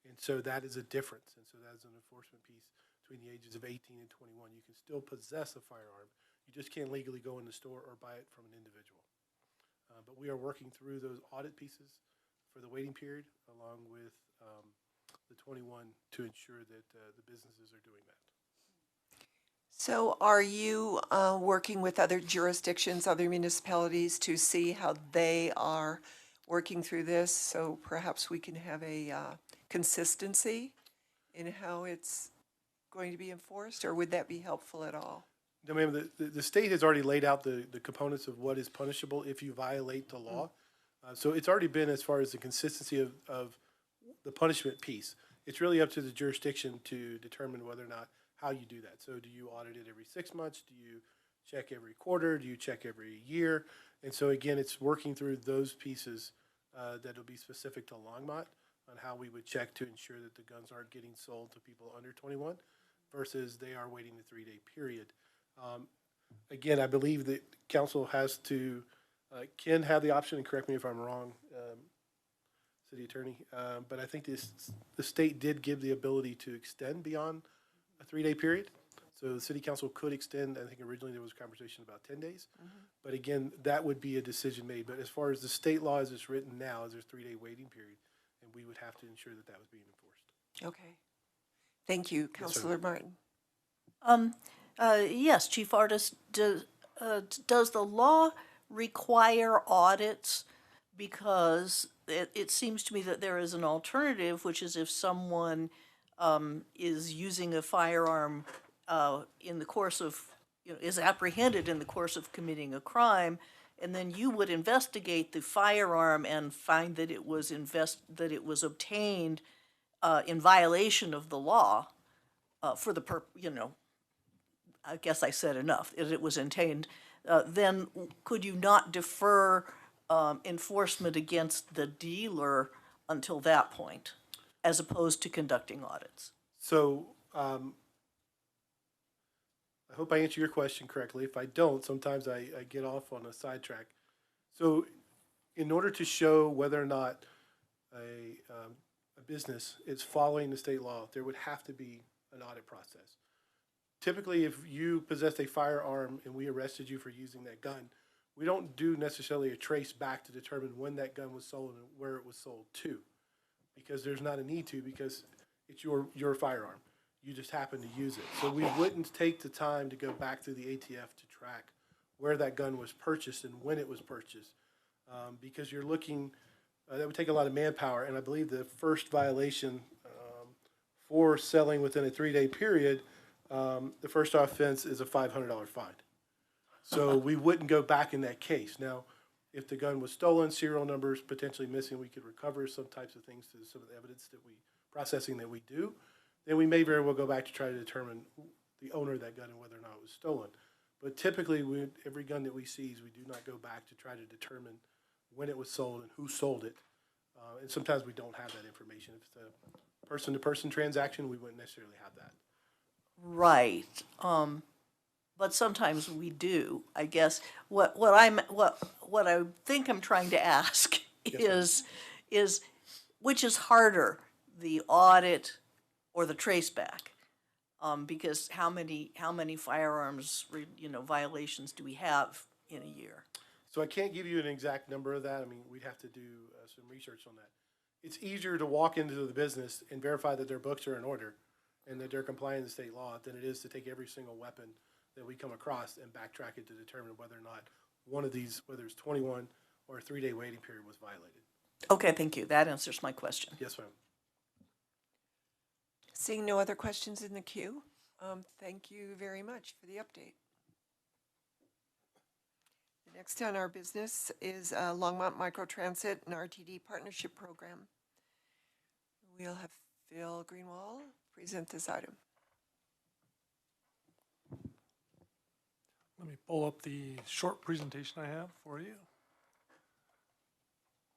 And so that is a difference. And so that is an enforcement piece between the ages of 18 and 21. You can still possess a firearm. You just can't legally go in the store or buy it from an individual. But we are working through those audit pieces for the waiting period along with the 21 to ensure that the businesses are doing that. So are you working with other jurisdictions, other municipalities to see how they are working through this? So perhaps we can have a consistency in how it's going to be enforced, or would that be helpful at all? No, ma'am, the state has already laid out the components of what is punishable if you violate the law. So it's already been as far as the consistency of the punishment piece. It's really up to the jurisdiction to determine whether or not how you do that. So do you audit it every 6 months? Do you check every quarter? Do you check every year? And so again, it's working through those pieces that will be specific to Longmont on how we would check to ensure that the guns aren't getting sold to people under 21 versus they are waiting the 3-day period. Again, I believe that council has to, can have the option, and correct me if I'm wrong, city attorney, but I think the state did give the ability to extend beyond a 3-day period. So the city council could extend. I think originally there was a conversation about 10 days. But again, that would be a decision made. But as far as the state law as it's written now, there's a 3-day waiting period, and we would have to ensure that that was being enforced. Okay. Thank you, Councilor Martin. Yes, Chief Artist, does the law require audits? Because it seems to me that there is an alternative, which is if someone is using a firearm in the course of, is apprehended in the course of committing a crime, and then you would investigate the firearm and find that it was obtained in violation of the law for the I guess I said enough, that it was obtained, then could you not defer enforcement against the dealer until that point, as opposed to conducting audits? So I hope I answer your question correctly. If I don't, sometimes I get off on a sidetrack. So in order to show whether or not a business is following the state law, there would have to be an audit process. Typically, if you possessed a firearm and we arrested you for using that gun, we don't do necessarily a trace back to determine when that gun was sold and where it was sold to, because there's not a need to, because it's your firearm. You just happen to use it. So we wouldn't take the time to go back through the ATF to track where that gun was purchased and when it was purchased, because you're looking, that would take a lot of manpower. And I believe the first violation for selling within a 3-day period, the first offense is a $500 fine. So we wouldn't go back in that case. Now, if the gun was stolen, serial numbers potentially missing, we could recover some types of things to some of the evidence that processing that we do. Then we may very well go back to try to determine the owner of that gun and whether or not it was stolen. But typically, every gun that we seize, we do not go back to try to determine when it was sold and who sold it. And sometimes we don't have that information. If it's a person-to-person transaction, we wouldn't necessarily have that. Right. But sometimes we do. I guess what I think I'm trying to ask is which is harder, the audit or the trace back? Because how many firearms violations do we have in a year? So I can't give you an exact number of that. I mean, we'd have to do some research on that. It's easier to walk into the business and verify that their books are in order and that they're complying with state law than it is to take every single weapon that we come across and backtrack it to determine whether or not one of these, whether it's 21 or a 3-day waiting period, was violated. Okay, thank you. That answers my question. Yes, ma'am. Seeing no other questions in the queue, thank you very much for the update. The next on our business is Longmont Microtransit and RTD Partnership Program. We'll have Phil Greenwald present this item. Let me pull up the short presentation I have for you.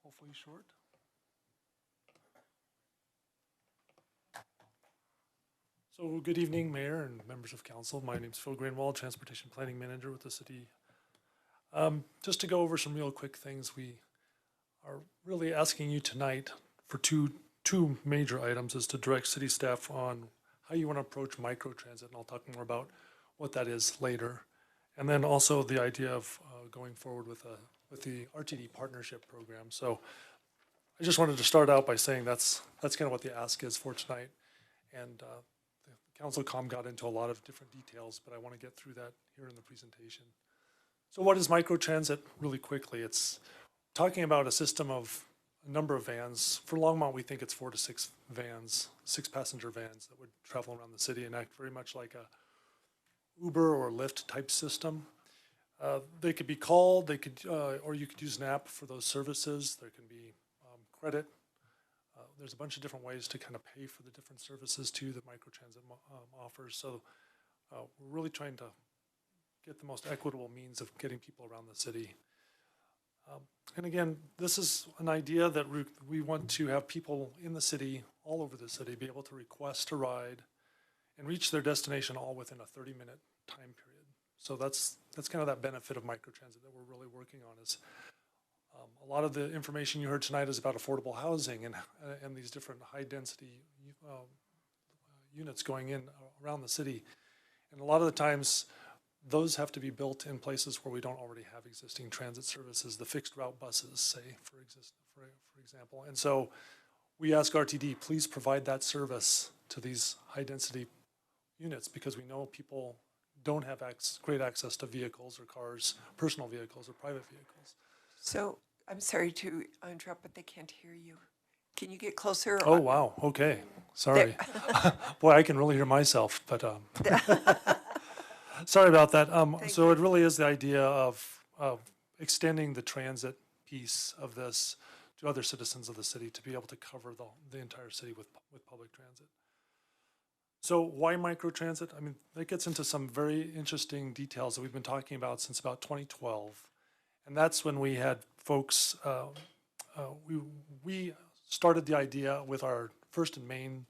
Hopefully short. So good evening, Mayor and members of council. My name is Phil Greenwald, Transportation Planning Manager with the city. Just to go over some real quick things, we are really asking you tonight for two major items, is to direct city staff on how you want to approach microtransit, and I'll talk more about what that is later. And then also the idea of going forward with the RTD partnership program. So I just wanted to start out by saying that's kind of what the ask is for tonight. And the council comm got into a lot of different details, but I want to get through that here in the presentation. So what is microtransit really quickly? It's talking about a system of a number of vans. For Longmont, we think it's 4 to 6 vans, 6 passenger vans that would travel around the city and act very much like a Uber or Lyft type system. They could be called, they could, or you could use an app for those services. There can be credit. There's a bunch of different ways to kind of pay for the different services too that microtransit offers. So we're really trying to get the most equitable means of getting people around the city. And again, this is an idea that we want to have people in the city, all over the city, be able to request a ride and reach their destination all within a 30-minute time period. So that's kind of that benefit of microtransit that we're really working on. Is a lot of the information you heard tonight is about affordable housing and these different high-density units going in around the city. And a lot of the times, those have to be built in places where we don't already have existing transit services, the fixed route buses, say, for example. And so we ask RTD, please provide that service to these high-density units, because we know people don't have great access to vehicles or cars, personal vehicles or private vehicles. So I'm sorry to interrupt, but they can't hear you. Can you get closer? Oh, wow. Okay. Sorry. Boy, I can really hear myself, but sorry about that. So it really is the idea of extending the transit piece of this to other citizens of the city to be able to cover the entire city with public transit. So why microtransit? I mean, that gets into some very interesting details that we've been talking about since about 2012. And that's when we had folks, we started the idea with our first and main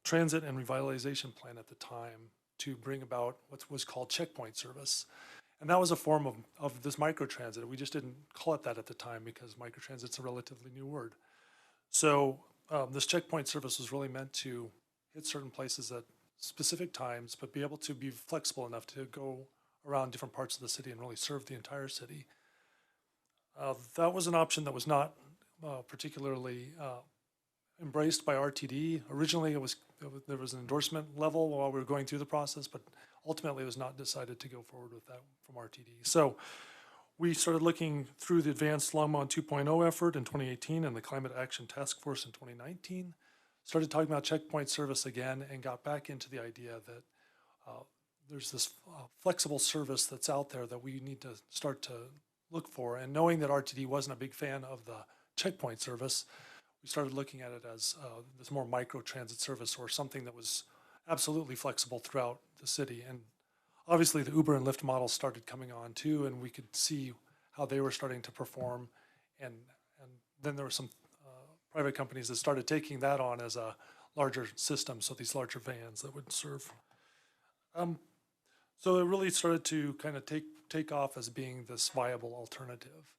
transit and revitalization plan at the time to bring about what was called checkpoint service. And that was a form of this microtransit. We just didn't call it that at the time because microtransit's a relatively new word. So this checkpoint service was really meant to hit certain places at specific times, but be able to be flexible enough to go around different parts of the city and really serve the entire city. That was an option that was not particularly embraced by RTD. Originally, there was an endorsement level while we were going through the process, but ultimately it was not decided to go forward with that from RTD. So we started looking through the Advanced Longmont 2.0 effort in 2018 and the Climate Action Task Force in 2019. Started talking about checkpoint service again and got back into the idea that there's this flexible service that's out there that we need to start to look for. And knowing that RTD wasn't a big fan of the checkpoint service, we started looking at it as this more micro-transit service or something that was absolutely flexible throughout the city. And obviously the Uber and Lyft models started coming on too, and we could see how they were starting to perform. And then there were some private companies that started taking that on as a larger system, so these larger vans that would serve. So it really started to kind of take off as being this viable alternative.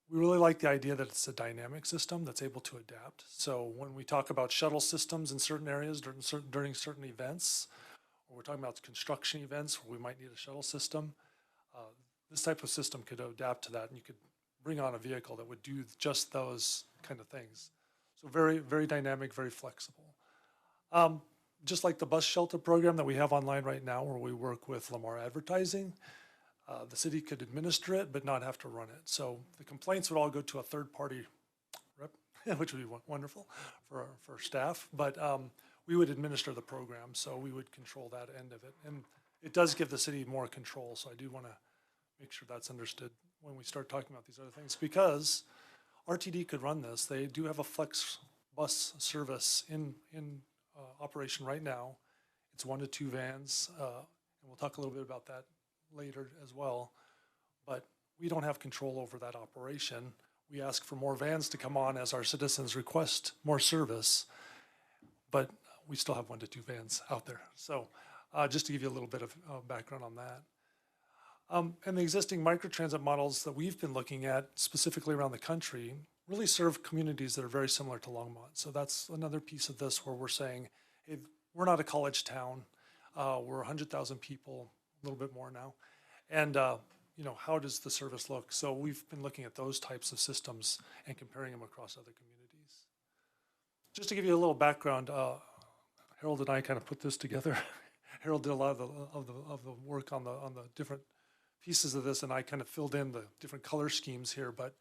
We really like the idea that it's a dynamic system that's able to adapt. So when we talk about shuttle systems in certain areas during certain events, or we're talking about construction events where we might need a shuttle system, this type of system could adapt to that, and you could bring on a vehicle that would do just those kind of things. So very, very dynamic, very flexible. Just like the bus shelter program that we have online right now, where we work with Lamar Advertising, the city could administer it, but not have to run it. So the complaints would all go to a third-party rep, which would be wonderful for staff, but we would administer the program, so we would control that end of it. And it does give the city more control, so I do want to make sure that's understood when we start talking about these other things, because RTD could run this. They do have a flex bus service in operation right now. It's 1 to 2 vans, and we'll talk a little bit about that later as well. But we don't have control over that operation. We ask for more vans to come on as our citizens request more service. But we still have 1 to 2 vans out there. So just to give you a little bit of background on that. And the existing microtransit models that we've been looking at specifically around the country really serve communities that are very similar to Longmont. So that's another piece of this where we're saying, hey, we're not a college town. We're 100,000 people, a little bit more now. And, you know, how does the service look? So we've been looking at those types of systems and comparing them across other communities. Just to give you a little background, Harold and I kind of put this together. Harold did a lot of the work on the different pieces of this, and I kind of filled in the different color schemes here. But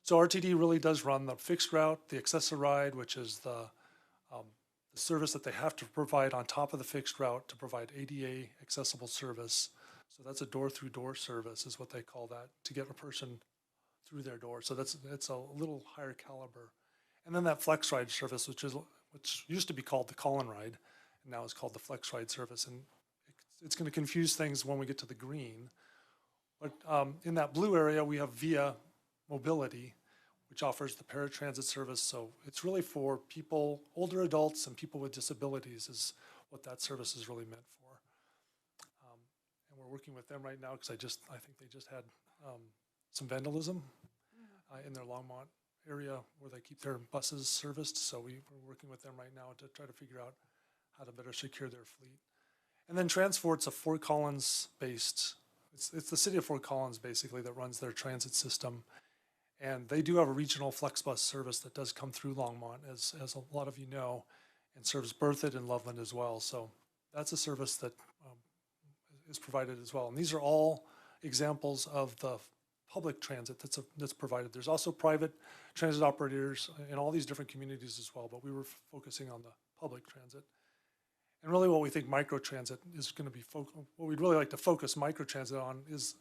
so RTD really does run the fixed route, the Access-a-Ride, which is the service that they have to provide on top of the fixed route to provide ADA accessible service. So that's a door-through-door service is what they call that, to get a person through their door. So it's a little higher caliber. And then that Flex Ride service, which used to be called the Call and Ride, and now is called the Flex Ride service. And it's going to confuse things when we get to the green. But in that blue area, we have Via Mobility, which offers the paratransit service. So it's really for people, older adults and people with disabilities is what that service is really meant for. And we're working with them right now because I think they just had some vandalism in their Longmont area where they keep their buses serviced. So we're working with them right now to try to figure out how to better secure their fleet. And then Transport's a Fort Collins based, it's the city of Fort Collins basically that runs their transit system. And they do have a regional flex bus service that does come through Longmont, as a lot of you know, and serves Berthoud and Loveland as well. So that's a service that is provided as well. And these are all examples of the public transit that's provided. There's also private transit operators in all these different communities as well, but we were focusing on the public transit. And really what we think microtransit is going to be, what we'd really like to focus microtransit on is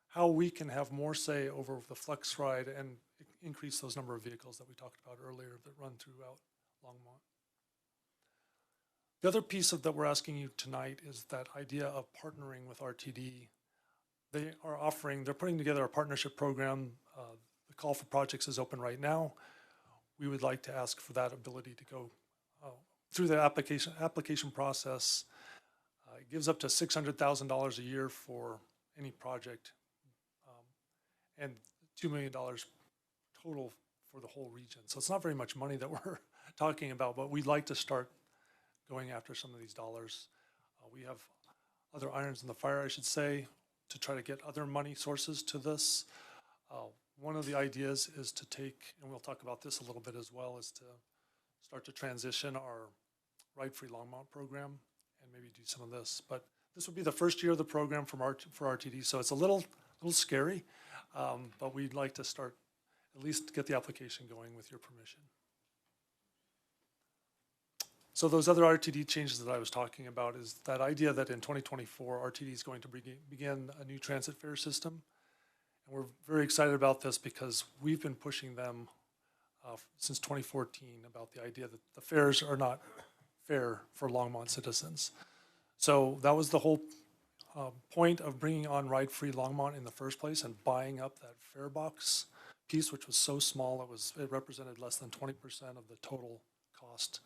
how we can have more say over the Flex Ride and increase those number of vehicles that we talked about earlier that run throughout Longmont. The other piece that we're asking you tonight is that idea of partnering with RTD. They're putting together a partnership program. The call for projects is open right now. We would like to ask for that ability to go through the application process. It gives up to $600,000 a year for any project, and $2 million total for the whole region. So it's not very much money that we're talking about, but we'd like to start going after some of these dollars. We have other irons in the fire, I should say, to try to get other money sources to this. One of the ideas is to take, and we'll talk about this a little bit as well, is to start to transition our Ride Free Longmont program and maybe do some of this. But this would be the first year of the program for RTD, so it's a little scary, but we'd like to start, at least get the application going with your permission. So those other RTD changes that I was talking about is that idea that in 2024, RTD is going to begin a new transit fare system. And we're very excited about this because we've been pushing them since 2014 about the idea that the fares are not fair for Longmont citizens. So that was the whole point of bringing on Ride Free Longmont in the first place and buying up that fare box piece, which was so small, it represented less than 20% of the total cost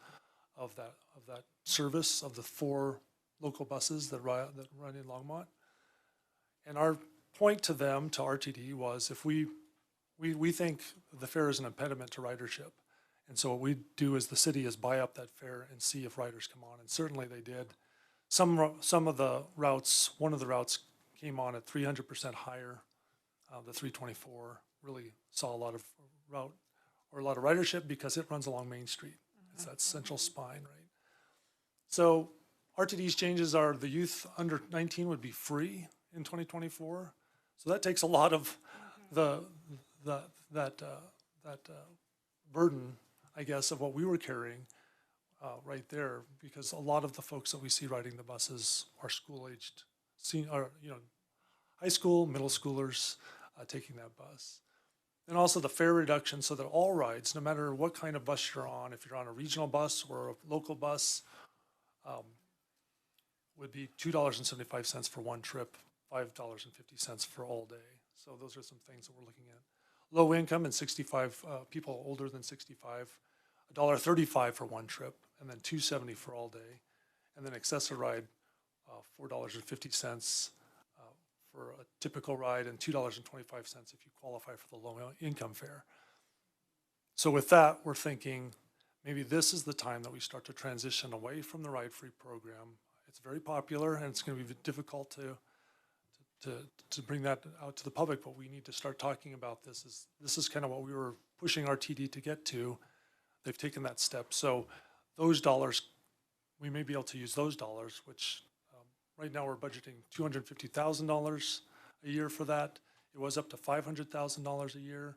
of that service of the 4 local buses that run in Longmont. And our point to them, to RTD, was if we think the fare is an impediment to ridership. And so what we do as the city is buy up that fare and see if riders come on. And certainly they did. Some of the routes, one of the routes came on at 300% higher. The 324 really saw a lot of ridership because it runs along Main Street. It's that central spine, right? So RTD's changes are the youth under 19 would be free in 2024. So that takes a lot of that burden, I guess, of what we were carrying right there, because a lot of the folks that we see riding the buses are school-aged, high school, middle schoolers taking that bus. And also the fare reduction so that all rides, no matter what kind of bus you're on, if you're on a regional bus or a local bus, would be $2.75 for one trip, $5.50 for all day. So those are some things that we're looking at. Low income and 65 people older than 65, $1.35 for one trip, and then $2.70 for all day, and then accessory ride, $4.50 for a typical ride, and $2.25 if you qualify for the low income fare. So with that, we're thinking maybe this is the time that we start to transition away from the ride-free program. It's very popular, and it's going to be difficult to bring that out to the public, but we need to start talking about this. This is kind of what we were pushing RTD to get to. They've taken that step. So those dollars, we may be able to use those dollars, which right now we're budgeting $250,000 a year for that. It was up to $500,000 a year.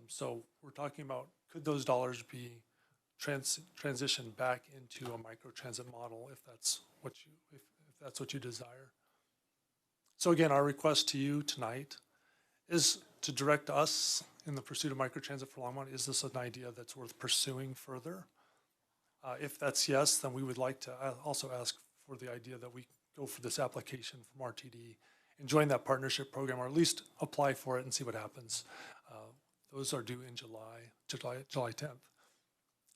So we're talking about, could those dollars be transitioned back into a microtransit model if that's what you desire. So again, our request to you tonight is to direct us in the pursuit of microtransit for Longmont. Is this an idea that's worth pursuing further? If that's yes, then we would like to also ask for the idea that we go for this application from RTD and join that partnership program, or at least apply for it and see what happens. Those are due in July 10th.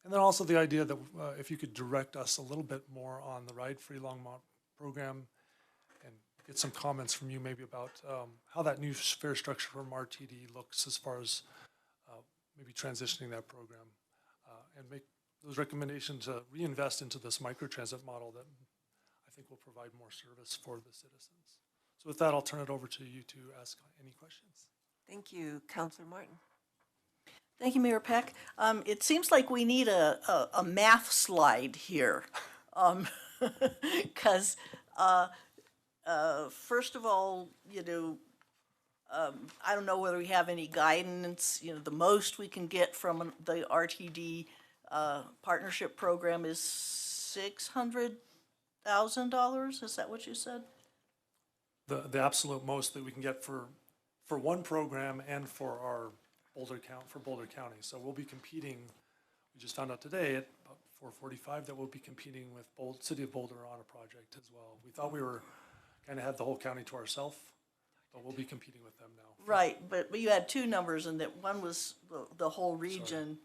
And then also the idea that if you could direct us a little bit more on the Ride-Free Longmont program and get some comments from you maybe about how that new fare structure from RTD looks as far as maybe transitioning that program and make those recommendations to reinvest into this microtransit model that I think will provide more service for the citizens. So with that, I'll turn it over to you to ask any questions. Thank you. Councilor Martin. Thank you, Mayor Peck. It seems like we need a math slide here. Because first of all, I don't know whether we have any guidance. The most we can get from the RTD partnership program is $600,000. Is that what you said? The absolute most that we can get for one program and for our Boulder County. So we'll be competing. We just found out today at about 4:45 that we'll be competing with City of Boulder on a project as well. We thought we were kind of had the whole county to ourselves, but we'll be competing with them now. Right, but you had two numbers, and that one was the whole region,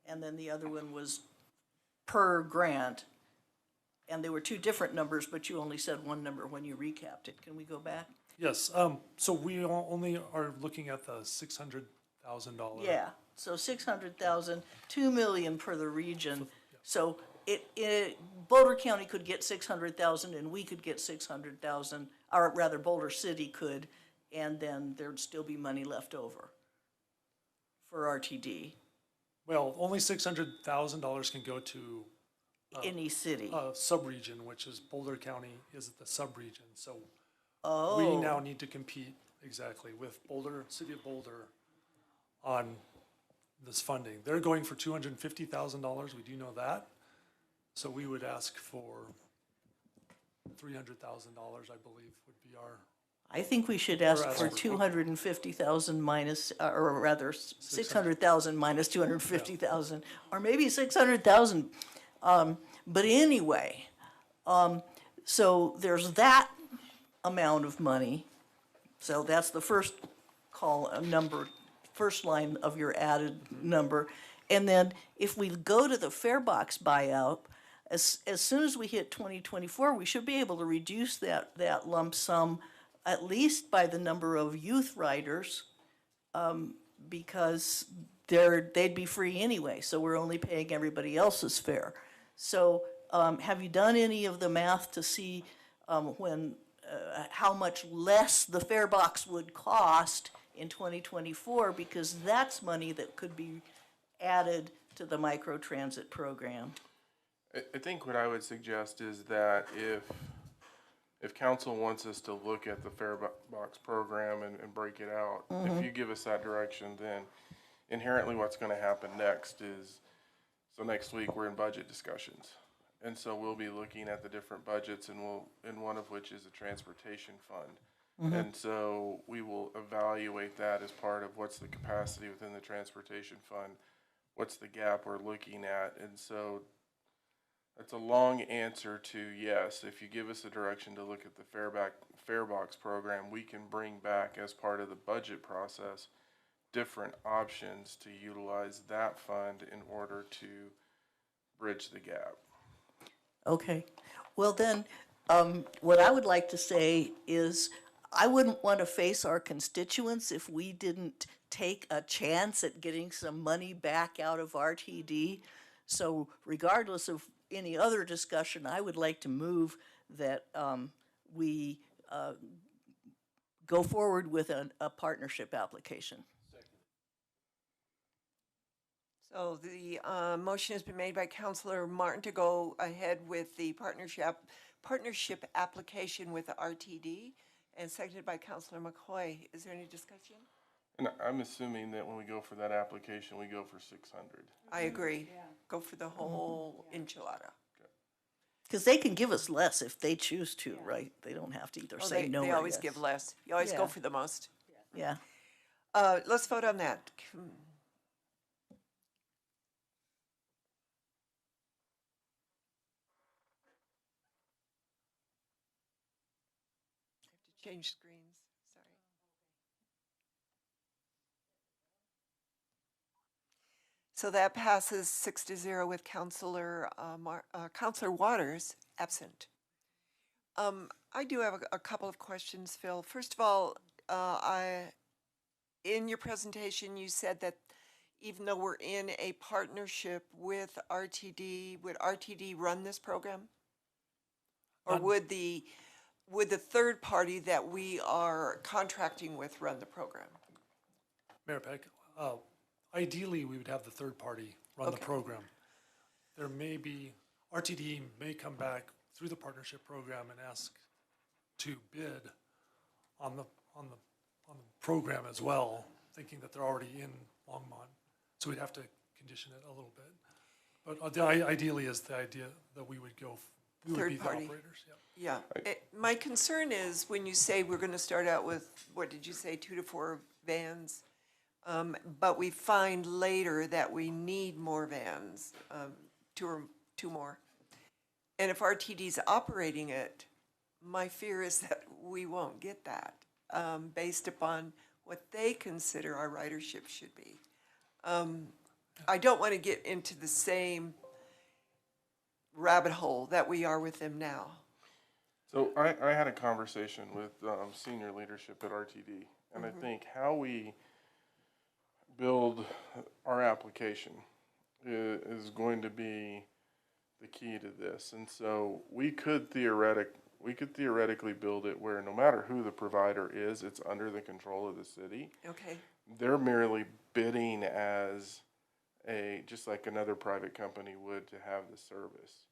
and then the other one was per grant. And they were two different numbers, but you only said one number when you recapped it. Can we go back? Yes. So we only are looking at the $600,000. Yeah. So 600,000, 2 million per the region. So Boulder County could get 600,000, and we could get 600,000, or rather Boulder City could, and then there'd still be money left over for RTD. Well, only $600,000 can go to any city. Sub-region, which is Boulder County is the sub-region. So Oh. we now need to compete exactly with City of Boulder on this funding. They're going for $250,000. We do know that. So we would ask for $300,000, I believe, would be our. I think we should ask for 250,000 minus, or rather 600,000 minus 250,000, or maybe 600,000. But anyway, so there's that amount of money. So that's the first first line of your added number. And then if we go to the fare box buyout, as soon as we hit 2024, we should be able to reduce that lump sum at least by the number of youth riders, because they'd be free anyway. So we're only paying everybody else's fare. So have you done any of the math to see how much less the fare box would cost in 2024? Because that's money that could be added to the microtransit program. I think what I would suggest is that if council wants us to look at the fare box program and break it out, if you give us that direction, then inherently what's going to happen next is, so next week we're in budget discussions. And so we'll be looking at the different budgets, and one of which is a transportation fund. And so we will evaluate that as part of what's the capacity within the transportation fund, what's the gap we're looking at. And so that's a long answer to yes. If you give us a direction to look at the fare box program, we can bring back as part of the budget process different options to utilize that fund in order to bridge the gap. Okay. Well, then, what I would like to say is I wouldn't want to face our constituents if we didn't take a chance at getting some money back out of RTD. So regardless of any other discussion, I would like to move that we go forward with a partnership application. So the motion has been made by Councilor Martin to go ahead with the partnership application with the RTD, and seconded by Councilor McCoy. Is there any discussion? And I'm assuming that when we go for that application, we go for 600. I agree. Go for the whole enchilada. Because they can give us less if they choose to, right? They don't have to either say no or They always yes. give less. You always go Yeah. for the most. Yeah. Let's vote on that. Change screens, sorry. So that passes 6-0 with Councilor Waters absent. I do have a couple of questions, Phil. First of all, in your presentation, you said that even though we're in a partnership with RTD, would RTD run this program? Or would the third party that we are contracting with run the program? Mayor Peck, ideally, we would have the third party run the program. There may be, RTD may come back through the partnership program and ask to bid on the program as well, thinking that they're already in Longmont. So we'd have to condition it a little bit. But ideally is the idea that we would go, we would be the operators, Yeah. My concern is when you say we're going to start out with, what did you say, 2 to 4 vans? But we find later that we need more vans, two more. And if RTD's operating it, my fear is that we won't get that based upon what they consider our ridership should be. I don't want to get into the same rabbit hole that we are with them now. So I had a conversation with senior leadership at RTD, and I think how we build our application is going to be the key to this. And so we could theoretically build it where no matter who the provider is, it's under the control of the city. Okay. They're merely bidding as just like another private company would to have the service.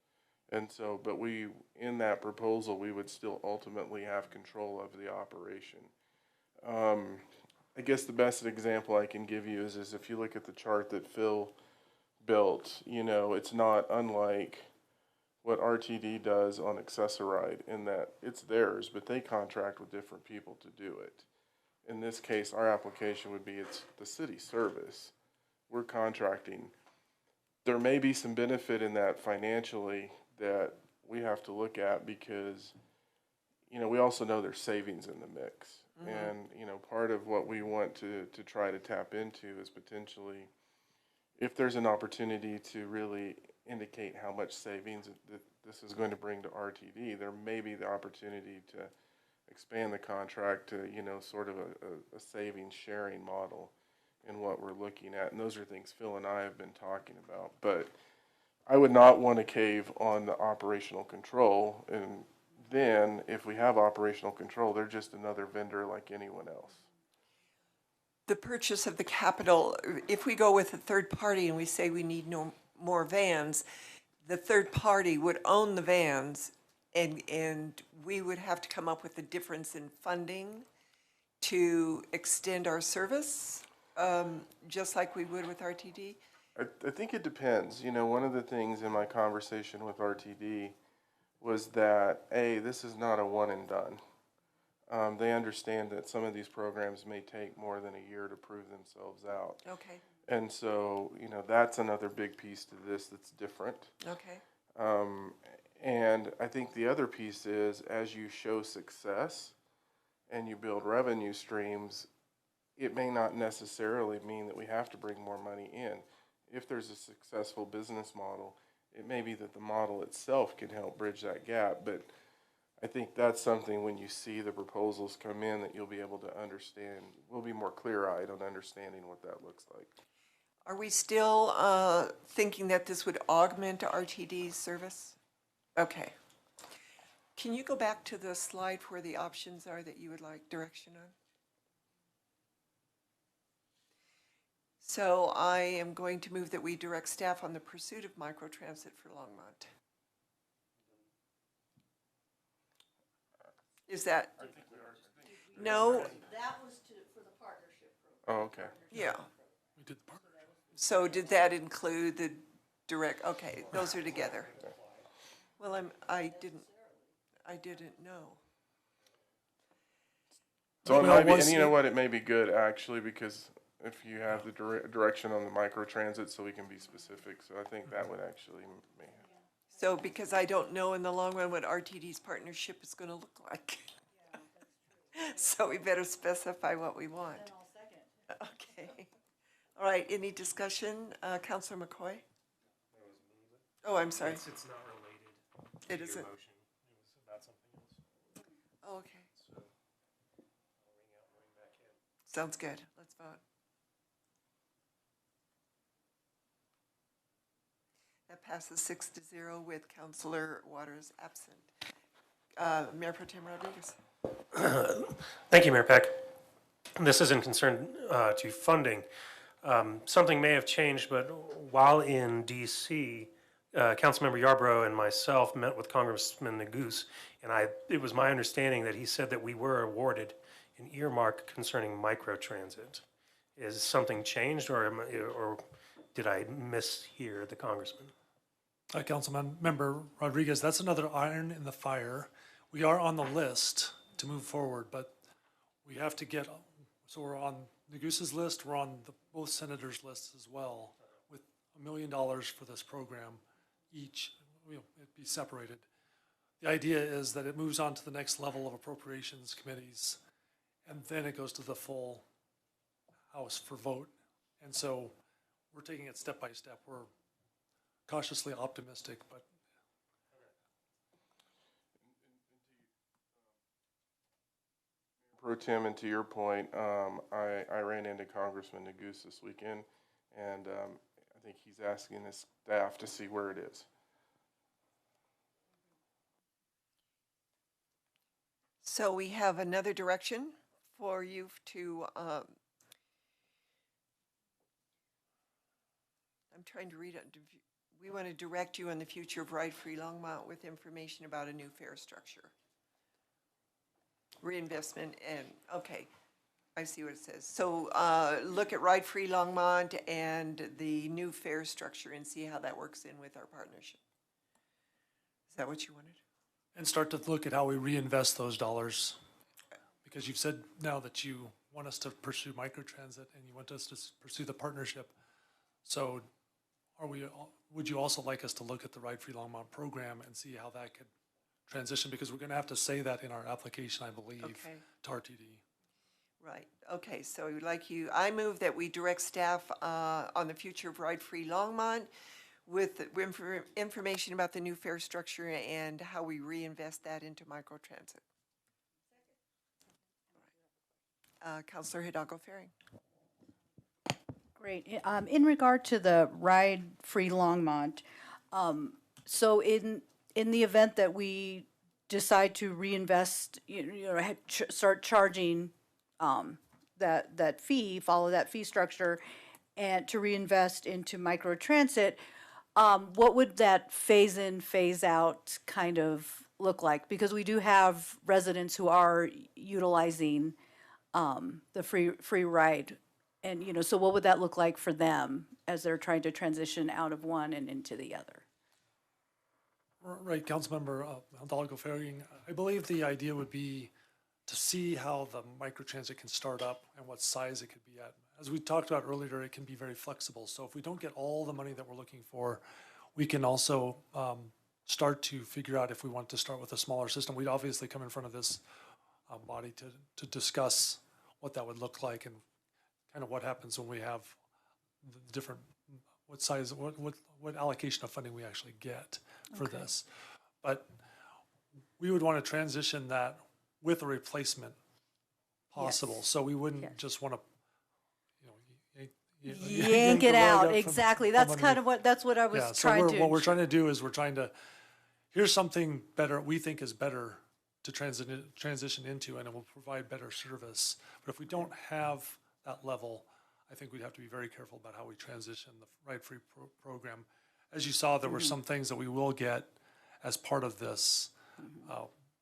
And so, but in that proposal, we would still ultimately have control of the operation. I guess the best example I can give you is if you look at the chart that Phil built, it's not unlike what RTD does on Accessoride in that it's theirs, but they contract with different people to do it. In this case, our application would be it's the city service. We're contracting. There may be some benefit in that financially that we have to look at because, we also know there's savings in the mix. And, part of what we want to try to tap into is potentially if there's an opportunity to really indicate how much savings that this is going to bring to RTD, there may be the opportunity to expand the contract to, sort of a savings sharing model in what we're looking at. And those are things Phil and I have been talking about. But I would not want to cave on the operational control. And then if we have operational control, they're just another vendor like anyone else. The purchase of the capital, if we go with a third party and we say we need no more vans, the third party would own the vans and we would have to come up with a difference in funding to extend our service, just like we would with RTD? I think it depends. One of the things in my conversation with RTD was that, this is not a one and done. They understand that some of these programs may take more than a year to prove themselves out. Okay. And so, that's another big piece to this that's different. Okay. And I think the other piece is as you show success and you build revenue streams, it may not necessarily mean that we have to bring more money in. If there's a successful business model, it may be that the model itself can help bridge that gap, but I think that's something when you see the proposals come in that you'll be able to understand. We'll be more clear-eyed on understanding what that looks like. Are we still thinking that this would augment RTD's service? Okay. Can you go back to the slide where the options are that you would like direction on? So I am going to move that we direct staff on the pursuit of microtransit for Longmont. Is that? No. That was for the partnership program. Oh, okay. Yeah. We did the partnership. So did that include the direct, okay, those are together. Well, I didn't know. So it Well, might be, once and you know it- what, it may be good actually, because if you have the direction on the microtransit, so we can be specific, so I think that would actually may. So because I don't know in the long run what RTD's partnership is gonna look like. So we better specify what we want. Okay. All right, any discussion? Councilor McCoy? Oh, I'm sorry. It's not related It to isn't? your motion. It was about something else. Oh, okay. So I'll ring out and ring back in. Sounds good. Let's vote. That passes 6-0 with Councilor Waters absent. Mayor Pro Tem Rodriguez. Thank you, Mayor Peck. This is in concern to funding. Something may have changed, but while in DC, Councilmember Yarbrough and myself met with Congressman Neguse, and it was my understanding that he said that we were awarded an earmark concerning microtransit. Is something changed, or did I mishear the congressman? Councilman Member Rodriguez, that's another iron in the fire. We are on the list to move forward, but we have to get, so we're on Neguse's list, we're on both senators' lists as well, with $1 million for this program each, it'd be separated. The idea is that it moves on to the next level of appropriations committees, and then it goes to the full House for vote. And so we're taking it step by step. We're cautiously optimistic, but Pro Tem, and to your point, I ran into Congressman Neguse this weekend, and I think he's asking his staff to see where it is. So we have another direction for you to, I'm trying to read it. We want to direct you on the future of Ride-Free Longmont with information about a new fare structure. Reinvestment and, okay, I see what it says. So look at Ride-Free Longmont and the new fare structure and see how that works in with our partnership. Is that what you wanted? and start to look at how we reinvest those dollars. Because you've said now that you want us to pursue microtransit and you want us to pursue the partnership. So would you also like us to look at the Ride Free Longmont program and see how that could transition? Because we're gonna have to say that in our application, I believe, to RTD. Right, okay, so I move that we direct staff on the future of Ride Free Longmont with information about the new fare structure and how we reinvest that into microtransit. Councilor Hidalgo Faring. Great. In regard to the Ride Free Longmont, so in the event that we decide to reinvest, start charging that fee, follow that fee structure, and to reinvest into microtransit, what would that phase in, phase out kind of look like? Because we do have residents who are utilizing the free ride. And, so what would that look like for them as they're trying to transition out of one and into the other? Right, Councilmember Hidalgo Faring, I believe the idea would be to see how the microtransit can start up and what size it could be at. As we talked about earlier, it can be very flexible. So if we don't get all the money that we're looking for, we can also start to figure out if we want to start with a smaller system. We'd obviously come in front of this body to discuss what that would look like and kind of what happens when we have the different what size, what allocation of funding we actually get for this. But we would want to transition that with a replacement possible. Yes. So we wouldn't Yes. just want to, Yank the it rug out, from- exactly. from That's kind underneath. of what I was Yeah, so trying to. what we're trying to do is we're trying to, here's something better, we think is better to transition into, and it will provide better service. But if we don't have that level, I think we'd have to be very careful about how we transition the ride-free program. As you saw, there were some things that we will get as part of this,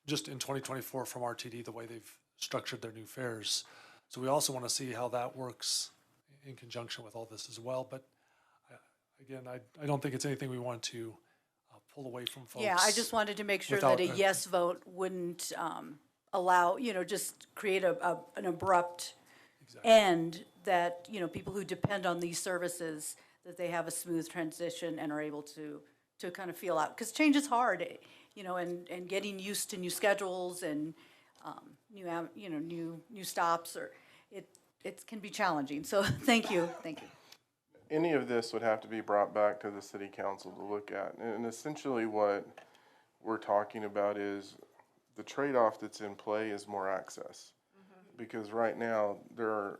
just in 2024 from RTD, the way they've structured their new fares. So we also want to see how that works in conjunction with all this as well. But again, I don't think it's anything we want to pull away from folks. Yeah, I just wanted to make sure that a without yes vote wouldn't allow, just create an abrupt end, that, people who depend on these services, that they have a smooth transition and are able to kind of feel out. Because change is hard, and getting used to new schedules and new stops, or it can be challenging. So thank you. Any of this would have to be brought back to the city council to look at. And essentially what we're talking about is the trade-off that's in play is more access. Because right now, there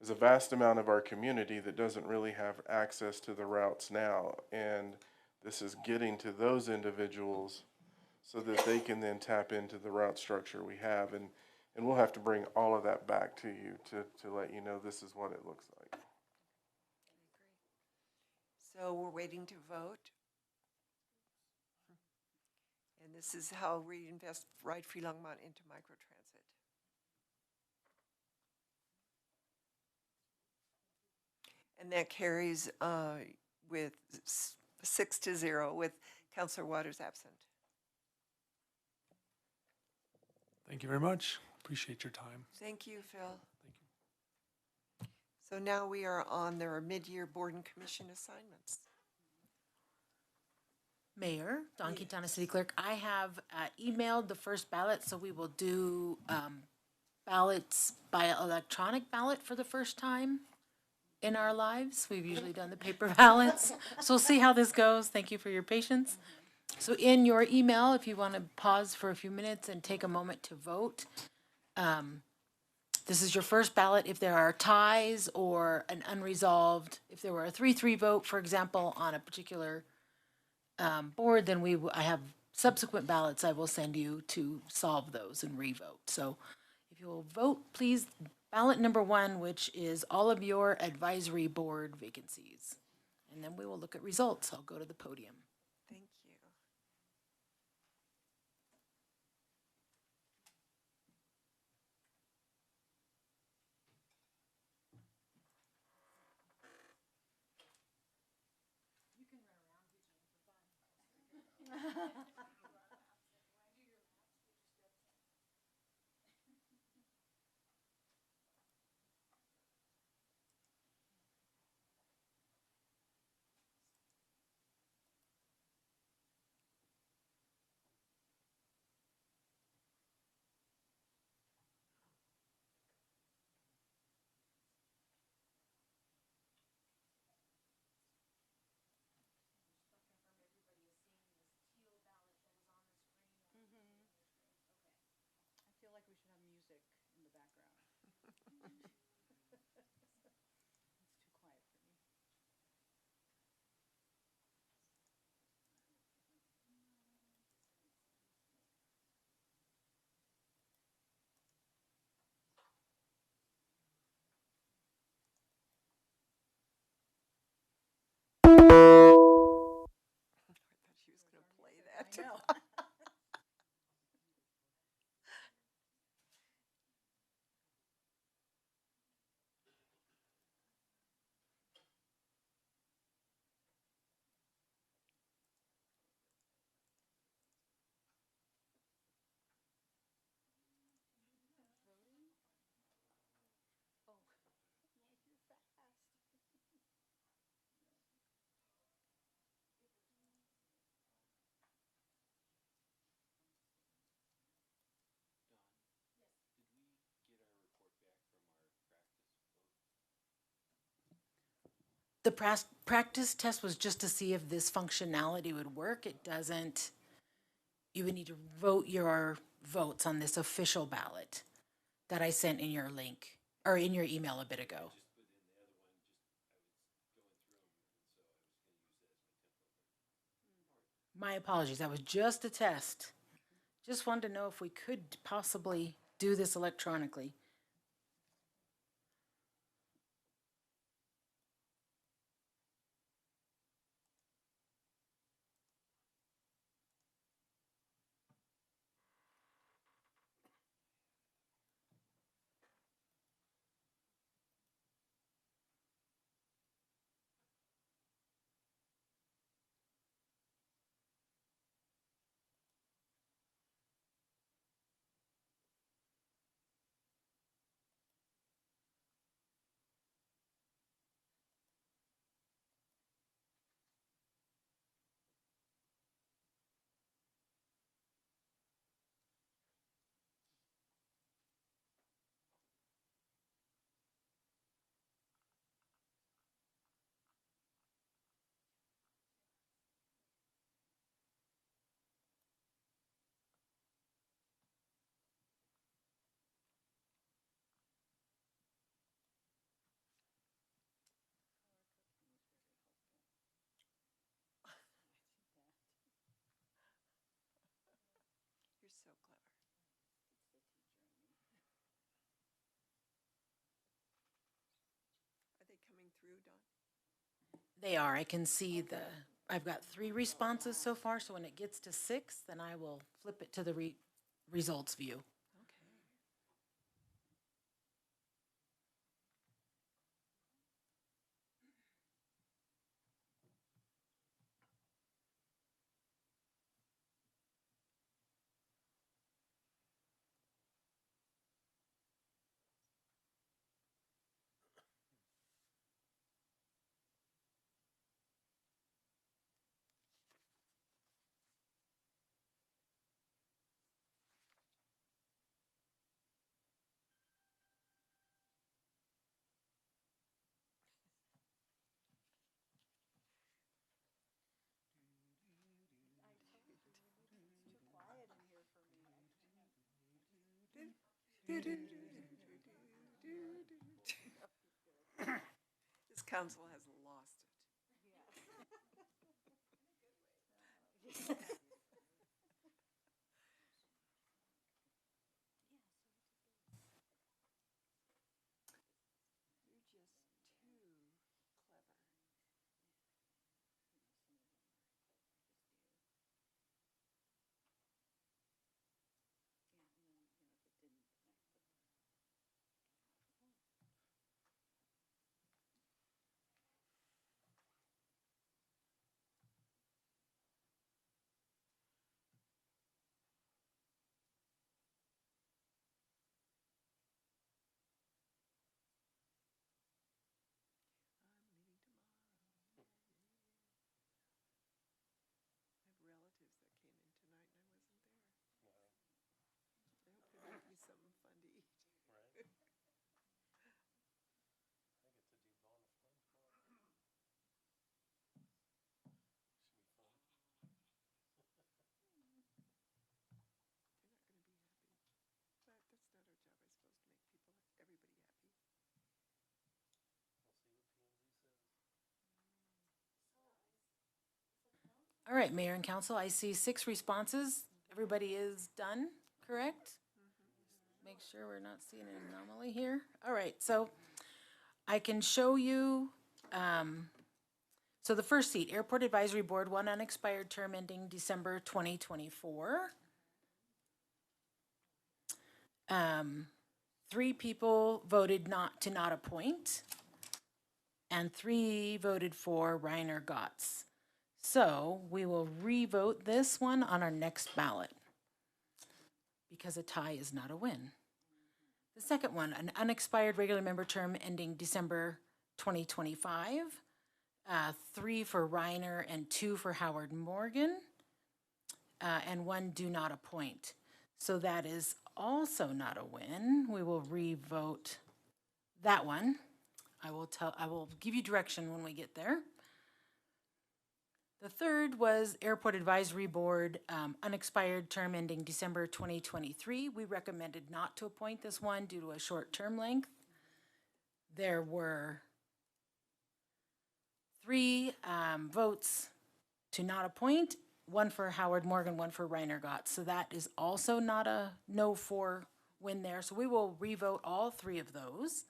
is a vast amount of our community that doesn't really have access to the routes now. And this is getting to those individuals so that they can then tap into the route structure we have. And we'll have to bring all of that back to you to let you know this is what it looks like. So we're waiting to vote. And this is how we invest Ride-Free Longmont into microtransit. And that carries with 6-0 with Councilor Waters absent. Thank you very much. Appreciate your time. Thank you, Phil. Thank you. So now we are on their mid-year board and commission assignments. Mayor, Don Quintana, City Clerk, I have emailed the first ballot, so we will do ballots by electronic ballot for the first time in our lives. We've usually done the paper ballots, so we'll see how this goes. Thank you for your patience. So in your email, if you want to pause for a few minutes and take a moment to vote, this is your first ballot. If there are ties or an unresolved, if there were a 3-3 vote, for example, on a particular board, then I have subsequent ballots I will send you to solve those and re-vote. So if you will vote, please, ballot number 1, which is all of your advisory board vacancies. And then we will look at results. I'll go to the podium. Thank you. She was going to play that. The practice test was just to see if this functionality would work. It doesn't, you would need to vote your votes on this official ballot that I sent in your link, or in your email a bit ago. My apologies, that was just a test. Just wanted to know if we could possibly do this electronically. You're so clever. Are they coming through, Dawn? They are. I can see I've got 3 responses so far, so when it gets to 6, then I will flip it to the results view. This council has lost it. You're just too clever. I have relatives that came in tonight and I wasn't there. I hope they make me something fun to eat. They're not going to be happy. But that's not our job. I suppose to make people, everybody happy. All right, Mayor and Council, I see 6 responses. Everybody is done, correct? Make sure we're not seeing an anomaly here. All right, so I can show you, so the first seat, Airport Advisory Board, 1 unexpired term ending December 2024. 3 people voted not appoint, and 3 voted for Reiner Gotts. So we will re-vote this one on our next ballot because a tie is not a win. The second one, an unexpired regular member term ending December 2025. 3 for Reiner and 2 for Howard Morgan, and 1 do not appoint. So that is also not a win. We will re-vote that one I will give you direction when we get there. The third was Airport Advisory Board, unexpired term ending December 2023. We recommended not to appoint this one due to a short term length. There were 3 votes to not appoint, 1 for Howard Morgan, 1 for Reiner Gott. So that is also not a no for win there. So we will revote all 3 of those.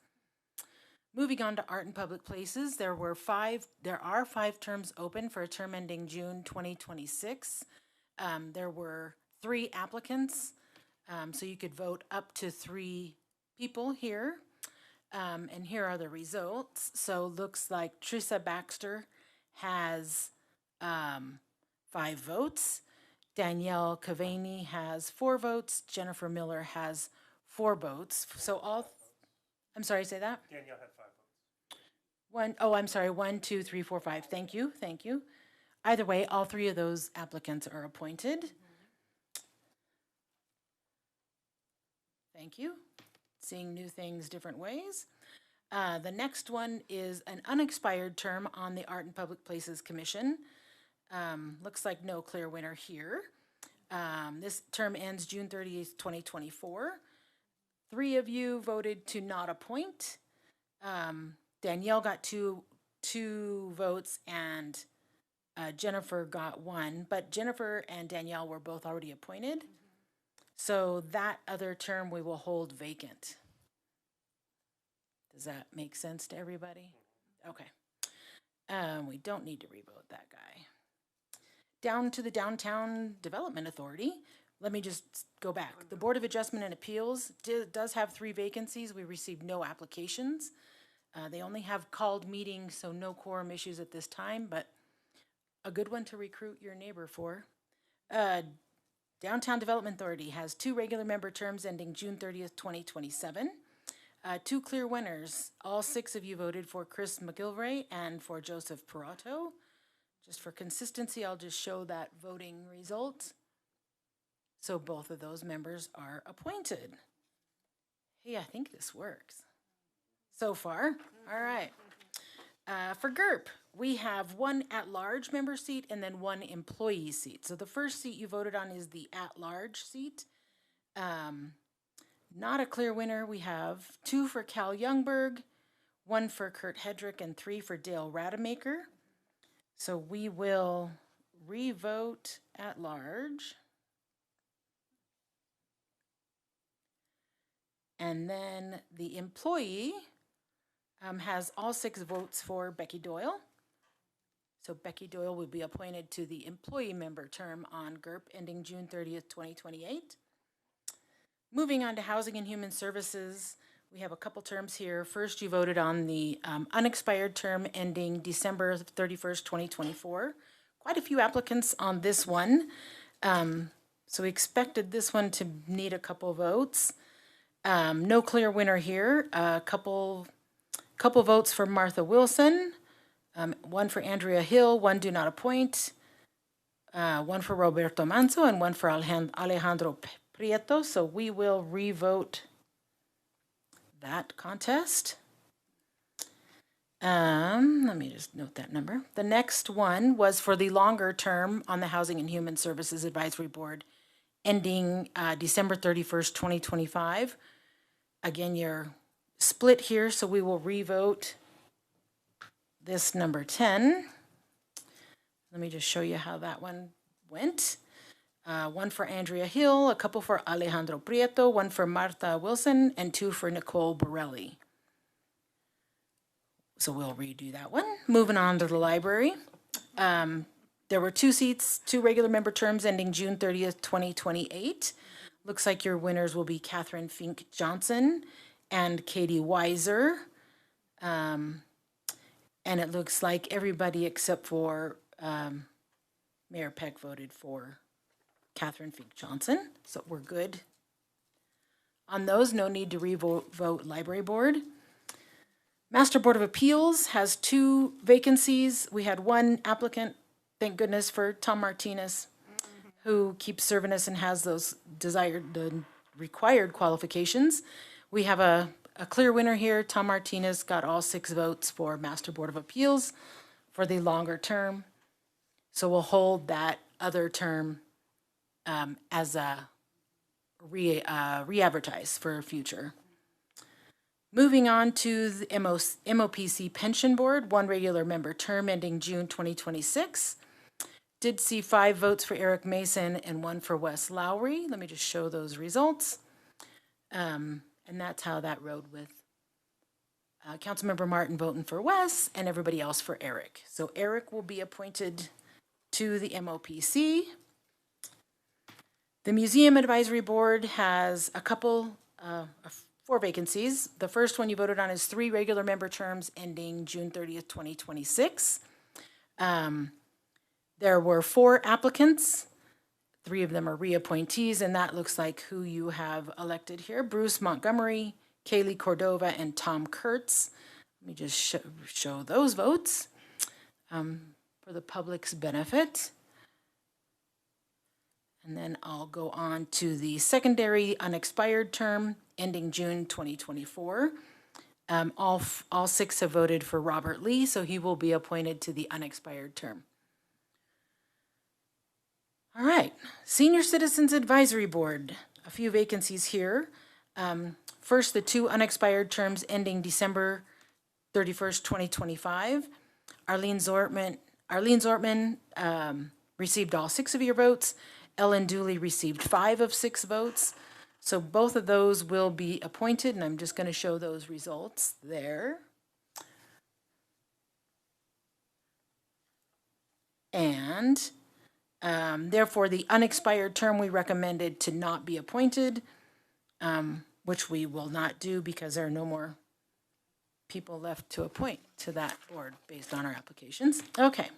Moving on to Art and Public Places, there are 5 terms open for a term ending June 2026. There were 3 applicants, so you could vote up to 3 people here. And here are the results. So looks like Trissa Baxter has 5 votes. Danielle Cavani has 4 votes. Jennifer Miller has 4 votes. So I'm sorry, say that? Danielle had 5 votes. 1, 2, 3, 4, 5. Thank you. Either way, all 3 of those applicants are appointed. Thank you. Seeing new things different ways. The next one is an unexpired term on the Art and Public Places Commission. Looks like no clear winner here. This term ends June 30th, 2024. 3 of you voted to not appoint. Danielle got two votes and Jennifer got 1, but Jennifer and Danielle were both already appointed. So that other term we will hold vacant. Does that make sense to everybody? Okay. We don't need to revote that guy. Down to the Downtown Development Authority. Let me just go back. The Board of Adjustment and Appeals does have 3 vacancies. We received no applications. They only have called meetings, so no quorum issues at this time, but a good one to recruit your neighbor for. Downtown Development Authority has 2 regular member terms ending June 30th, 2027. 2 clear winners. All 6 of you voted for Chris McGilvray and for Joseph Perato. Just for consistency, I'll just show that voting result. So both of those members are appointed. Hey, I think this works. So far, all right. For GURP, we have 1 at-large member seat and then 1 employee seat. So the first seat you voted on is the at-large seat. Not a clear winner. We have 2 for Cal Youngberg, 1 for Kurt Hedrick, and 3 for Dale Rademacher. So we will revote at large. And then the employee has all 6 votes for Becky Doyle. So Becky Doyle will be appointed to the employee member term on GURP ending June 30th, 2028. Moving on to Housing and Human Services, we have a couple terms here. First, you voted on the unexpired term ending December 31st, 2024. Quite a few applicants on this one. So we expected this one to need a couple votes. No clear winner here. A couple votes for Martha Wilson, 1 for Andrea Hill, 1 do not appoint, 1 for Roberto Manso, and 1 for Alejandro Prieto. So we will revote that contest. Let me just note that number. The next one was for the longer term on the Housing and Human Services Advisory Board, ending December 31st, 2025. Again, you're split here, so we will revote this number 10. Let me just show you how that one went. 1 for Andrea Hill, a couple for Alejandro Prieto, 1 for Martha Wilson, and 2 for Nicole Borelli. So we'll redo that one. Moving on to the library. There were 2 seats, 2 regular member terms ending June 30th, 2028. Looks like your winners will be Catherine Fink Johnson and Katie Weiser. And it looks like everybody except for Mayor Peck voted for Catherine Fink Johnson. So we're good. On those, no need to revote Library Board. Master Board of Appeals has 2 vacancies. We had 1 applicant, thank goodness for Tom Martinez, who keeps serving us and has those the required qualifications. We have a a clear winner here. Tom Martinez got all 6 votes for Master Board of Appeals for the longer term. So we'll hold that other term as a re-advertise for future. Moving on to the MOPC Pension Board, 1 regular member term ending June 2026. Did see 5 votes for Eric Mason and 1 for Wes Lowry. Let me just show those results. And that's how that rode with Councilmember Martin voting for Wes and everybody else for Eric. So Eric will be appointed to the MOPC. The Museum Advisory Board has a couple, 4 vacancies. The first one you voted on is 3 regular member terms ending June 30th, 2026. There were 4 applicants. 3 of them are reappointees, and that looks like who you have elected here. Bruce Montgomery, Kaylee Cordova, and Tom Kurtz. Let me just show those votes for the public's benefit. And then I'll go on to the secondary unexpired term ending June 2024. All 6 have voted for Robert Lee, so he will be appointed to the unexpired term. All right, Senior Citizens Advisory Board, a few vacancies here. First, the 2 unexpired terms ending December 31st, 2025. Arlene Zortman received all 6 of your votes. Ellen Dooley received 5 of 6 votes. So both of those will be appointed, and I'm just going to show those results there. And therefore, the unexpired term we recommended to not be appointed, which we will not do because there are no more people left to appoint to that board based on our applications. Okay.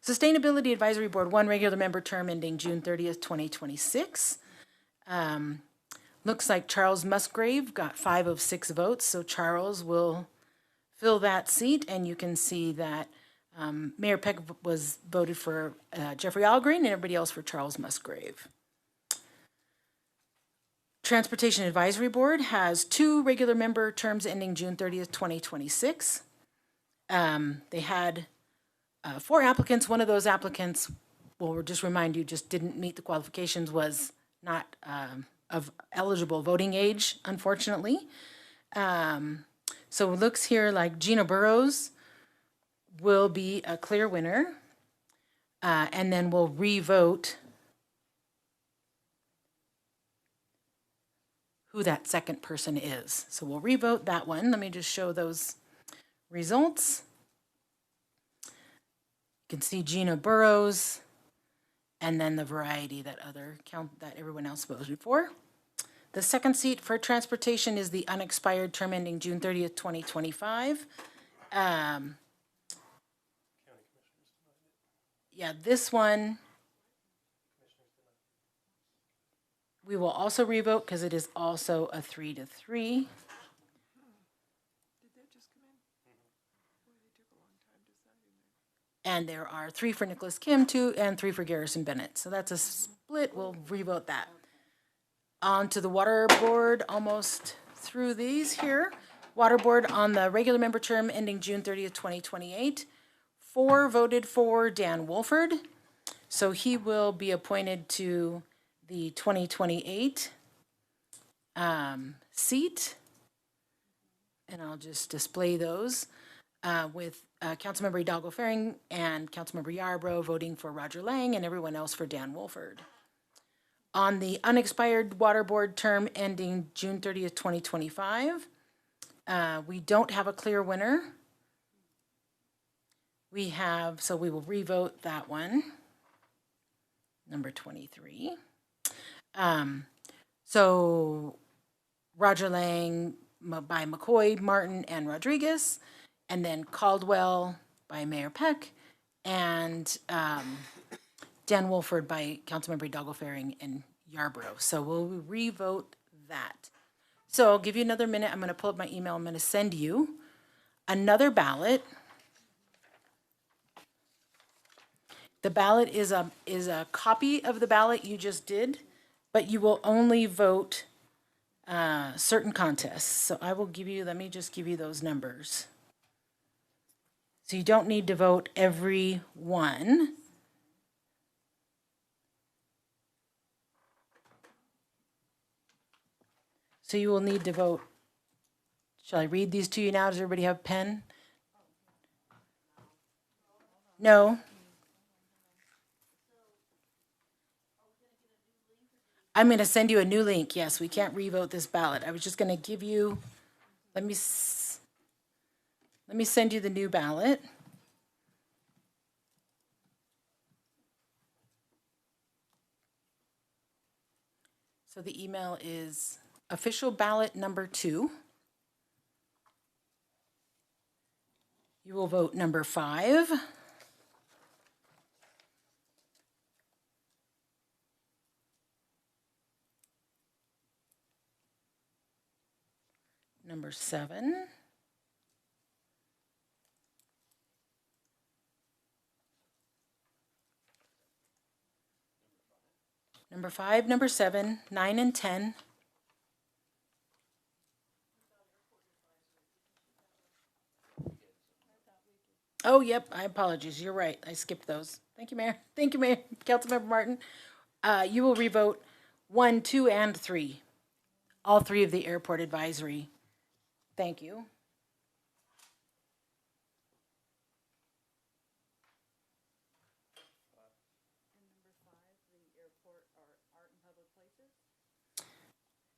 Sustainability Advisory Board, 1 regular member term ending June 30th, 2026. Looks like Charles Musgrave got 5 of 6 votes, so Charles will fill that seat, and you can see that Mayor Peck was voted for Jeffrey Algreen and everybody else for Charles Musgrave. Transportation Advisory Board has 2 regular member terms ending June 30th, 2026. They had 4 applicants. One of those applicants, we'll just remind you, just didn't meet the qualifications, was not of eligible voting age, unfortunately. So it looks here like Gina Burrows will be a clear winner, and then we'll re-vote who that second person is. So we'll re-vote that one. Let me just show those results. You can see Gina Burrows, and then the variety that everyone else voted for. The second seat for transportation is the unexpired term ending June 30th, 2025. Yeah, this one we will also revote because it is also a 3-3. And there are 3 for Nicholas Kim, 2, and 3 for Garrison Bennett. So that's a split. We'll revote that. On to the Water Board, almost through these here. Water Board on the regular member term ending June 30th, 2028. 4 voted for Dan Wolford. So he will be appointed to the 2028 seat. And I'll just display those with Councilmember Hidalgo Faring and Councilmember Yarbrough voting for Roger Lang and everyone else for Dan Wolford. On the unexpired Water Board term ending June 30th, 2025, we don't have a clear winner. So we will revote that one, number 23. So Roger Lang by McCoy, Martin, and Rodriguez, and then Caldwell by Mayor Peck, and Dan Wolford by Councilmember Hidalgo Faring and Yarbrough. So we'll revote that. So I'll give you another minute. I'm going to pull up my email. I'm going to send you another ballot. The ballot is a copy of the ballot you just did, but you will only vote certain contests. So I will give you, let me just give you those numbers. So you don't need to vote every one. So you will need to vote. Shall I read these to you now? Does everybody have a pen? No. I'm going to send you a new link. Yes, we can't revote this ballot. I was just going to give you, let me send you the new ballot. So the email is official ballot number 2. You will vote number 5. Number 7. Number 5, number 7, 9, and 10. Oh, yep, I apologize. You're right. I skipped those. Thank you, Mayor. Thank you, Mayor. Councilmember Martin. You will revote 1, 2, and 3. All 3 of the airport advisory. Thank you.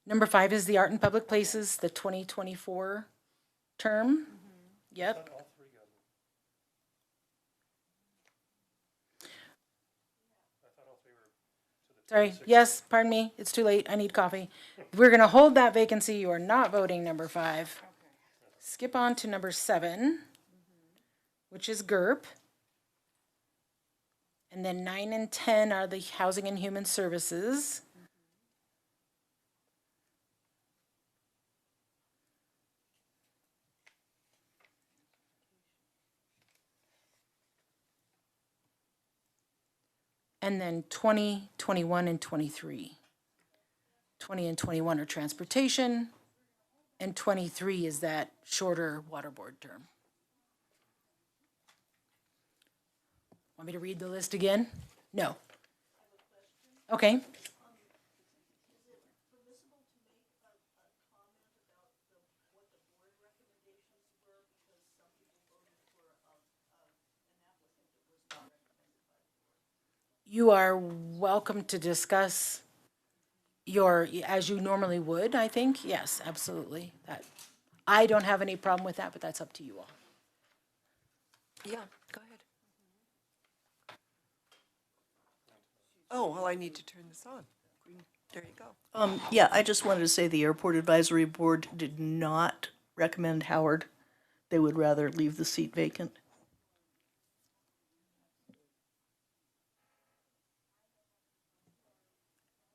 Number 5 is the Art in Public Places, the 2024 term. Yep. Sorry, yes, pardon me, it's too late, I need coffee. We're gonna hold that vacancy, you are not voting number 5. Skip on to number 7, which is GURP. And then 9 and 10 are the Housing and Human Services. And then 20, 21, and 23. 20 and 21 are transportation, and 23 is that shorter water board term. Want me to read the list again? No. Okay. You are welcome to discuss as you normally would, I think. Yes, absolutely. I don't have any problem with that, but that's up to you all. Yeah, go ahead. Oh, well, I need to turn this on. There you go. Yeah, I just wanted to say the Airport Advisory Board did not recommend Howard. They would rather leave the seat vacant.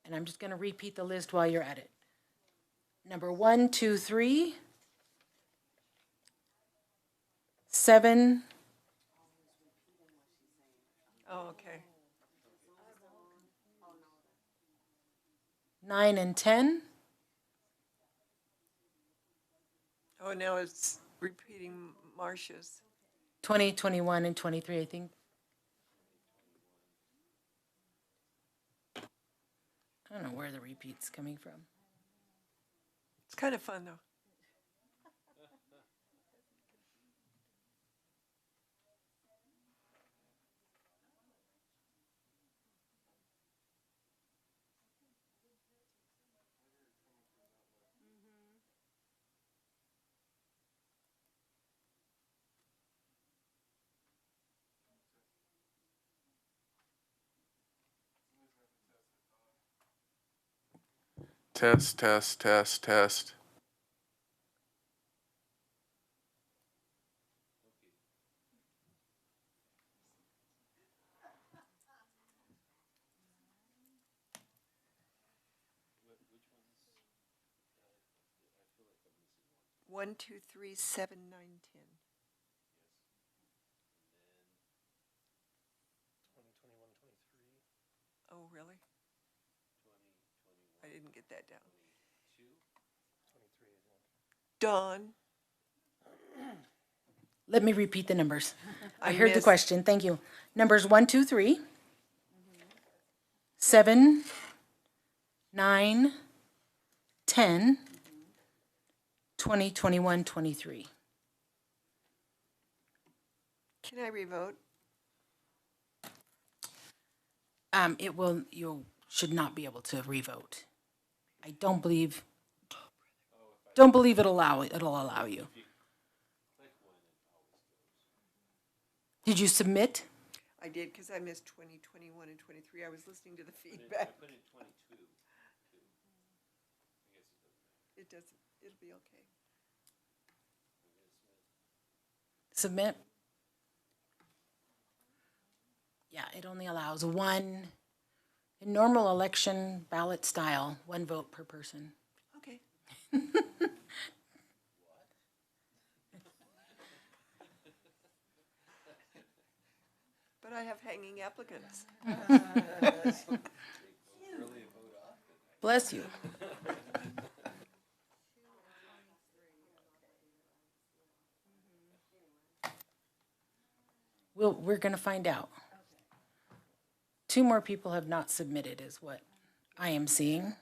And I'm just going to repeat the list while you're at it. Number 1, 2, 3, 7. Oh, okay. 9 and 10. Oh, now it's repeating Marcia's. 20, 21, and 23, I think. I don't know where the repeat's coming from. It's kind of fun, though. Test, test, test, test. One, 2, 3, 7, 9, 10. Oh, really? I didn't get that down. Dawn. Let me repeat the numbers. I I heard the missed- question. Thank you. Numbers 1, 2, 3, 7, 9, 10, 20, 21, 23. Can I revote? You should not be able to revote. I don't believe it'll allow you. Did you submit? I did, because I missed 20, 21, and 23. I was listening to the feedback. It doesn't, it'll be okay. Submit? Yeah, it only allows one, in normal election ballot style, 1 vote per person. Okay. But I have hanging applicants. Bless you. We're going to find out. 2 more people have not submitted is what I am seeing.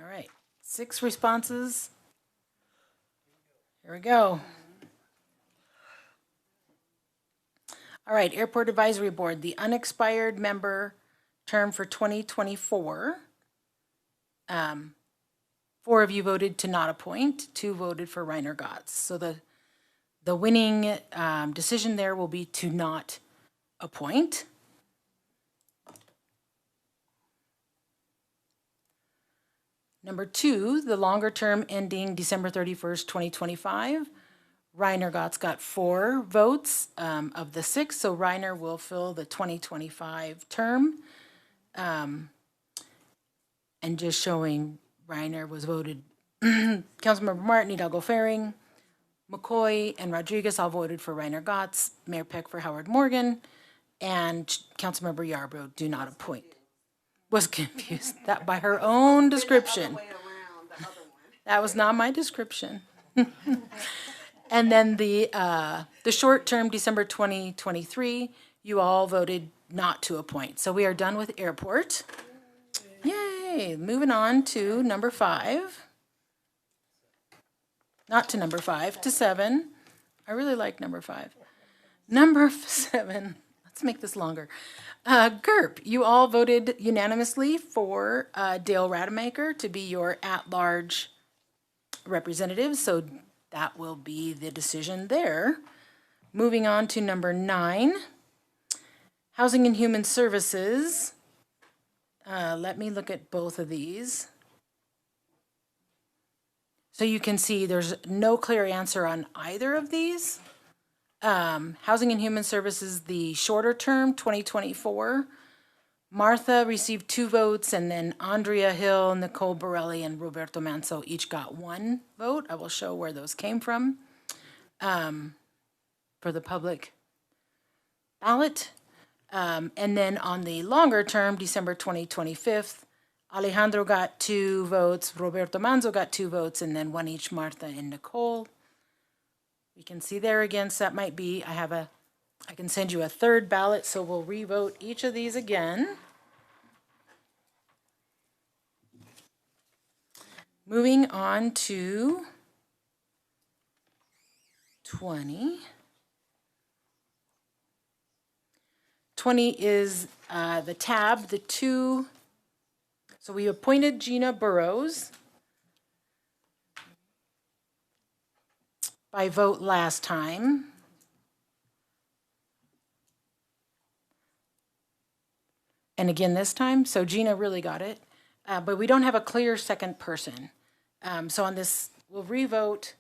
All right, 6 responses. Here we go. All right, Airport Advisory Board, the unexpired member term for 2024. 4 of you voted to not appoint, 2 voted for Reiner Gotts. So the winning decision there will be to not appoint. Number 2, the longer term ending December 31st, 2025. Reiner Gotts got 4 votes of the 6, so Reiner will fill the 2025 term. And just showing Reiner was voted, Councilmember Martin, Hidalgo Faring, McCoy, and Rodriguez all voted for Reiner Gotts, Mayor Peck for Howard Morgan, and Councilmember Yarbrough do not appoint. Was confused that by her own description. That was not my description. And then the short-term, December 2023, you all voted not to appoint. So we are done with airport. Yay, moving on to number 5. Not to number 5, to 7. I really like number 5. Number 7, let's make this longer. GURP, you all voted unanimously for Dale Rademacher to be your at-large representative, so that will be the decision there. Moving on to number 9, Housing and Human Services. Let me look at both of these. So you can see there's no clear answer on either of these. Housing and Human Services, the shorter term, 2024. Martha received 2 votes, and then Andrea Hill, Nicole Borelli, and Roberto Manso each got 1 vote. I will show where those came from for the public ballot. And then on the longer term, December 2025, Alejandro got 2 votes, Roberto Manzo got 2 votes, and then 1 each, Martha and Nicole. You can see there again, so that might be, I can send you a 3rd ballot, so we'll re-vote each of these again. Moving on to 20. 20 is the tab, the 2. So we appointed Gina Burrows by vote last time. And again this time, so Gina really got it. But we don't have a clear second person. So on this, we'll re-vote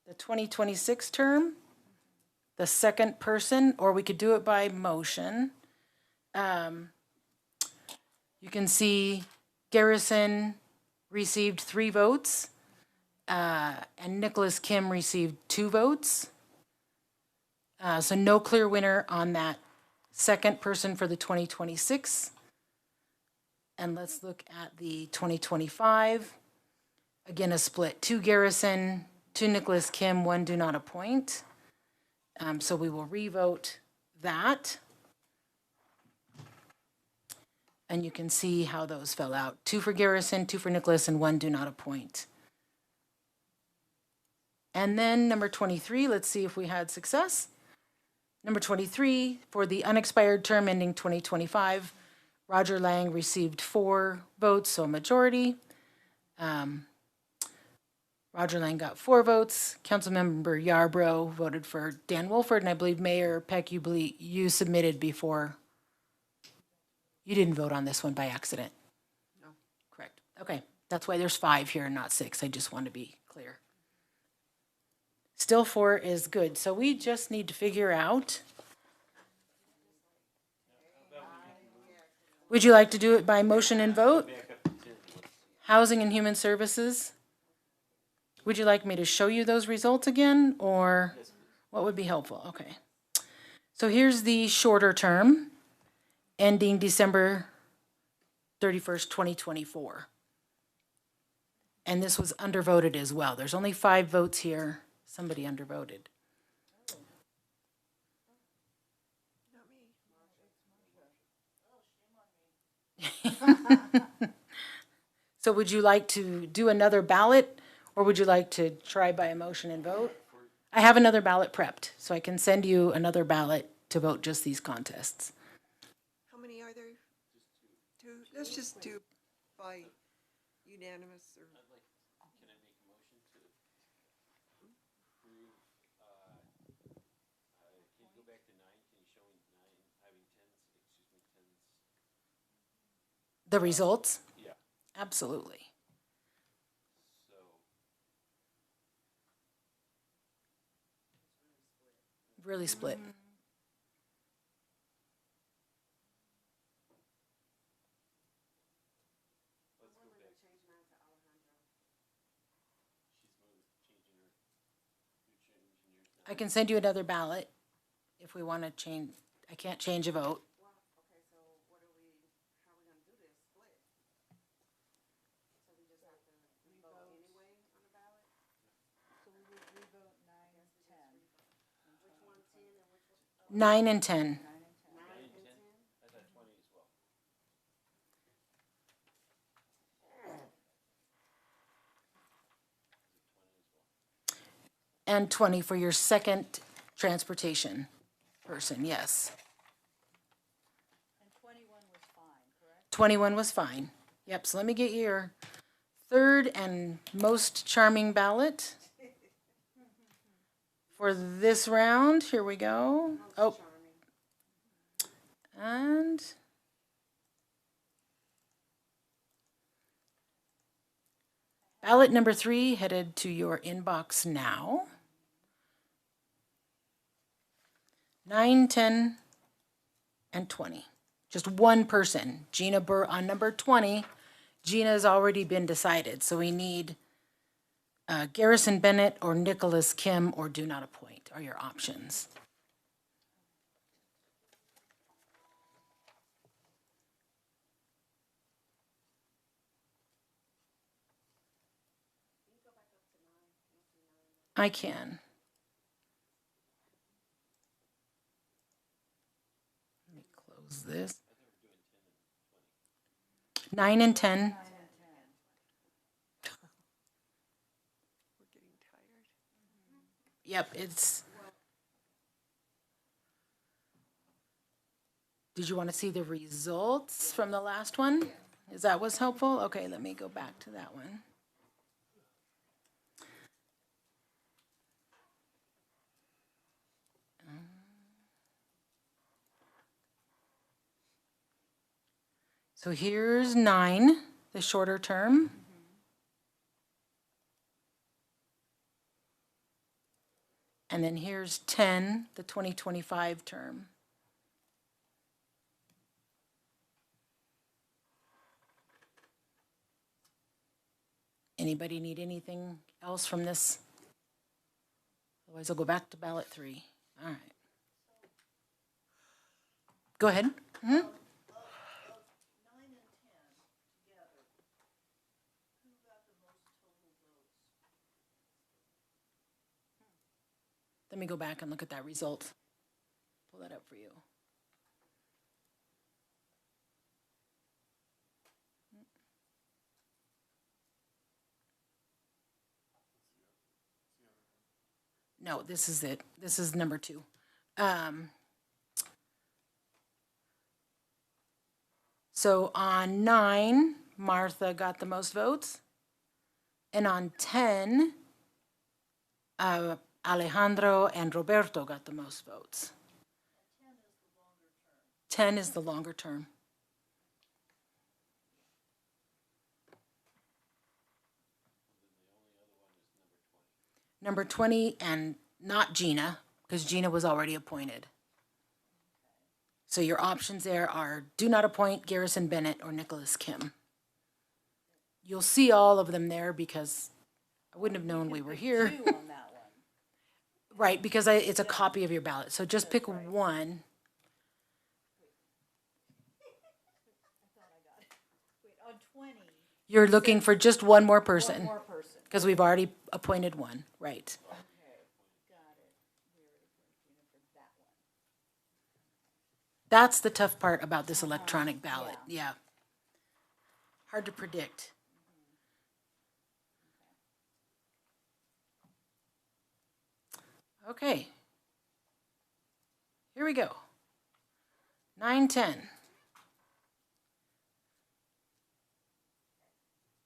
the 2026 term, the second person, or we could do it by motion. You can see Garrison received 3 votes. and Nicholas Kim received 2 votes. So no clear winner on that second person for the 2026. And let's look at the 2025. Again, a split, 2 Garrison, 2 Nicholas Kim, 1 do not appoint. So we will revote that. And you can see how those fell out. 2 for Garrison, 2 for Nicholas, and 1 do not appoint. And then number 23, let's see if we had success. Number 23, for the unexpired term ending 2025, Roger Lang received 4 votes, so a majority. Roger Lang got 4 votes. Councilmember Yarbrough voted for Dan Wolford, and I believe Mayor Peck, you submitted before. You didn't vote on this one by accident. No. Correct. Okay, that's why there's 5 here and not 6. I just want to be clear. Still 4 is good. So we just need to figure out. Would you like to do it by motion and vote? Housing and Human Services. Would you like me to show you those results again, or what would be helpful? Okay. So here's the shorter term, ending December 31st, 2024. And this was undervoted as well. There's only 5 votes here. Somebody undervoted. So would you like to do another ballot, or would you like to try by a motion and vote? I have another ballot prepped, so I can send you another ballot to vote just these contests. How many are there? 2. Let's just do by unanimous or. The results? Yeah. Absolutely. Really split. I can send you another ballot if we want to change. I can't change a vote. Nine and 10. And 20 for your second transportation person, yes. And 21 was fine, correct? 21 was fine. Yep, so let me get your third and most charming ballot for this round. Here we go. Oh. And ballot number 3 headed to your inbox now. 9, 10, and 20. Just one person. Gina Burr on number 20. Gina's already been decided, so we need Garrison Bennett or Nicholas Kim or do not appoint are your options. I can. Let me close this. 9 and 10. Yep, it's. Did you want to see the results from the last one? Is that what's helpful? Okay, let me go back to that one. So here's 9, the shorter term. And then here's 10, the 2025 term. Anybody need anything else from this? Otherwise, I'll go back to ballot 3. All right. Go ahead. Mhm. Let me go back and look at that result. Pull that up for you. No, this is it. This is number 2. So on 9, Martha got the most votes. And on 10, Alejandro and Roberto got the most votes. 10 is the longer term. Number 20, and not Gina, because Gina was already appointed. So your options there are do not appoint Garrison Bennett or Nicholas Kim. You'll see all of them there because I wouldn't have known we were here. Right, because it's a copy of your ballot. So just pick one. You're looking for just one more person. Because we've already appointed one, right. That's the tough part about this electronic ballot, yeah. Hard to predict. Okay. Here we go. 9, 10.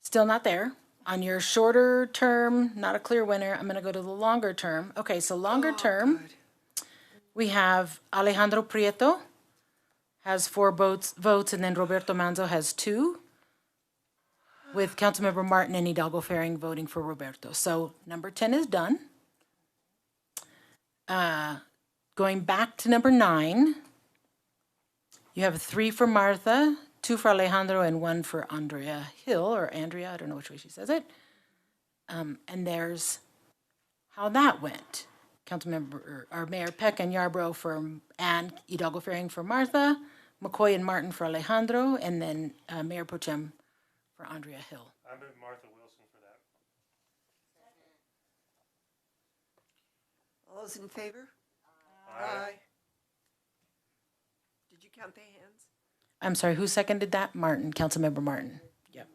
Still not there. On your shorter term, not a clear winner, I'm gonna go to the longer term. Okay, so longer term, we have Alejandro Prieto has 4 votes, and then Roberto Manzo has 2, with Councilmember Martin and Hidalgo Faring voting for Roberto. So number 10 is done. Going back to number 9, you have 3 for Martha, 2 for Alejandro, and 1 for Andrea Hill, or Andrea, I don't know which way she says it. And there's how that went. Councilmember, or Mayor Peck and Yarbrough and Hidalgo Faring for Martha, McCoy and Martin for Alejandro, and then Mayor Pro Tem for Andrea Hill. I move Martha Wilson for that. All those in favor? Aye. Did you count the hands? I'm sorry, who seconded that? Martin, Councilmember Martin. Yep.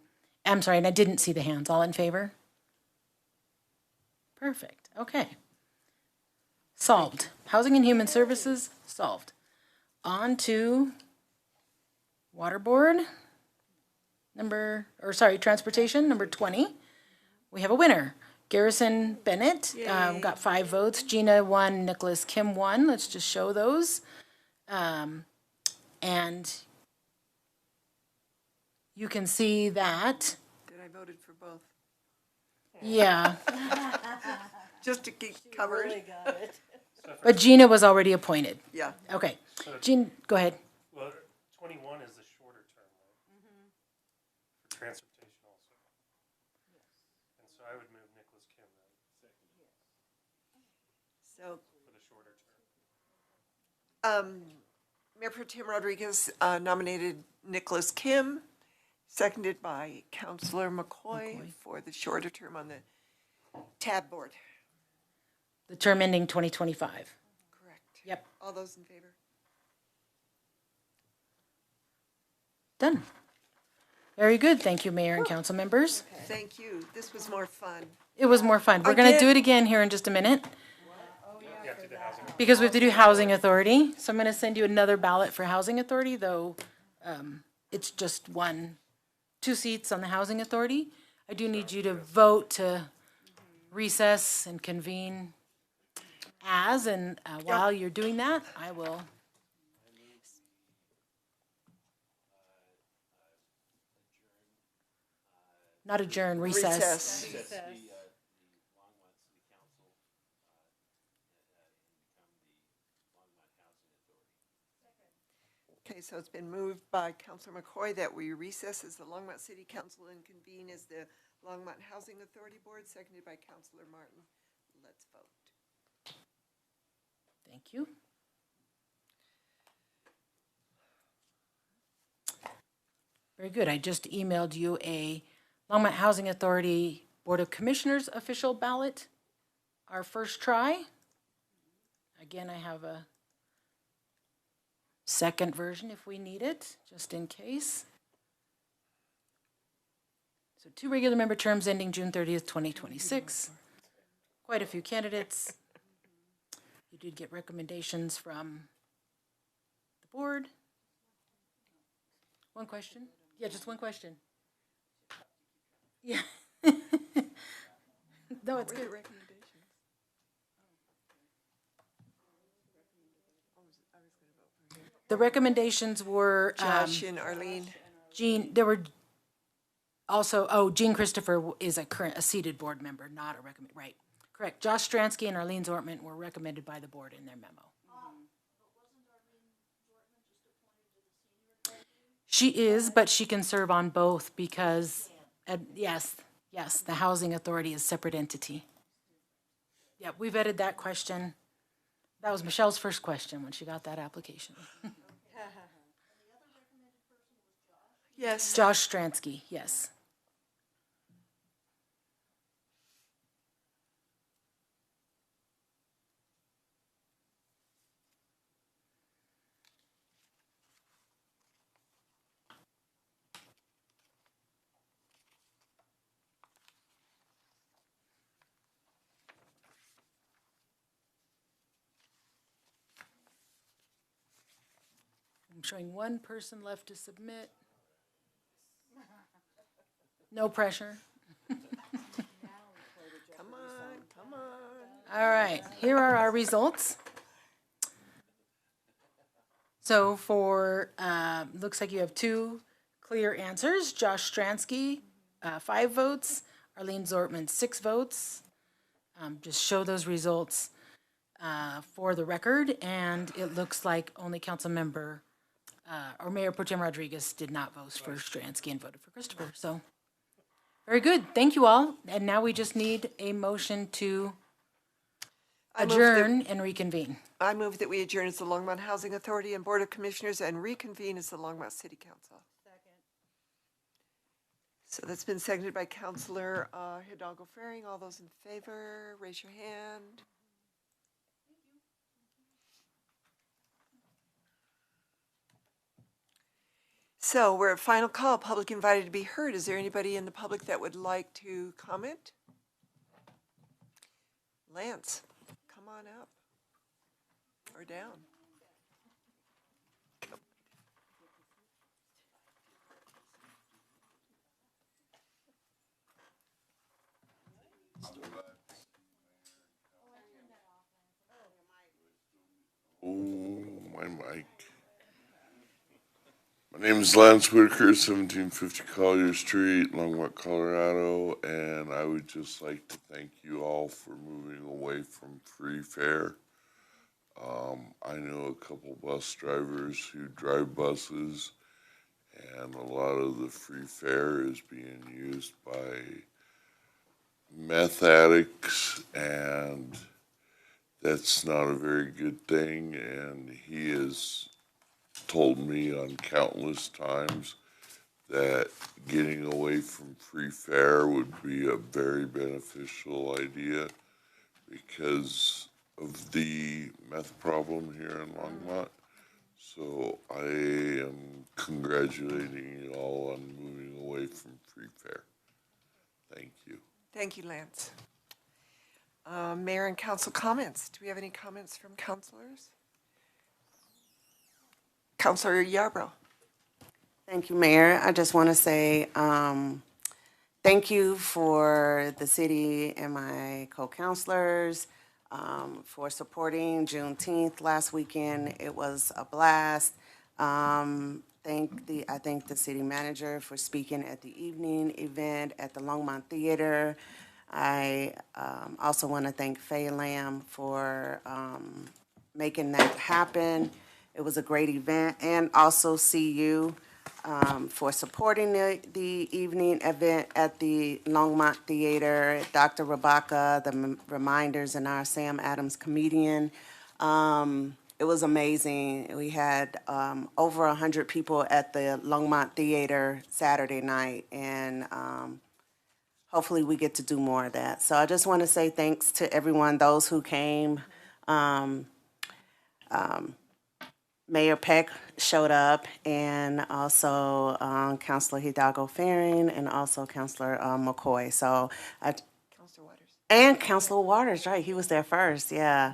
I'm sorry, and I didn't see the hands. All in favor? Perfect, okay. Solved. Housing and Human Services, solved. On to Water Board, Transportation, number 20. We have a winner. Garrison Bennett got 5 votes. Gina won, Nicholas Kim won. Let's just show those. And you can see that. That I voted for both. Yeah. Just to keep covered. Really got it. But Gina was already appointed. Yeah. Okay. Jean, go ahead. Well, 21 is the shorter term, right? For transportation also. And so I would move Nicholas Kim then. So, For the shorter term. Mayor Pro Tem Rodriguez nominated Nicholas Kim, seconded by Councilor McCoy for the shorter term on the tab board. The term ending 2025. Correct. Yep. All those in favor? Done. Very good. Thank you, Mayor and council members. Thank you. This was more fun. It was more fun. We're going to do it again here in just a minute. Because we have to do Housing Authority. So I'm going to send you another ballot for Housing Authority, though it's just 2 seats on the Housing Authority. I do need you to vote to recess and convene and while you're doing that, I will. Not adjourn, recess. Okay, so it's been moved by Councilor McCoy that we recess as the Longmont City Council and convene as the Longmont Housing Authority Board, seconded by Councilor Martin. Let's vote. Thank you. Very good. I just emailed you a Longmont Housing Authority Board of Commissioners official ballot. Our first try. Again, I have a second version if we need it, just in case. So 2 regular member terms ending June 30th, 2026. Quite a few candidates. You did get recommendations from the board. One question? Yeah, just one question. Yeah. No, it's good. The recommendations were Josh and Arlene. Jean. There were also Jean Christopher is a seated board member, not a recommend. Right, correct. Josh Stransky and Arlene Zortman were recommended by the board in their memo. She is, but she can serve on both because yes, the housing authority is a separate entity. Yeah, we vetted that question. That was Michelle's first question when she got that application. Yes. Josh Stransky, yes. I'm showing one person left to submit. No pressure. Come on. All right, here are our results. So for, looks like you have 2 clear answers. Josh Stransky, 5 votes. Arlene Zortman, 6 votes. Just show those results for the record, and it looks like only council member or Mayor Pro Tem Rodriguez did not vote for Stransky and voted for Christopher. So very good. Thank you all. And now we just need a motion to adjourn and reconvene. I move that we adjourn as the Longmont Housing Authority and Board of Commissioners and reconvene as the Longmont City Council. Second. So that's been seconded by Councilor Hidalgo Faring. All those in favor, raise your hand. So we're at final call, public invited to be heard. Is there anybody in the public that would like to comment? Lance, come on up or down. Oh, my mic. My name is Lance Whitaker, 1750 Collier Street, Longmont, Colorado, and I would just like to thank you all for moving away from free fare. I know a couple bus drivers who drive buses, and a lot of the free fare is being used by meth addicts, and that's not a very good thing, and he has told me on countless times that getting away from free fare would be a very beneficial idea because of the meth problem here in Longmont. So I am congratulating you all on moving away from free fare. Thank you. Thank you, Lance. Mayor and council comments. Do we have any comments from councilors? Councilor Yarbrough. Thank you, Mayor. I just want to say thank you for the city and my co-councilors for supporting Juneteenth last weekend. It was a blast. I thank the city manager for speaking at the evening event at the Longmont Theater. I also want to thank Faye Lamb for making that happen. It was a great event, and also CU. for supporting the evening event at the Longmont Theater, Dr. Rabaka, the reminders, and our Sam Adams comedian. It was amazing. We had over 100 people at the Longmont Theater Saturday night, and hopefully we get to do more of that. So I just want to say thanks to everyone, those who came. Mayor Peck showed up, and also Councilor Hidalgo Faring, and also Councilor McCoy. So Councilor Waters. and Councilor Waters, right? He was there first, yeah.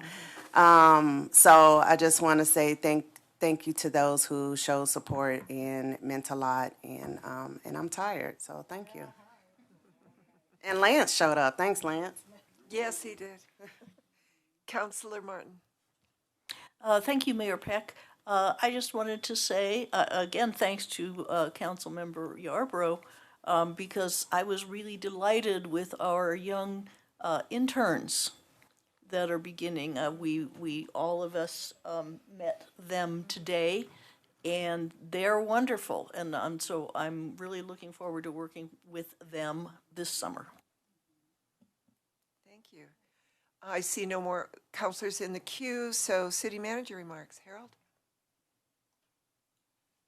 So I just want to say thank you to those who showed support and meant a lot. And I'm tired, so thank you. And Lance showed up. Thanks, Lance. Yes, he did. Councilor Martin. Thank you, Mayor Peck. I just wanted to say, again, thanks to Councilmember Yarbrough, because I was really delighted with our young interns that are beginning. We all of us met them today, and they're wonderful. And so I'm really looking forward to working with them this summer. Thank you. I see no more counselors in the queue, so city manager remarks. Harold?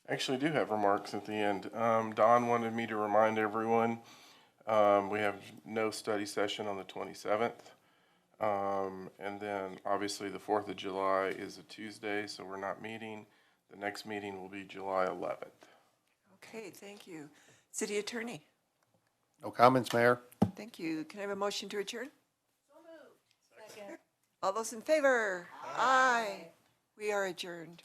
Actually do have remarks at the end. Don wanted me to remind everyone, we have no study session on the 27th. And then obviously the 4th of July is a Tuesday, so we're not meeting. The next meeting will be July 11th. Okay, thank you. City attorney? No comments, Mayor. Thank you. Can I have a motion to adjourn? So moved. Second. All those in favor? Aye. We are adjourned.